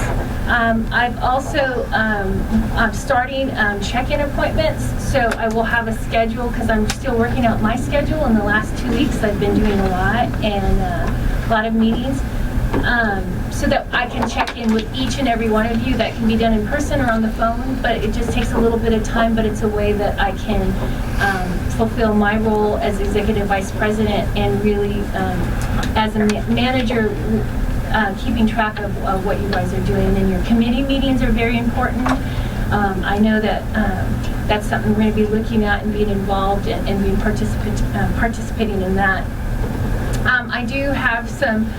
I've also, I'm starting check-in appointments, so I will have a schedule, because I'm still working out my schedule. In the last 2 weeks, I've been doing a lot, and a lot of meetings. So that I can check in with each and every one of you. That can be done in person or on the phone, but it just takes a little bit of time, but it's a way that I can fulfill my role as executive vice president, and really as a manager, keeping track of what you guys are doing. And your committee meetings are very important. I know that that's something we're going to be looking at and being involved and being participating in that. I do have some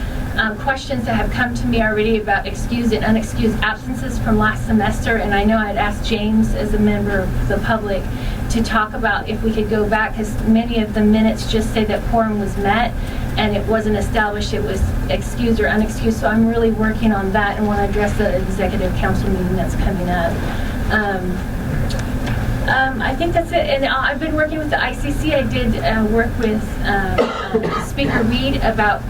questions that have come to me already about excused and unexcused absences from last semester, and I know I'd asked James, as a member of the public, to talk about if we could go back, because many of the minutes just say that quorum was met and it wasn't established it was excused or unexcused. So I'm really working on that and want to address the executive council meeting that's coming up. I think that's it. And I've been working with the ICC. I did work with Speaker Reed about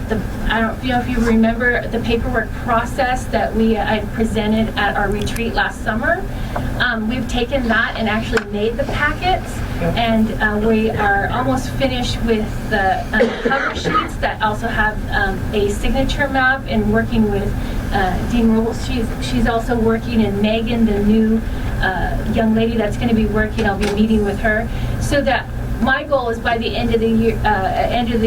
I don't know if you remember the paperwork process that I presented at our retreat last summer. We've taken that and actually made the packets, and we are almost finished with the cover sheets that also have a signature map, and working with Dean Rules. She's also working, and Megan, the new young lady that's going to be working, I'll be meeting with her, so that my goal is by the end of the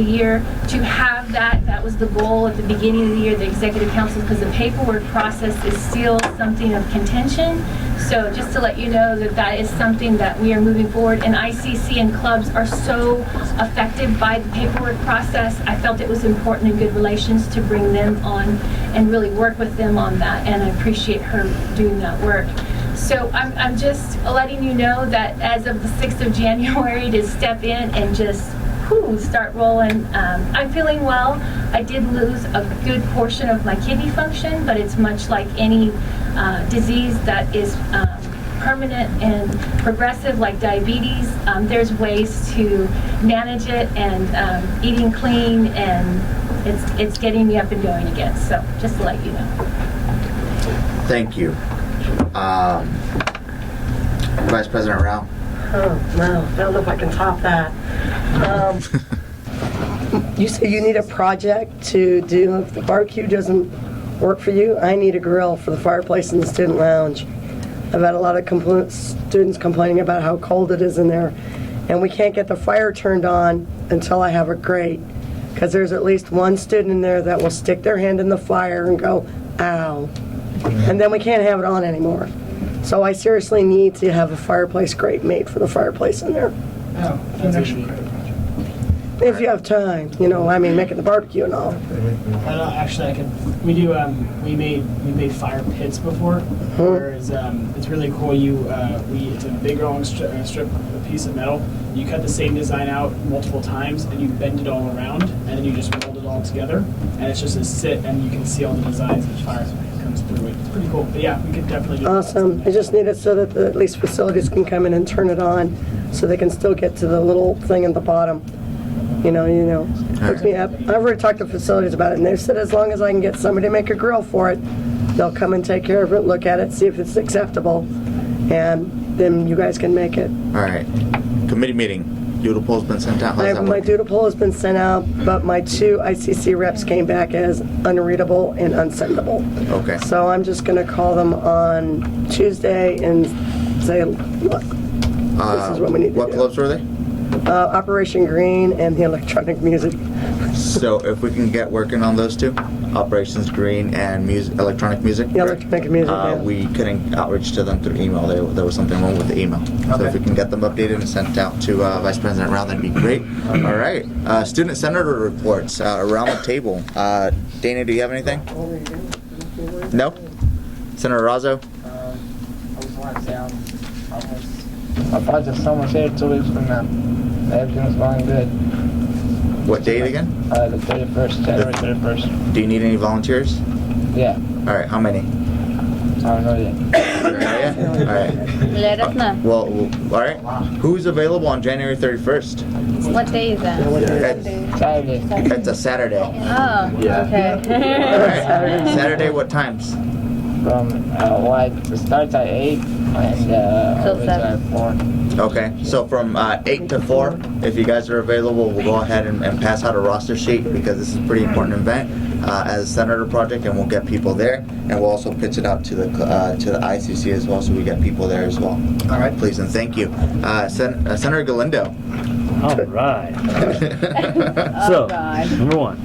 year, to have that. That was the goal at the beginning of the year, the executive council, because the paperwork process is still something of contention. So just to let you know that is something that we are moving forward, and ICC and clubs are so affected by the paperwork process. I felt it was important in good relations to bring them on and really work with them on that, and I appreciate her doing that work. So I'm just letting you know that as of the 6th of January, to step in and just start rolling. I'm feeling well. I did lose a good portion of my kidney function, but it's much like any disease that is permanent and progressive, like diabetes. There's ways to manage it, and eating clean, and it's getting me up and going again. So just to let you know. Thank you. Vice President Rao. Oh, no, I don't know if I can top that. You say you need a project to do if the barbecue doesn't work for you. I need a grill for the fireplace in the student lounge. I've had a lot of students complaining about how cold it is in there, and we can't get the fire turned on until I have a grate, because there's at least one student in there that will stick their hand in the fire and go, ow. and then we can't have it on anymore. So I seriously need to have a fireplace grate made for the fireplace in there. Oh, that's actually. If you have time, you know, I mean, making the barbecue and all. Actually, I could. We do. We made fire pits before. Whereas it's really cool. It's a big long strip, a piece of metal. You cut the same design out multiple times, and you bend it all around, and then you just mold it all together. And it's just a sit, and you can see all the designs as fire comes through it. It's pretty cool. But yeah, we could definitely do Awesome. I just need it so that at least facilities can come in and turn it on, so they can still get to the little thing at the bottom. You know, hook me up. I've already talked to facilities about it, and they've said as long as I can get somebody to make a grill for it, they'll come and take care of it, look at it, see if it's acceptable, and then you guys can make it. All right. Committee meeting. Doodle poll's been sent out. How's that My work? doodle poll has been sent out, but my 2 ICC reps came back as unreadable and unsendable. Okay. So I'm just going to call them on Tuesday and say, look, this is what we need to do. What clubs were they? Operation Green and the electronic music. So if we can get working on those two, Operations Green and electronic music. The electronic music, yeah. We couldn't outreach to them through email. There was something wrong with the email. So if we can get them updated and sent out to Vice President Rao, that'd be great. All right. Student Senator reports around the table. Dana, do you have anything? No? Senator Razzo? I just want to say my project's almost here 2 weeks from now. Everything's going good. What date again? The 31st, January 31st. Do you need any volunteers? Yeah. All right. How many? I don't know yet. All right. Let us know. Well, all right. Who's available on January 31st? What day is that? Saturday. It's a Saturday. Oh, okay. All right. Saturday, what times? From it starts at 8 and ends at 4. Okay, so from 8 to 4, if you guys are available, we'll go ahead and pass out a roster sheet because this is a pretty important event as a Senator project, and we'll get people there, and we'll also pitch it out to the ICC as well, so we get people there as well. All right, please and thank you, Senator Galindo. All right. So, number one.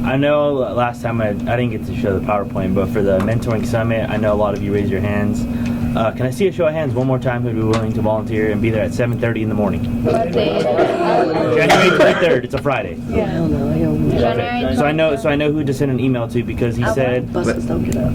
I know last time I didn't get to show the PowerPoint, but for the mentoring summit, I know a lot of you raised your hands. Can I see a show of hands one more time who'd be willing to volunteer and be there at 7:30 in the morning? What day is it? January 23rd. It's a Friday. Yeah. Okay. So I know who to send an email to because he said. Buses don't get up.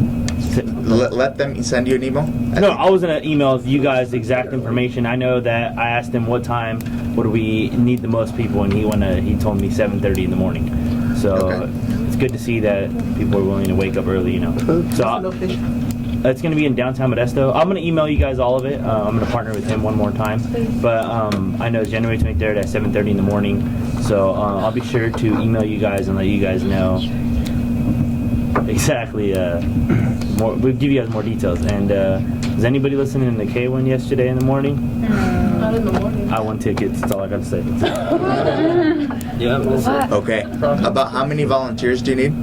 Let them send you an email? No, I was gonna email you guys the exact information. I know that I asked him what time would we need the most people, and he told me 7:30 in the morning. So it's good to see that people are willing to wake up early, you know. So it's going to be in downtown Modesto. I'm going to email you guys all of it. I'm going to partner with him one more time. But I know it's January 23rd at 7:30 in the morning. So I'll be sure to email you guys and let you guys know exactly. We'll give you guys more details. And is anybody listening to K1 yesterday in the morning? Not in the morning. I won tickets. That's all I got to say. Yeah, that's it. Okay. About how many volunteers do you need?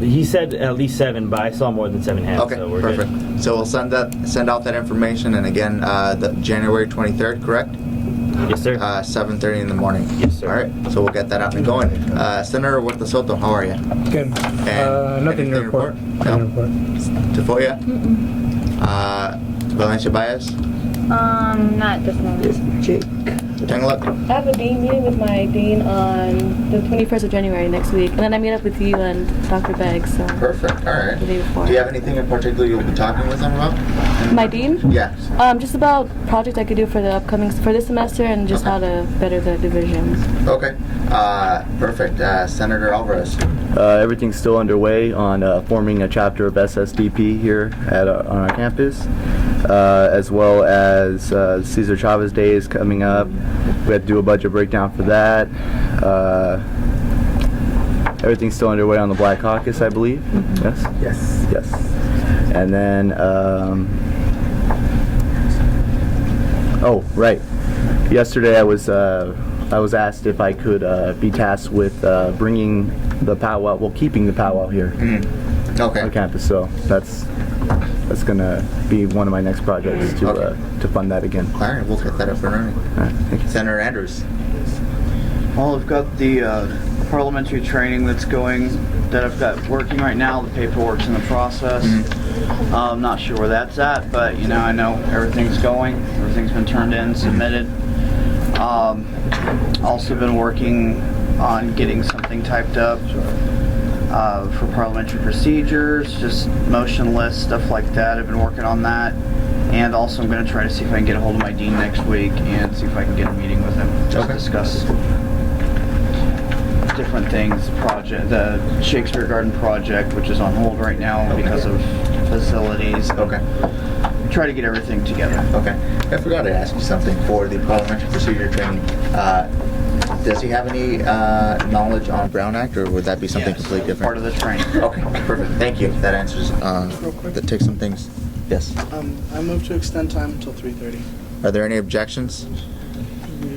He said at least 7, but I saw more than 7 hands. Okay, so we're perfect. Good. So we'll send out that information, and again, the January 23rd, correct? Yes, sir. 7:30 in the morning. Yes, sir. All right, so we'll get that out and going. Senator Huerta Soto, how are you? Good. Nothing to report. No? Tafoya? Valencia Baez? Not this moment. Jake. Tangaluk? I have a dean meeting with my dean on the 21st of January next week, and then I meet up with you and Dr. Beggs. So Perfect. All right. the day before. Do you have anything in particular you'll be talking with them about? My dean? Yeah. Just about projects I could do for this semester, and just how to better the divisions. Okay. Perfect. Senator Alvarez. Everything's still underway on forming a chapter of SSDP here on our campus, as well as Cesar Chavez Day is coming up. We have to do a budget breakdown for that. Everything's still underway on the Black Caucus, I believe. Mm-hmm. Yes? Yes. And then, oh, right. Yesterday I was asked if I could be tasked with bringing the powwow, keeping the powwow here on campus. So that's gonna be one of my next projects to fund that again. All right, we'll get that up and running. All right, thank you. Senator Andrews. Well, I've got the parliamentary training that's going that I've got working right now. The paperwork's in the process. I'm not sure where that's at, but you know, I know everything's going. Everything's been turned in, submitted. Also been working on getting something typed up for parliamentary procedures, just motion lists, stuff like that. I've been working on that. And also I'm going to try to see if I can get a hold of my dean next week and see if I can get a meeting with him to discuss different things. The Shakespeare Garden project, which is on hold right now because of facilities. Okay. Try to get everything together. Okay. I forgot to ask you something for the parliamentary procedure training. Does he have any knowledge on Brown Act, or would that be something completely different? Part of the training. Okay, perfect. Thank you. That answers. That takes some things. Yes. I move to extend time until 3:30. Are there any objections?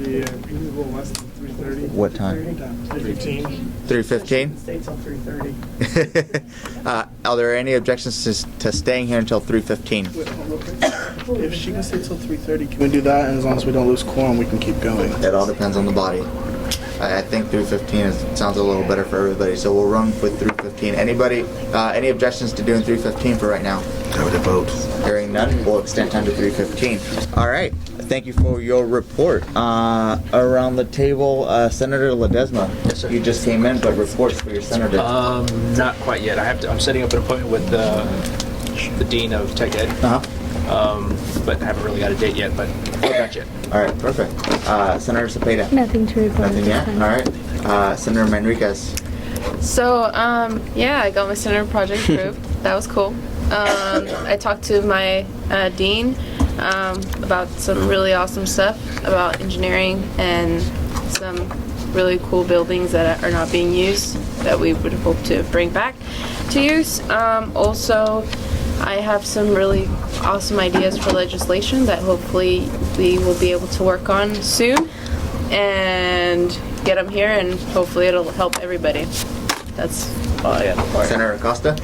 Yeah, we can go less than 3:30. What time? 3:15. 3:15. Stay till 3:30. Are there any objections to staying here until 3:15? If she can stay till 3:30, can we do that? And as long as we don't lose quorum, we can keep going. It all depends on the body. I think 3:15 sounds a little better for everybody, so we'll run with 3:15. Anybody, any objections to doing 3:15 for right now? I would vote. Hearing none, we'll extend time to 3:15. All right. Thank you for your report. Around the table, Senator Ledesma. Yes, sir. You just came in, but reports for your senator. Not quite yet. I'm setting up an appointment with the dean of Tech Ed. But I haven't really got a date yet, but not yet. All right, perfect. Senator Cepeda. Nothing to report. Nothing yet? All right. Senator Manriquez. So, yeah, I got my senator project approved. That was cool. I talked to my dean about some really awesome stuff about engineering and some really cool buildings that are not being used that we would hope to bring back to use. Also, I have some really awesome ideas for legislation that hopefully we will be able to work on soon and get them here, and hopefully it'll help everybody. That's all I got for it. Senator Acosta?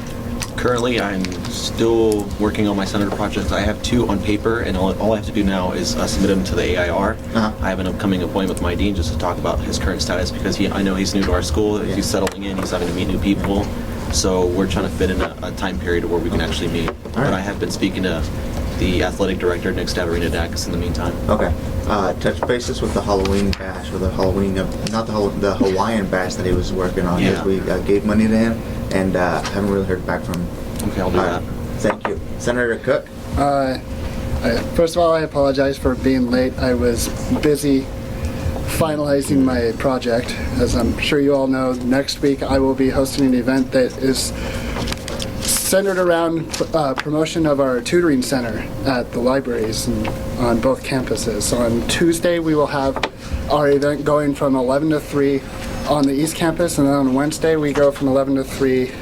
Currently, I'm still working on my senator projects. I have 2 on paper, and all I have to do now is submit them to the AIR. I have an upcoming appointment with my dean just to talk about his current status, because I know he's new to our school. He's settling in. He's having to meet new people. So we're trying to fit in a time period where we can actually meet. But I have been speaking to the athletic director, Nick Stavarina Dacus, in the meantime. Okay. Touch bases with the Halloween bash, or the Halloween, the Hawaiian bash that he was working on. Yeah. We gave money to him, and haven't really heard back from him. Okay, I'll do that. Thank you. Senator Cook? First of all, I apologize for being late. I was busy finalizing my project. As I'm sure you all know, next week I will be hosting an event that is centered around promotion of our tutoring center at the libraries and on both campuses. So on Tuesday we will have our event going from 11 to 3 on the East Campus, and then on Wednesday we go from 11 to 3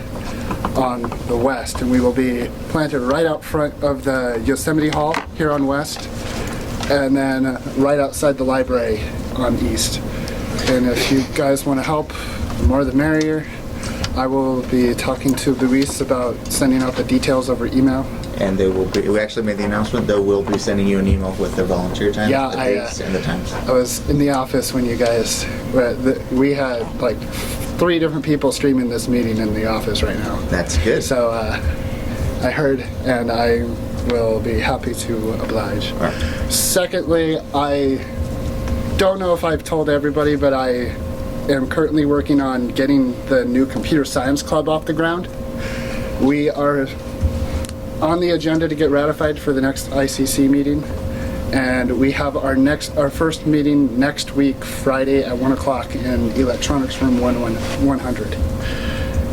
on the West, and we will be planted right out front of the Yosemite Hall here on West, and then right outside the library on East. And if you guys want to help, the more the merrier. I will be talking to Luis about sending out the details over email. And they will be, we actually made the announcement, they will be sending you an email with their volunteer time, Yeah, the dates and the times. I was in the office when you guys, we had like 3 different people streaming this meeting in the office right now. That's good. So I heard, and I will be happy to oblige. Right. Secondly, I don't know if I've told everybody, but I am currently working on getting the new computer science club off the ground. We are on the agenda to get ratified for the next ICC meeting, and we have our first meeting next week, Friday at 1 o'clock in electronics room 100.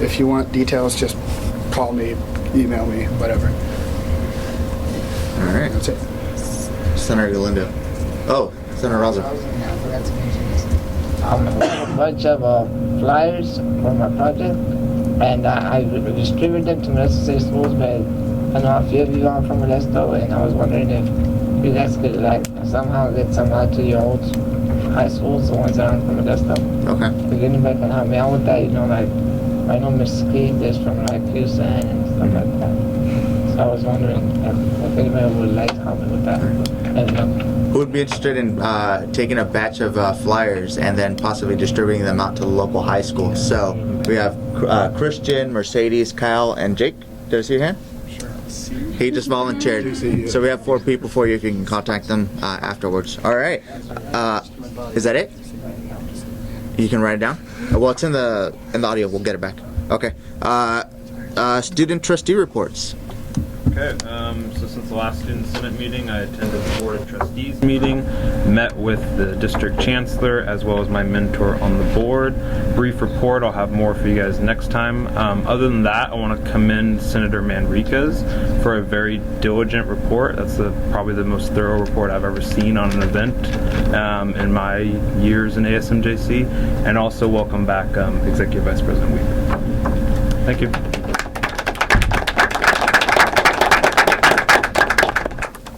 If you want details, just call me, email me, whatever. All right. That's it. Senator Galindo. Oh, Senator Raza. I have a bunch of flyers for my project, and I distributed them to Modesto City Schools, but I know a few of you are from Modesto, and I was wondering if you guys could like somehow get some out to your old high schools, the ones that aren't from Modesto. Okay. If anybody can help me out with that, you know, like I know Miss Keith is from like Houston and stuff like that. So I was wondering if anybody would like to help me with that. I don't know. Who would be interested in taking a batch of flyers and then possibly distributing them out to the local high school? So we have Christian, Mercedes, Kyle, and Jake. Did I see your hand? He just volunteered. So we have 4 people for you if you can contact them afterwards. All right. Is that it? You can write it down? Well, it's in the audio. We'll get it back. Okay. Student trustee reports. Okay, so since the last Student Senate meeting, I attended the Board of Trustees meeting, met with the District Chancellor as well as my mentor on the board. Brief report, I'll have more for you guys next time. Other than that, I want to commend Senator Manriquez for a very diligent report. That's probably the most thorough report I've ever seen on an event in my years in ASMJC. And also welcome back Executive Vice President Weaver. Thank you.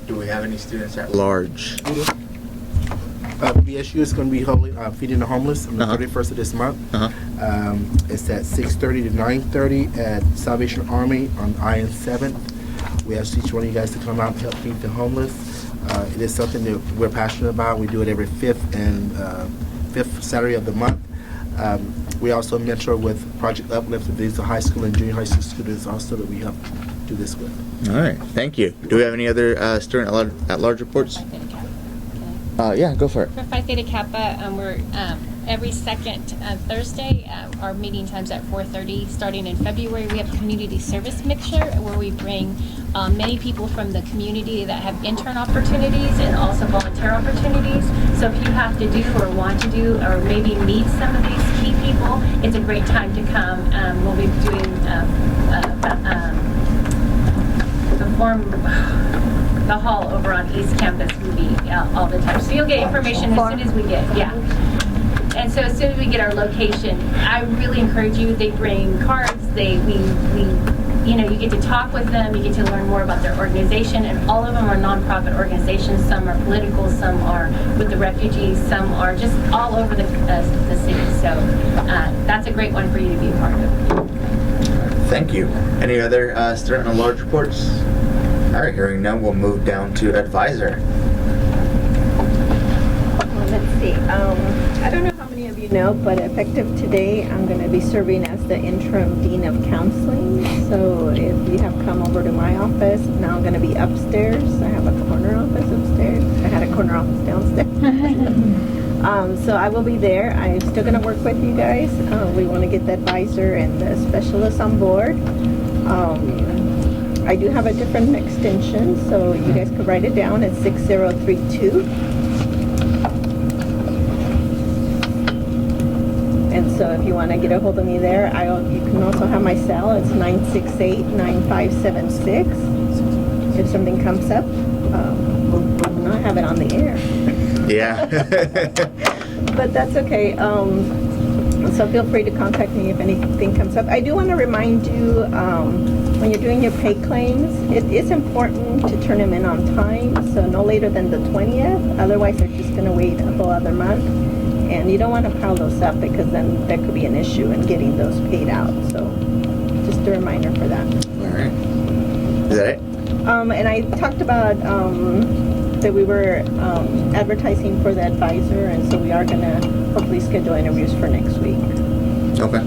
Do we have any students at large? BSU is going to be feeding the homeless on the 31st of this month. It's at 6:30 to 9:30 at Salvation Army on IN 7th. We ask each one of you guys to come out and help feed the homeless. It is something that we're passionate about. We do it every fifth Saturday of the month. We also mentor with Project Uplift. These are high school and junior high school students also that we help do this with. All right, thank you. Do we have any other student at large reports? Yeah, go for it. For Phi Theta Kappa, we're every second Thursday. Our meeting time's at 4:30. Starting in February, we have community service mixture where we bring many people from the community that have intern opportunities and also volunteer opportunities. So if you have to do or want to do or maybe meet some of these key people, it's a great time to come. We'll be doing the hall over on East Campus will be all the time. So you'll get information as soon as we get, And so as soon as we get our location, I really encourage you. They bring cards. You get to talk with them. You get to learn more about their organization, and all of them are nonprofit organizations. Some are political. Some are with the refugees. Some are just all over the city. So that's a great one for you to be a part of. Thank you. Any other student at large reports? All right, hearing none, we'll move down to advisor. Well, let's see. I don't know how many of you know, but effective today, I'm going to be serving as the interim dean of counseling. So if you have come over to my office, now I'm going to be upstairs. I have a corner office upstairs. I had a corner office downstairs. So I will be there. I'm still going to work with you guys. We want to get the advisor and the specialist on board. I do have a different extension, so you guys could write it down. It's 6032. And so if you want to get a hold of me there, you can also have my cell. It's 968-9576. If something comes up, I have it on the air. Yeah. But that's okay. So feel free to contact me if anything comes up. I do want to remind you, when you're doing your pay claims, it is important to turn them in on time, so no later than the 20th. Otherwise, they're just going to wait a whole other month. And you don't want to pile those up because then there could be an issue in getting those paid out. So just a reminder for that. All right. Is that it? And I talked about that we were advertising for the advisor, and so we are going to hopefully schedule interviews for next week. Okay.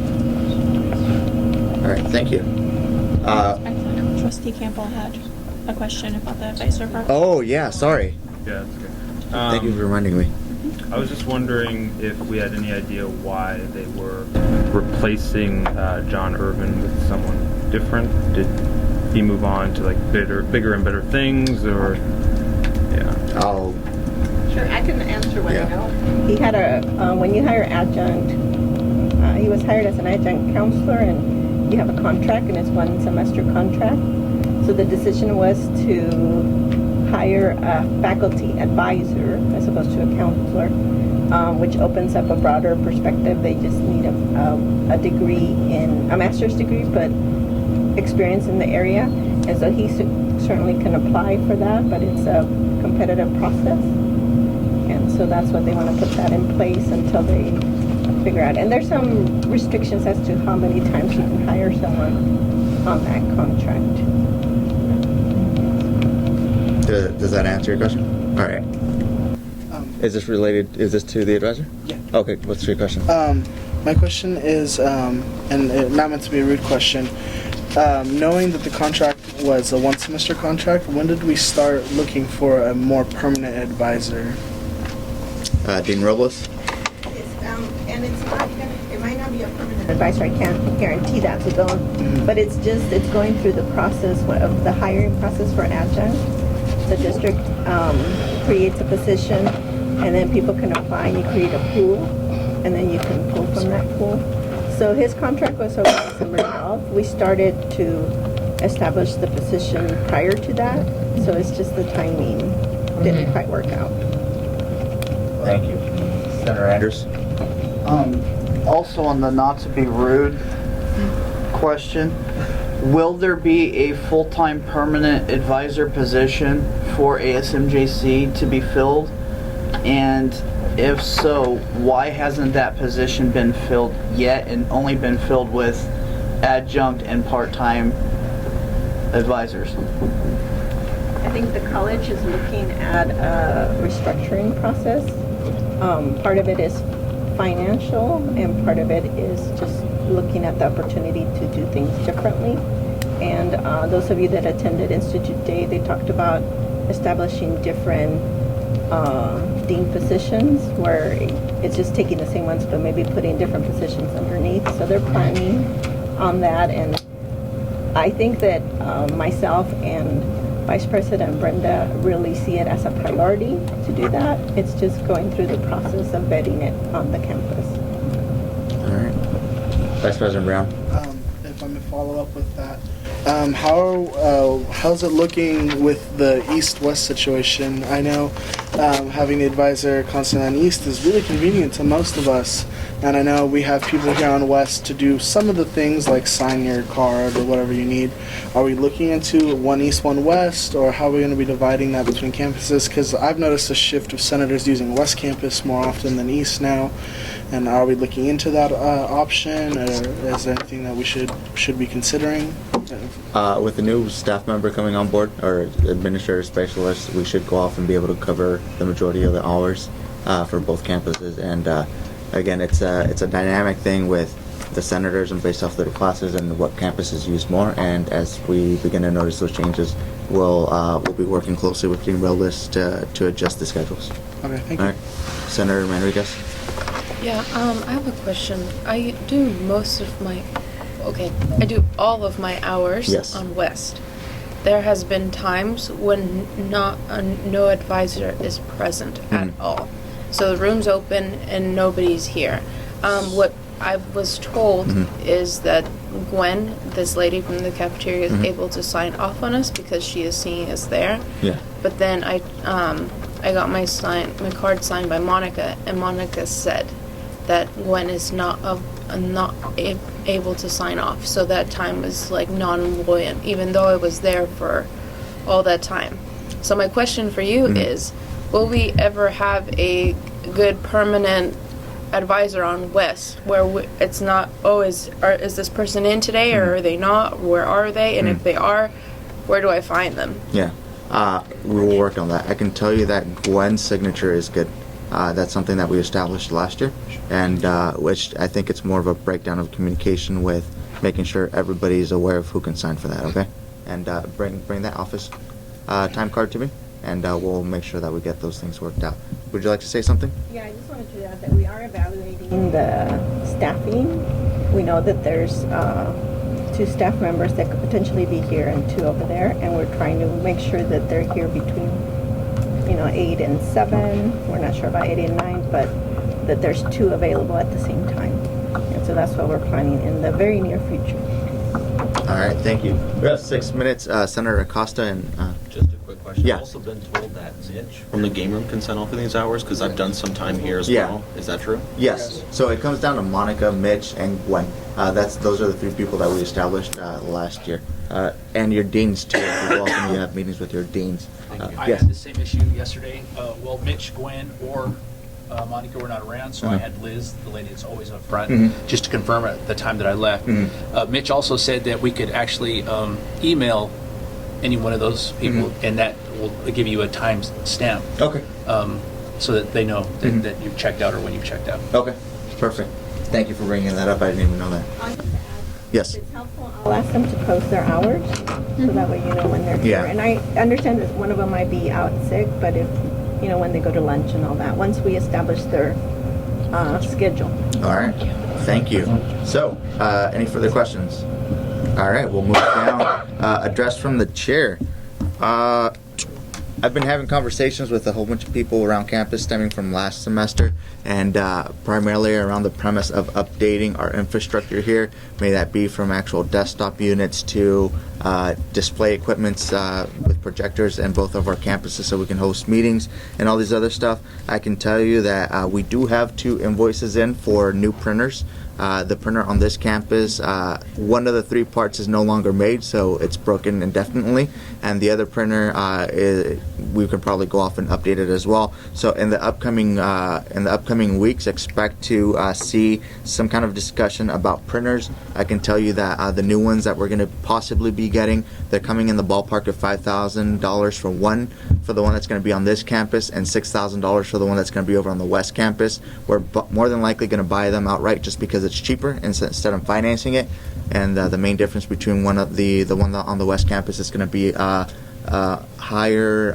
All right, thank you. Trustee Campbell had a question about the advisor part. Oh, yeah, sorry. Yeah, that's good. Thank you for reminding me. I was just wondering if we had any idea why they were replacing John Irvin with someone different. Did he move on to like bigger and better things, or Oh. Sure, I can answer what I know. He had when you hire adjunct, he was hired as an adjunct counselor, and you have a contract, and it's 1 semester contract. So the decision was to hire a faculty advisor as opposed to a counselor, which opens up a broader perspective. They just need a degree a master's degree, but experience in the area. And so he certainly can apply for that, but it's a competitive process. And so that's what they want to put that in place until they figure out. And there's some restrictions as to how many times you can hire someone on that contract. Does that answer your question? All right. Is this related? Is this to the advisor? Yeah. Okay. What's your question? My question is, and not meant to be a rude question, knowing that the contract was a one-semester contract, when did we start looking for a more permanent advisor? Dean Robles. And it's not gonna, it might not be a permanent advisor, I can't guarantee that to go, but it's going through the process of the hiring process for adjunct. The district creates a position, and then people can apply, and you create a pool, and then you can pull from that pool. So his contract was over December 12th. We started to establish the position prior to that, so it's just the timing didn't quite work out. Thank you. Senator Andrews. Also on the not to be rude question, will there be a full-time permanent advisor position for ASMJC to be filled? And if so, why hasn't that position been filled yet and only been filled with adjunct and part-time advisors? I think the college is looking at a restructuring process. Part of it is financial, and part of it is just looking at the opportunity to do things differently. And those of you that attended Institute Day, they talked about establishing different dean positions where it's just taking the same ones but maybe putting different positions underneath. So they're planning on that, and I think that myself and Vice President Brenda really see it as a priority to do that. It's just going through the process of vetting it on the campus. All right. Vice President Brown. If I may follow up with that, how's it looking with the east-west situation? I know having the advisor constantly on east is really convenient to most of us, and I know we have people here on west to do some of the things like sign your card or whatever you need. Are we looking into one east, one west, or how are we going to be dividing that between campuses? Because I've noticed a shift of senators using west campus more often than east now. And are we looking into that option, or is there anything that we should be considering? With the new staff member coming on board, or administrative specialist, we should go off and be able to cover the majority of the hours for both campuses. And again, it's a dynamic thing with the senators and based off their classes and what campuses use more. And as we begin to notice those changes, we'll be working closely with Dean Robles to adjust the schedules. Okay, thank you. All right, Senator Manriquez. Yeah, I have a question. I do all of my hours on West. There has been times when no advisor is present at all. So the room's open and nobody's here. What I was told is that Gwen, this lady from the cafeteria, is able to sign off on us because she is seeing us there. Yeah. But then I got my card signed by Monica, and Monica said that Gwen is not able to sign off. So that time was like non-employment, even though I was there for all that time. So my question for you is, will we ever have a good permanent advisor on West where it's not, is this person in today or are they not? Where are they? And if they are, where do I find them? Yeah, we will work on that. I can tell you that Gwen's signature is good. That's something that we established last year, and which I think it's more of a breakdown of communication with making sure everybody's aware of who can sign for that, okay? And bring that office time card to me, and we'll make sure that we get those things worked out. Would you like to say something? Yeah, I just wanted to add that we are evaluating the staffing. We know that there's 2 staff members that could potentially be here and 2 over there, and we're trying to make sure that they're here between 8 and 7. We're not sure about 8 and 9, but that there's 2 available at the same time. And so that's what we're planning in the very near future. All right, thank you. We have 6 minutes. Senator Acosta and... Just a quick question. Yeah. I've also been told that Mitch from the game room can sign off for these hours because I've done some time here as well. Is that true? Yes. So it comes down to Monica, Mitch, and Gwen. Those are the 3 people that we established last year. And your deans, too. If you welcome, you have meetings with your deans. I had the same issue yesterday. Mitch, Gwen, or Monica were not around, so I had Liz, the lady that's always up front, just to confirm at the time that I left. Mitch also said that we could actually email any one of those people, and that will give you a time stamp. Okay. So that they know that you've checked out or when you've checked out. Okay, perfect. Thank you for bringing that up. I didn't even know that. Yes. It's helpful. I'll ask them to post their hours, so that way you know when they're here. Yeah. And I understand that one of them might be out sick, but if, you know, when they go to lunch and all that, once we establish their schedule. All right. Thank you. So, any further questions? All right, we'll move down. Address from the chair. I've been having conversations with a whole bunch of people around campus stemming from last semester, and primarily around the premise of updating our infrastructure here. May that be from actual desktop units to display equipments with projectors in both of our campuses so we can host meetings and all these other stuff. I can tell you that we do have 2 invoices in for new printers. The printer on this campus, one of the 3 parts is no longer made, so it's broken indefinitely, and the other printer, we could probably go off and update it as well. So in the upcoming weeks, expect to see some kind of discussion about printers. I can tell you that the new ones that we're going to possibly be getting, they're coming in the ballpark of $5,000 for the one that's going to be on this campus, and $6,000 for the one that's going to be over on the west campus. We're more than likely going to buy them outright just because it's cheaper instead of financing it. And the main difference between one on the west campus is going to be higher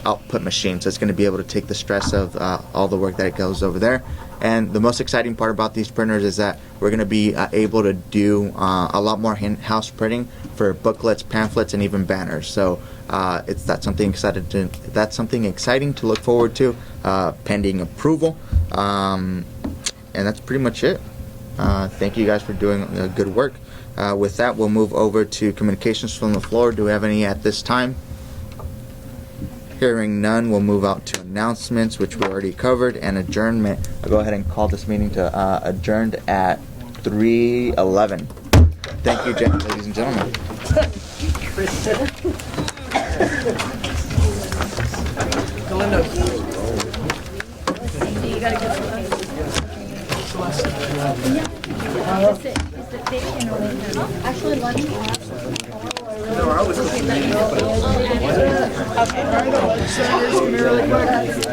output machine, so it's going to be able to take the stress of all the work that goes over there. And the most exciting part about these printers is that we're going to be able to do a lot more in-house printing for booklets, pamphlets, and even banners. So that's something exciting to look forward to, pending approval. And that's pretty much it. Thank you guys for doing good work. With that, we'll move over to communications from the floor. Do we have any at this time? Hearing none, we'll move out to announcements, which we already covered, and adjournment. I'll go ahead and call this meeting to adjourned at 3:11. Thank you, ladies and gentlemen. You gotta get actually lunch will have